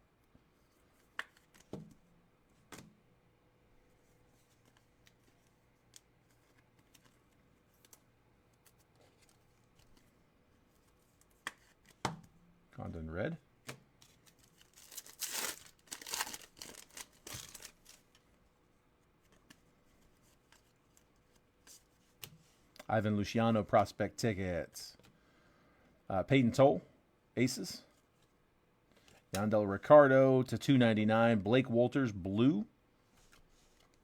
Condon red. Ivan Luciano prospect tickets. Peyton Toll, aces. Yandel Ricardo to 299. Blake Walters, blue.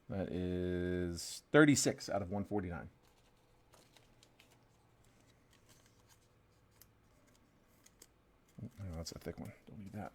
That is 36 out of 149. Oh, that's a thick one. Don't need that.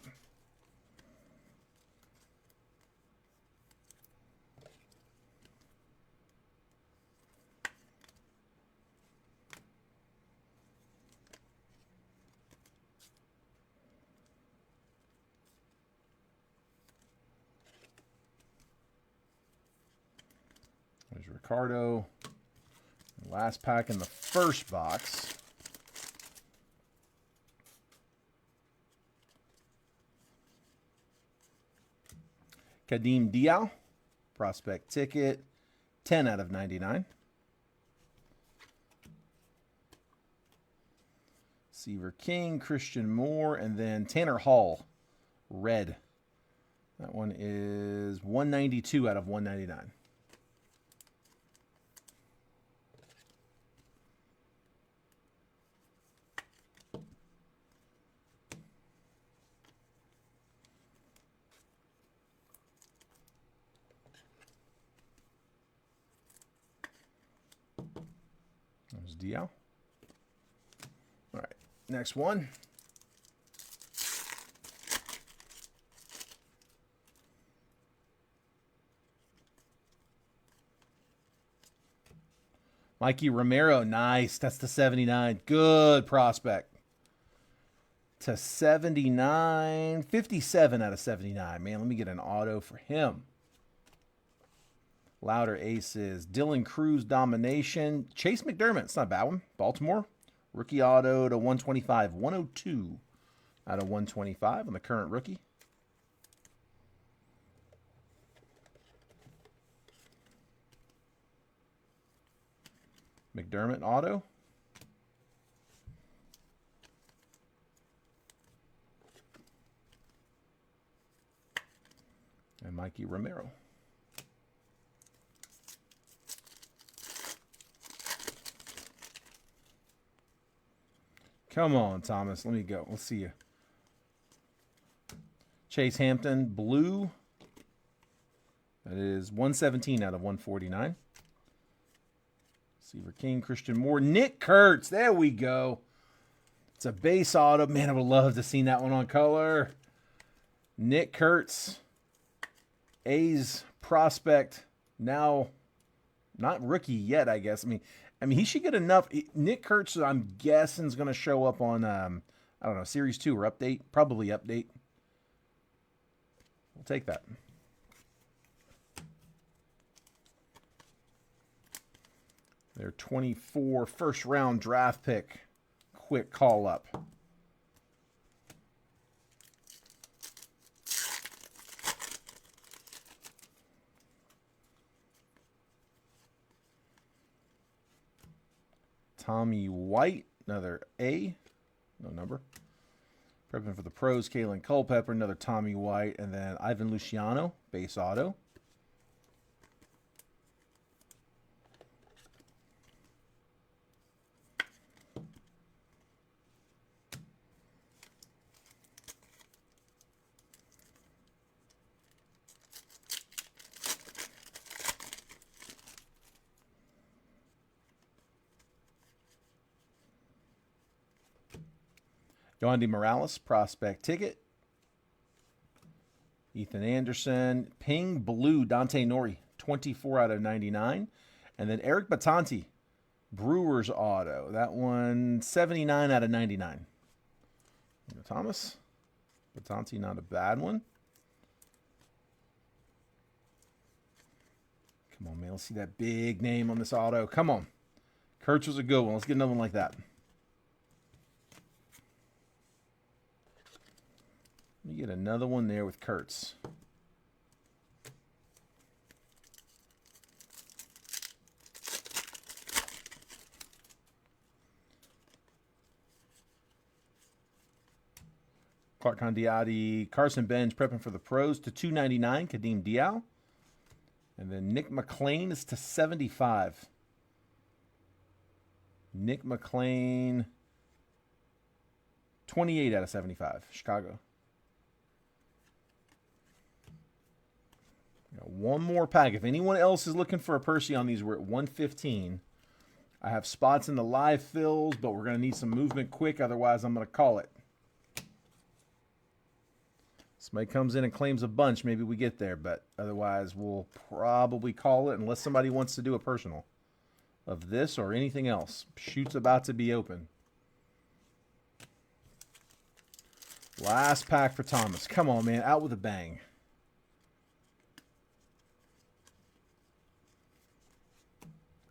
There's Ricardo. Last pack in the first box. Kadeem Diao, prospect ticket, 10 out of 99. Seaver King, Christian Moore, and then Tanner Hall, red. That one is 192 out of 199. There's Diao. All right, next one. Mikey Romero, nice. That's the 79. Good prospect. To 79, 57 out of 79. Man, let me get an auto for him. Louder aces. Dylan Cruz domination. Chase McDermott. It's not a bad one. Baltimore. Rookie auto to 125. 102 out of 125 on the current rookie. McDermott auto. And Mikey Romero. Come on, Thomas. Let me go. Let's see you. Chase Hampton, blue. That is 117 out of 149. Seaver King, Christian Moore, Nick Kurtz. There we go. It's a base auto. Man, I would love to see that one on color. Nick Kurtz, A's prospect. Now, not rookie yet, I guess. I mean, he should get enough. Nick Kurtz, I'm guessing, is going to show up on, I don't know, Series 2 or Update. Probably Update. We'll take that. Their 24 first-round draft pick. Quick call-up. Tommy White, another A, no number. Prepping for the pros, Kalen Culpepper, another Tommy White, and then Ivan Luciano, base auto. Yohandy Morales, prospect ticket. Ethan Anderson, Ping Blue, Dante Nori, 24 out of 99. And then Eric Batanti, Brewers auto. That one, 79 out of 99. Thomas. Batanti, not a bad one. Come on, man. Let's see that big name on this auto. Come on. Kurtz was a good one. Let's get another one like that. Let me get another one there with Kurtz. Clark Condiati, Carson Bench prepping for the pros to 299. Kadeem Dial. And then Nick McLean is to 75. Nick McLean, 28 out of 75. Chicago. One more pack. If anyone else is looking for a Percy on these, we're at 115. I have spots in the live fills, but we're going to need some movement quick. Otherwise, I'm going to call it. Somebody comes in and claims a bunch, maybe we get there, but otherwise we'll probably call it unless somebody wants to do a personal of this or anything else. Shoot's about to be open. Last pack for Thomas. Come on, man. Out with a bang.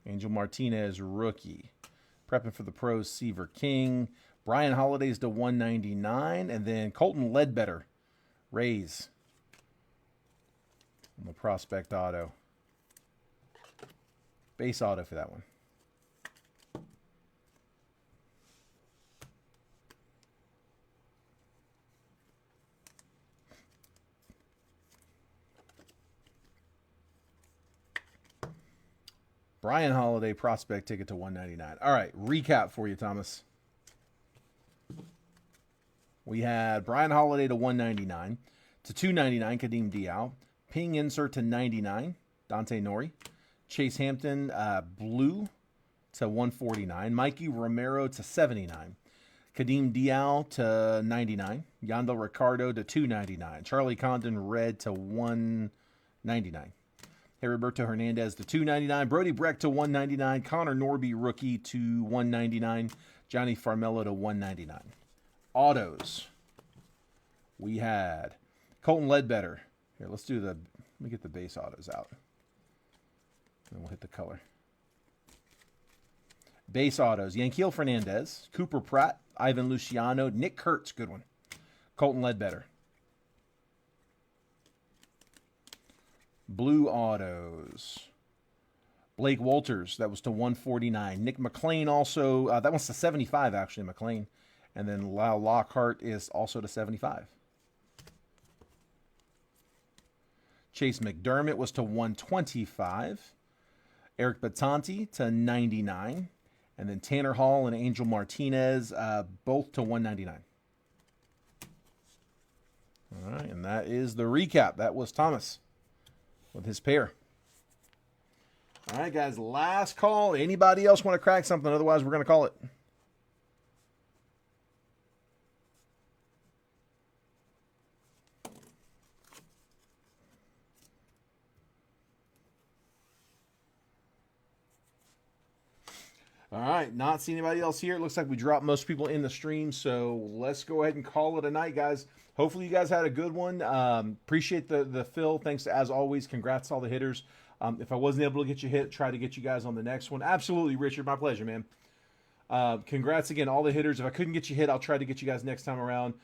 Angel Martinez, rookie. Prepping for the pros, Seaver King. Brian Holiday's to 199. And then Colton Ledbetter, Rays. On the prospect auto. Base auto for that one. Brian Holiday prospect ticket to 199. All right, recap for you, Thomas. We had Brian Holiday to 199, to 299, Kadeem Dial. Ping insert to 99, Dante Nori. Chase Hampton, blue to 149. Mikey Romero to 79. Kadeem Dial to 99. Yandel Ricardo to 299. Charlie Condon, red to 199. Heriberto Hernandez to 299. Brody Breck to 199. Connor Norby, rookie, to 199. Johnny Farmelo to 199. Autos. We had Colton Ledbetter. Here, let me get the base autos out. And we'll hit the color. Base autos. Yanquiel Fernandez, Cooper Pratt, Ivan Luciano, Nick Kurtz, good one. Colton Ledbetter. Blue autos. Blake Walters, that was to 149. Nick McLean also, that one's to 75 actually, McLean. And then Lyle Lockhart is also to 75. Chase McDermott was to 125. Eric Batanti to 99. And then Tanner Hall and Angel Martinez, both to 199. All right, and that is the recap. That was Thomas with his pair. All right, guys, last call. Anybody else want to crack something? Otherwise, we're going to call it. All right, not seeing anybody else here. It looks like we dropped most people in the stream, so let's go ahead and call it a night, guys. Hopefully you guys had a good one. Appreciate the fill. Thanks, as always. Congrats to all the hitters. If I wasn't able to get you hit, try to get you guys on the next one. Absolutely, Richard. My pleasure, man. Congrats again, all the hitters. If I couldn't get you hit, I'll try to get you guys next time around.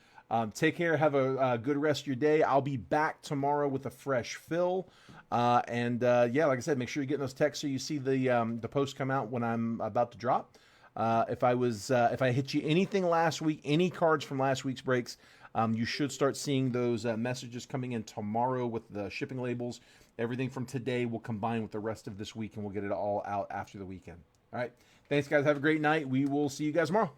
Take care. Have a good rest of your day. I'll be back tomorrow with a fresh fill. Yeah, like I said, make sure you're getting those texts so you see the post come out when I'm about to drop. If I hit you anything last week, any cards from last week's breaks, you should start seeing those messages coming in tomorrow with the shipping labels. Everything from today will combine with the rest of this week, and we'll get it all out after the weekend. All right. Thanks, guys. Have a great night. We will see you guys tomorrow.